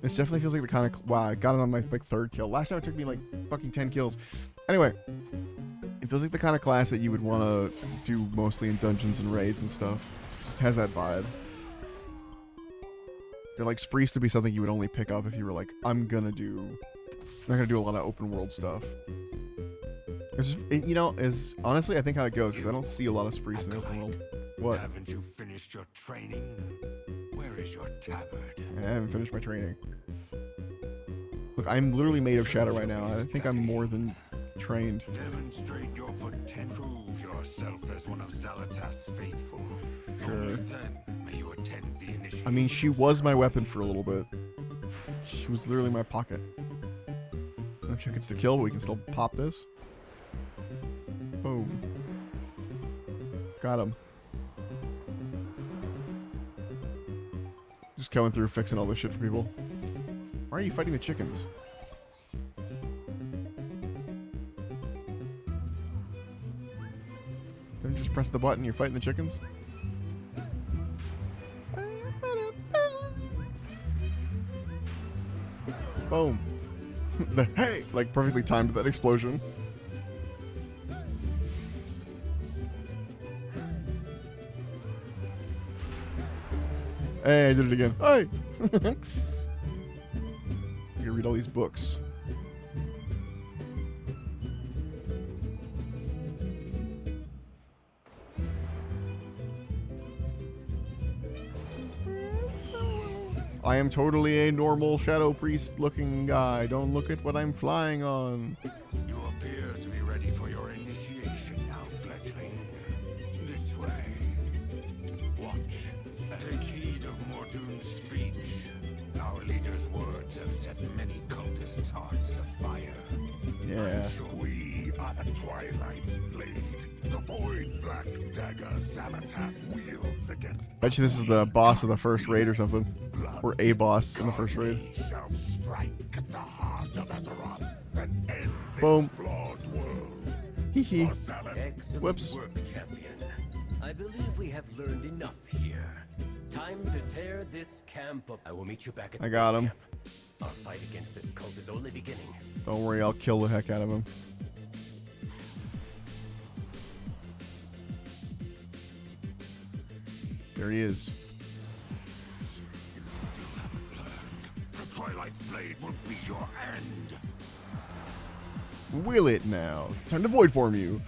This definitely feels like the kind of wow, I got it on my like third kill. Last time it took me like fucking 10 kills. Anyway, it feels like the kind of class that you would want to do mostly in dungeons and raids and stuff. It just has that vibe. They're like Sprees to be something you would only pick up if you were like, I'm not gonna do a lot of open world stuff. You know, is honestly I think how it goes because I don't see a lot of Sprees in the open world. What? Haven't you finished your training? Where is your tabard? I haven't finished my training. Look, I'm literally made of shadow right now. I think I'm more than trained. Demonstrate your potential. Prove yourself as one of Zalatath's faithful. Sure. Only then may you attend the initiation. I mean, she was my weapon for a little bit. She was literally my pocket. No chickens to kill, but we can still pop this. Boom. Got him. Just going through fixing all this shit for people. Why are you fighting the chickens? Didn't just press the button, you're fighting the chickens? Boom. Hey! Like perfectly timed that explosion. Hey, I did it again. Hey! I gotta read all these books. I am totally a normal Shadow Priest looking guy. Don't look at what I'm flying on. You appear to be ready for your initiation now, fledgling. This way. Watch. Take heed of Mordune's speech. Our leader's words have set many cultists' hearts afire. Yeah. We are the Twilight's blade, the void black dagger Zalatath wields against. Bet you this is the boss of the first raid or something. Or a boss in the first raid. Shall strike at the heart of Azeroth and end this Boom. flawed world. Hee hee. For Zalatath. Excellent Whoops. work, champion. I believe we have learned enough here. Time to tear this camp up. I will meet you back at I the got base him. camp. Our fight against this cult is only beginning. Don't worry, I'll kill the heck out of him. There he is. The Twilight's blade will be your end. Will it now? Time to void form you.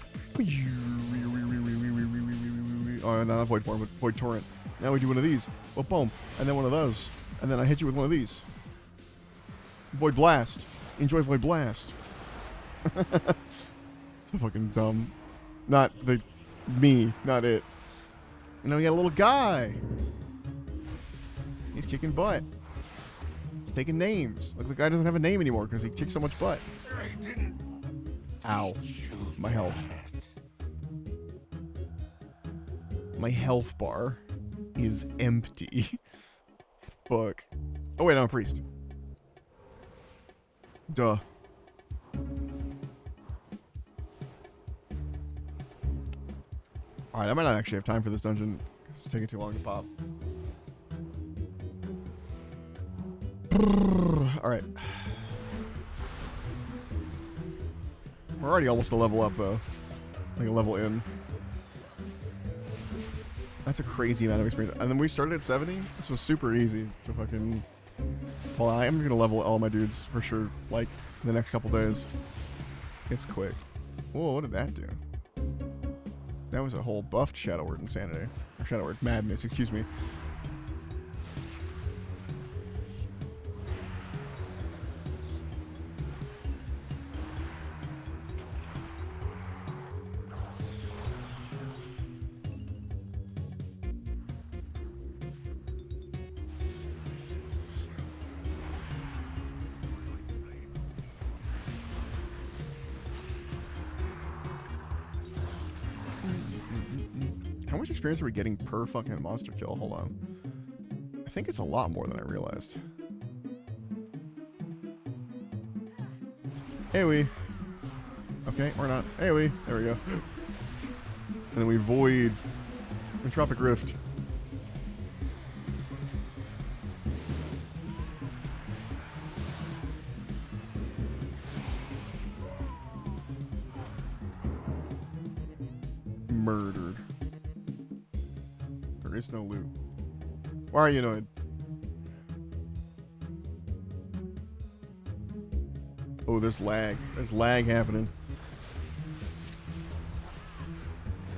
Oh, not void form, but void torrent. Now we do one of these. Oh, boom. And then one of those. And then I hit you with one of these. Void blast. Enjoy void blast. So fucking dumb. Not the me, not it. And now we got a little guy. He's kicking butt. He's taking names. Like the guy doesn't have a name anymore because he kicked so much butt. I didn't Ow. teach you My health. that. My health bar is empty. Fuck. Oh wait, I'm a priest. Duh. Alright, I might not actually have time for this dungeon. It's taking too long to pop. Alright. We're already almost a level up though. Like a level in. That's a crazy amount of experience. And then we started at 70. This was super easy to fucking pull out. I'm gonna level all my dudes for sure, like, in the next couple days. It's quick. Whoa, what did that do? That was a whole buffed Shadow Word Insanity. Or Shadow Word Madness, excuse me. How much experience are we getting per fucking monster kill? Hold on. I think it's a lot more than I realized. AoE. Okay, or not. AoE. There we go. And then we void Entropic Rift. Murdered. There is no loot. Why are you annoyed? Oh, there's lag. There's lag happening.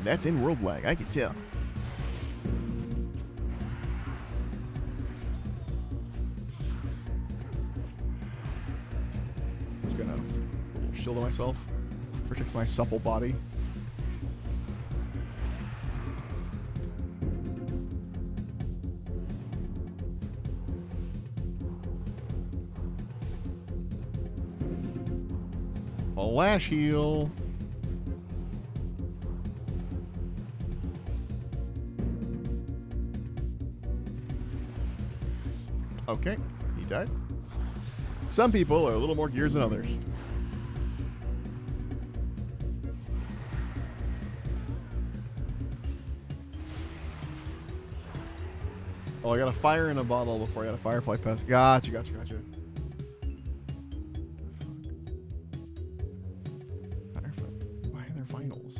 That's in-world lag, I can tell. Just gonna shield myself. Protect my supple body. A lash heal. Okay, he died. Some people are a little more geared than others. Oh, I got a fire in a bottle before I got a firefly pest. Gotcha. Why are there finals?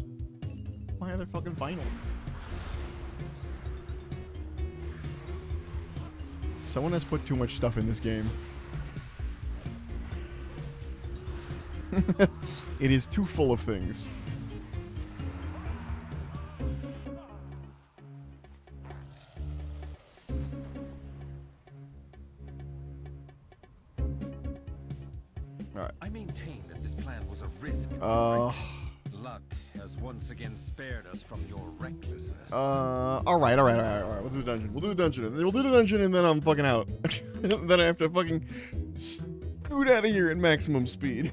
Why are there fucking finals? Someone has put too much stuff in this game. It is too full of things. Alright. I maintain that this plan was a risk. Luck has once again spared us from your recklessness. Alright. We'll do the dungeon. We'll do the dungeon and then I'm fucking out. Then I have to fucking scoot out of here at maximum speed.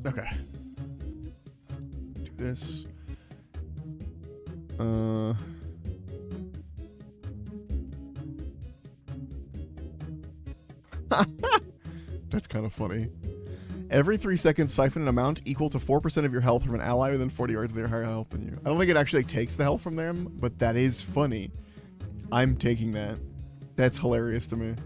Okay. Do this. That's kind of funny. Every 3 seconds, siphon an amount equal to 4% of your health from an ally within 40 yards of their higher health than you. I don't think it actually takes the health from them, but that is funny. I'm taking that. That's hilarious to me.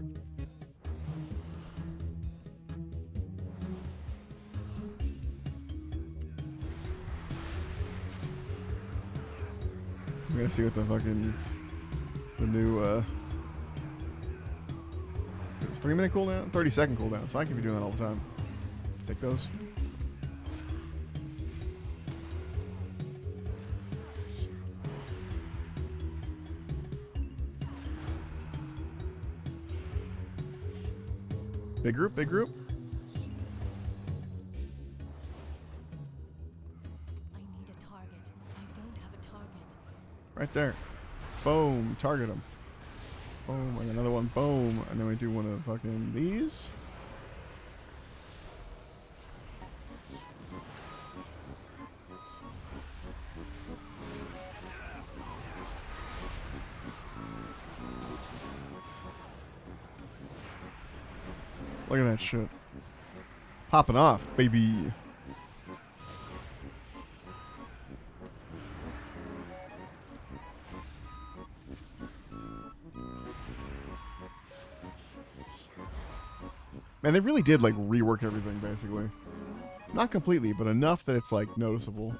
I'm gonna see what the new, it's 3-minute cooldown? 30-second cooldown, so I can be doing that all the time. Take those. Big group. I need a target. I don't have a target. Right there. Boom. Target them. Boom. And another one. Boom. And then we do one of fucking these. Look at that shit. Popping off, baby. Man, they really did, like, rework everything, basically. Not completely, but enough that it's, like, noticeable.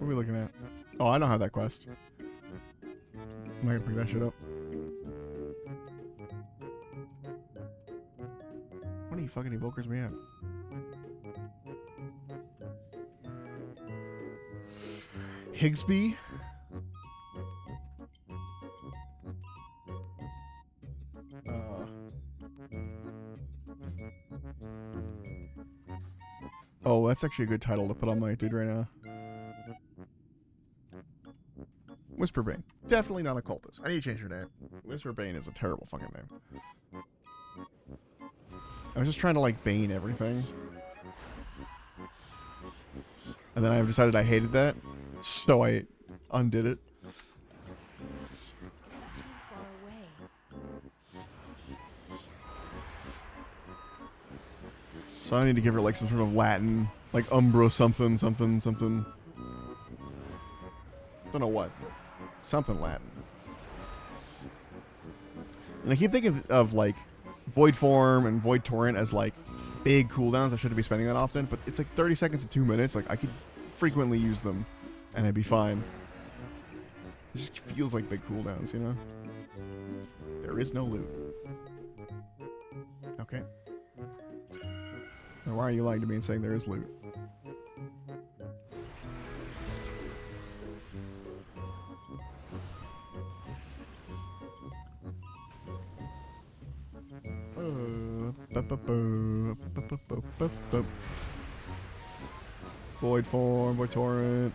are we looking at? Oh, I don't have that quest. I'm not gonna pick that shit up. What are you fucking evokers we have? Higsby? Oh, that's actually a good title to put on my dude right now. Whisperbane. Definitely not a cultist. I need to change your name. Whisperbane is a terrible fucking name. I was just trying to, like, bane everything. And then I decided I hated that. So I undid it. It's too far away. So I need to give her, like, some sort of Latin. Like, Umbra something, something, something. Don't know what. Something Latin. And I keep thinking of, like, Void Form and Void Torrent as, like, big cooldowns. I shouldn't be spending that often, but it's like 30 seconds to 2 minutes. Like, I could frequently use them, and I'd be fine. It just feels like big cooldowns, you know? There is no loot. Okay. Now, why are you lying to me and saying there is loot? Void Form, Void Torrent.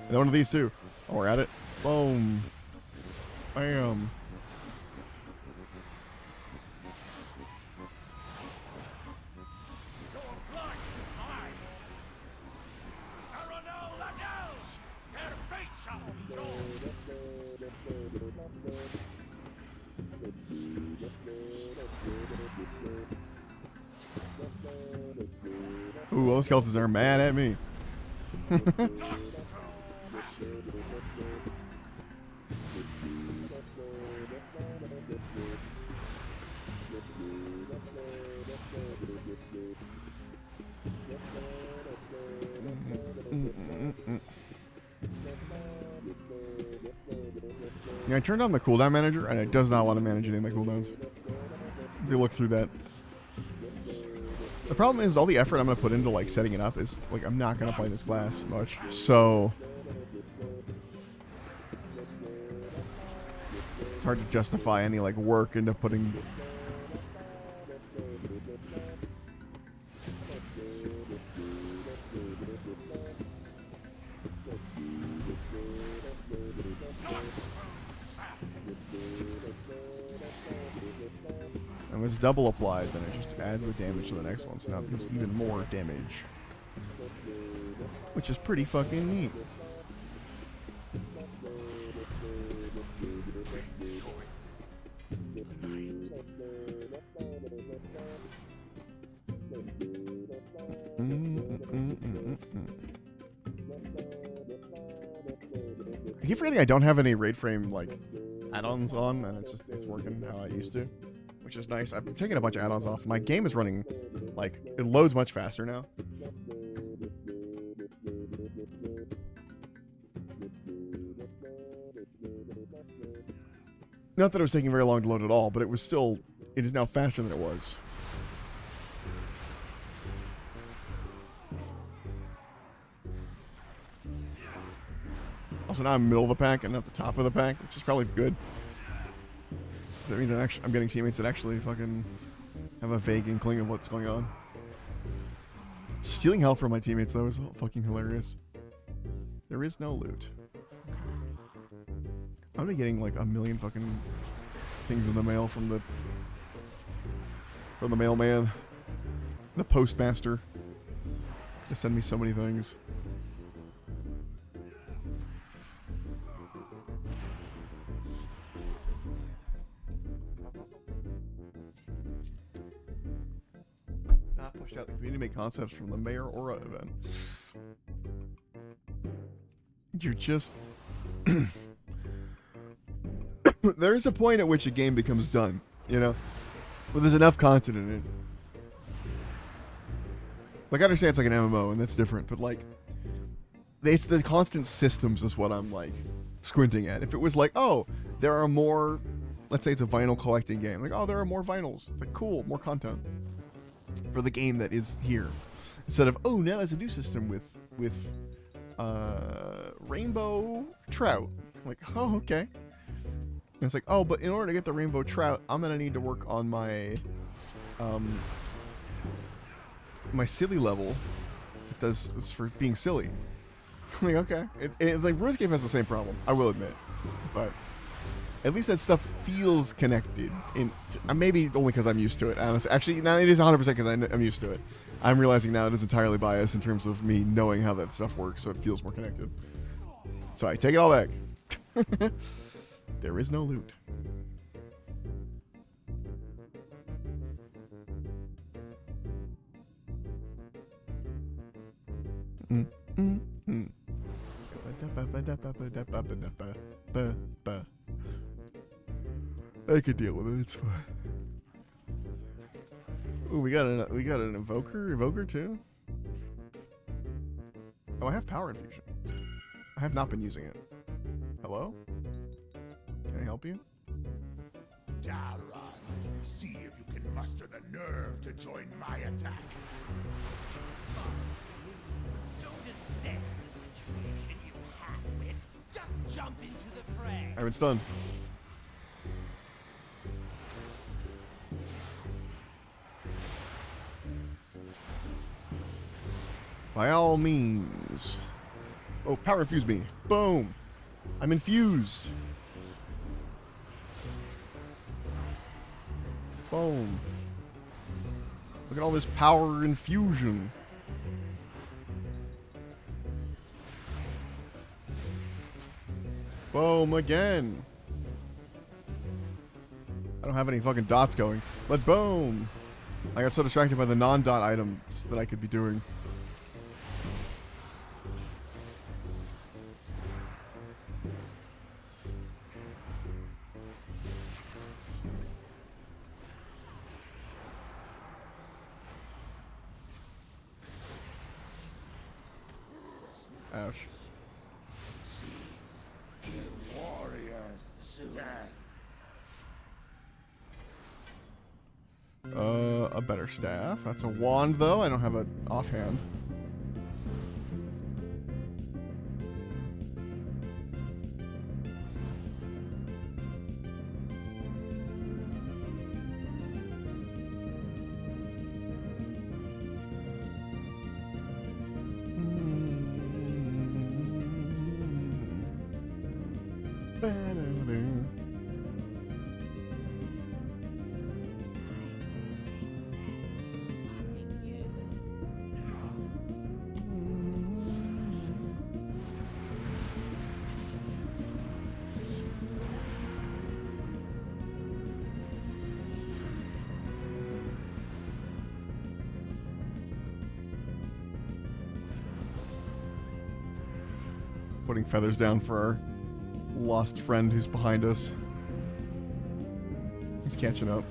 And one of these too. Oh, we're at it. Boom. Bam. Ooh, all the skeletons are mad at me. Yeah, I turned on the cooldown manager, and it does not want to manage any of my cooldowns. If you look through that. The problem is all the effort I'm going to put into, like, setting it up is, like, I'm not going to play this class much. So it's hard to justify any, like, work into putting... And when it's double applied, then it just adds the damage to the next one, so now it gives even more damage. Which is pretty fucking neat. I keep forgetting I don't have any raid frame, like, add-ons on, and it's working how I used to. Which is nice. I've been taking a bunch of add-ons off. My game is running, like, it loads much faster now. Not that it was taking very long to load at all, but it was still, it is now faster than it was. Also, now I'm middle of the pack and not the top of the pack, which is probably good. That means I'm getting teammates that actually fucking have a vague inkling of what's going on. Stealing health from my teammates, though, is fucking hilarious. There is no loot. I'm gonna be getting like a million fucking things in the mail from the mailman, the postmaster. They send me so many things. Out the community make concepts from the Mayor Aura event. You're just there's a point at which a game becomes done, you know, where there's enough content in it. Like, I understand it's like an MMO and that's different, but like it's the constant systems is what I'm like squinting at. If it was like, oh, there are more, let's say it's a vinyl collecting game, like, oh, there are more vinyls, like, cool, more content for the game that is here, instead of, oh, now there's a new system with rainbow trout. I'm like, oh, okay. And it's like, oh, but in order to get the rainbow trout, I'm gonna need to work on my my silly level. It does it's for being silly. I'm like, okay. It's like RuneScape has the same problem, I will admit, but at least that stuff feels connected. Maybe only because I'm used to it. Honestly, actually, now it is 100% because I'm used to it. I'm realizing now it is entirely biased in terms of me knowing how that stuff works, so it feels more connected. So I take it all back. There is no loot. I could deal with it. It's fine. Ooh, we got an evoker too. Oh, I have power infusion. I have not been using it. Hello? Can I help you? Dara, see if you can muster the nerve to join my attack. Don't assess the situation, you half-wit. Just jump into the fray. I've been stunned. By all means. Oh, power infuse me. Boom. I'm infused. Boom. Look at all this power infusion. Boom again. I don't have any fucking dots going, but boom. I got so distracted by the non-dot items that I could be doing. Ouch. See, you warriors stand. A better staff. That's a wand, though. I don't have an offhand. Putting feathers down for our lost friend who's behind us. He's catching up.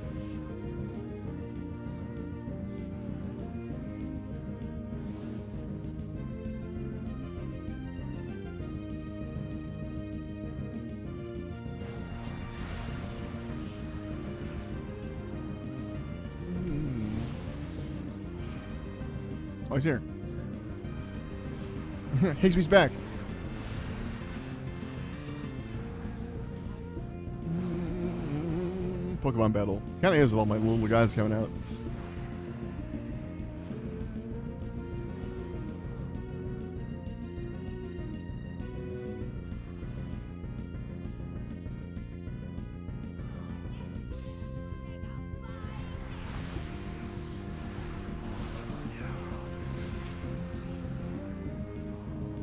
Oh, he's here. Higsby's back. Pokemon battle. Kind of is with all my little guys coming out.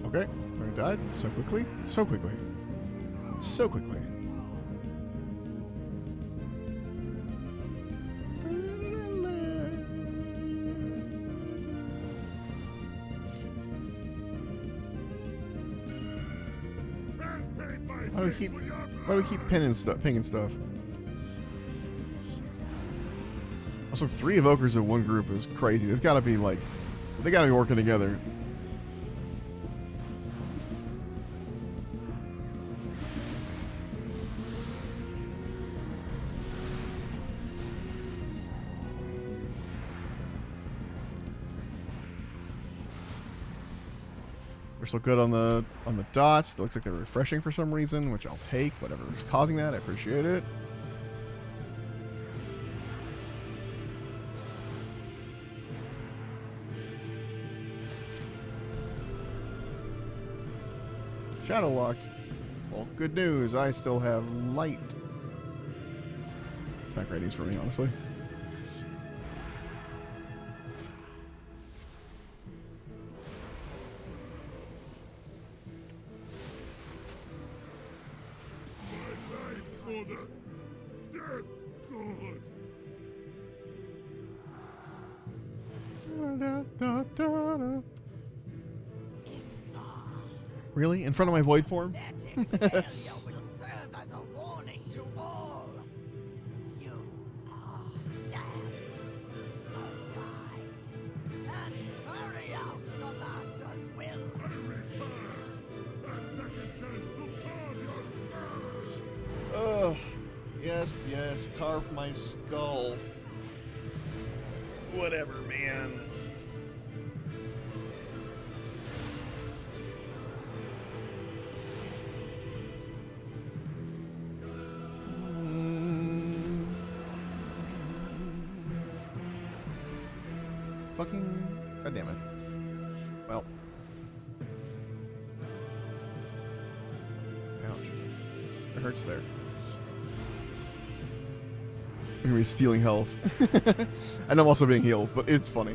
Okay, I died so quickly, so quickly, so quickly. Why do we keep pinging stuff? Also, 3 evokers in one group is crazy. There's gotta be like, they gotta be working together. We're still good on the dots. It looks like they're refreshing for some reason, which I'll take. Whatever is causing that, I appreciate it. Shadow locked. Well, good news. I still have light. It's not great news for me, honestly. My life for the death god. Really? In front of my void form? That failure will serve as a warning to all. You are damned. Arise and carry out the Master's will. I return. A second chance to carve your skull. Ugh. Yes, yes. Carve my skull. Whatever, man. Fucking goddamn it. Well. Ouch. It hurts there. I'm gonna be stealing health. And I'm also being healed, but it's funny.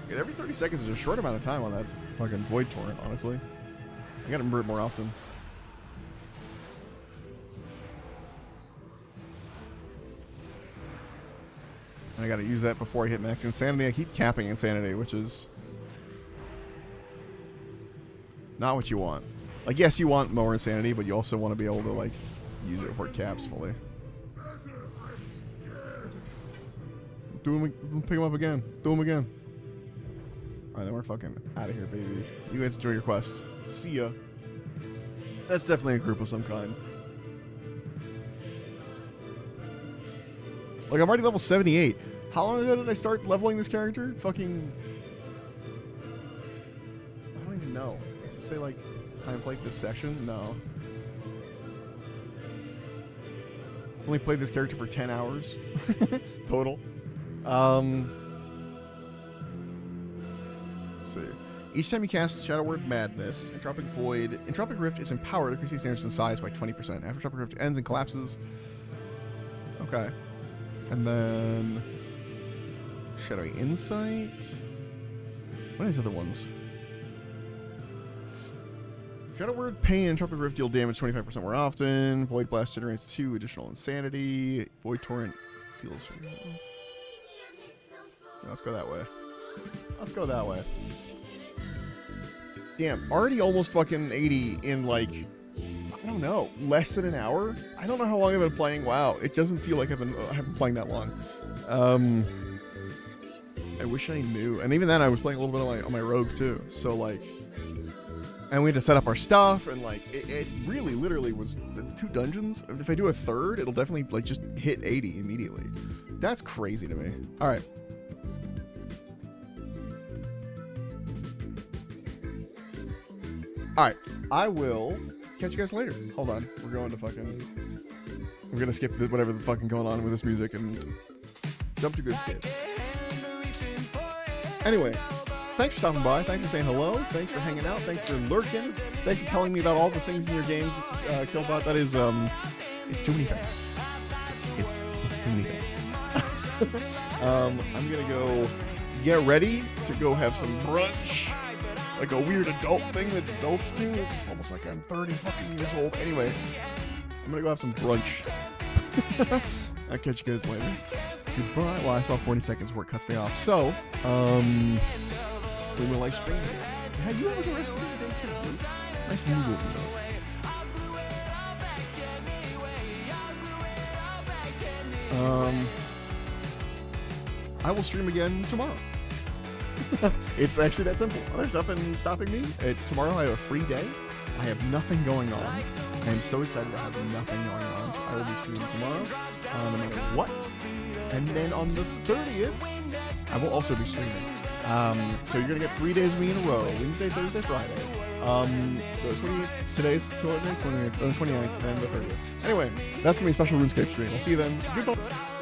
And every 30 seconds is a short amount of time on that fucking void torrent, honestly. I gotta remember it more often. And I gotta use that before I hit max insanity. I keep capping insanity, which is not what you want. Like, yes, you want more insanity, but you also want to be able to, like, use it before it caps fully. Do him, pick him up again. Do him again. Alright, then we're fucking out of here, baby. You guys enjoy your quest. See ya. That's definitely a group of some kind. Like, I'm already level 78. How long ago did I start leveling this character? Fucking... I don't even know. Does it say, like, time played this session? No. Only played this character for 10 hours. Total. Let's see. Each time you cast Shadow Word Madness, Entropic Void, Entropic Rift is empowered, increasing damage in size by 20%. After Entropic Rift ends and collapses... Okay. And then... Shadowy Insight? What are these other ones? Shadow Word, Pain, and Entropic Rift deal damage 25% more often. Void Blast generates 2 additional insanity. Void Torrent deals... Let's go that way. Let's go that way. Damn, already almost fucking 80 in, like... I don't know, less than an hour? I don't know how long I've been playing WoW. It doesn't feel like I've been playing that long. I wish I knew. And even then, I was playing a little bit on my rogue, too. So, like... And we had to set up our stuff, and, like, it really, literally was the 2 dungeons. If I do a third, it'll definitely, like, just hit 80 immediately. That's crazy to me. Alright. Alright. I will catch you guys later. Hold on. We're going to fucking... We're gonna skip whatever the fucking going on with this music and jump to good shit. Anyway. Thanks for stopping by. Thanks for saying hello. Thanks for hanging out. Thanks for lurking. Thanks for telling me about all the things in your game, Killbot. That is, it's too many things. It's too many things. I'm gonna go get ready to go have some brunch. Like a weird adult thing that adults do. It's almost like I'm 30 fucking years old. Anyway, I'm gonna go have some brunch. I'll catch you guys later. Goodbye. Well, I saw 40 seconds where it cuts me off. So, we will live stream. Have you ever the rest of the day too? Nice movie though. I will stream again tomorrow. It's actually that simple. There's nothing stopping me. Tomorrow I have a free day. I have nothing going on. I am so excited. I have nothing going on. So I will be streaming tomorrow, no matter what. And then on the 30th, I will also be streaming. So you're gonna get 3 days of me in a row: Wednesday, Thursday, Friday. So 28th, today's 28th, 29th, and the 30th. Anyway, that's gonna be a special RuneScape stream. I'll see you then. Goodbye.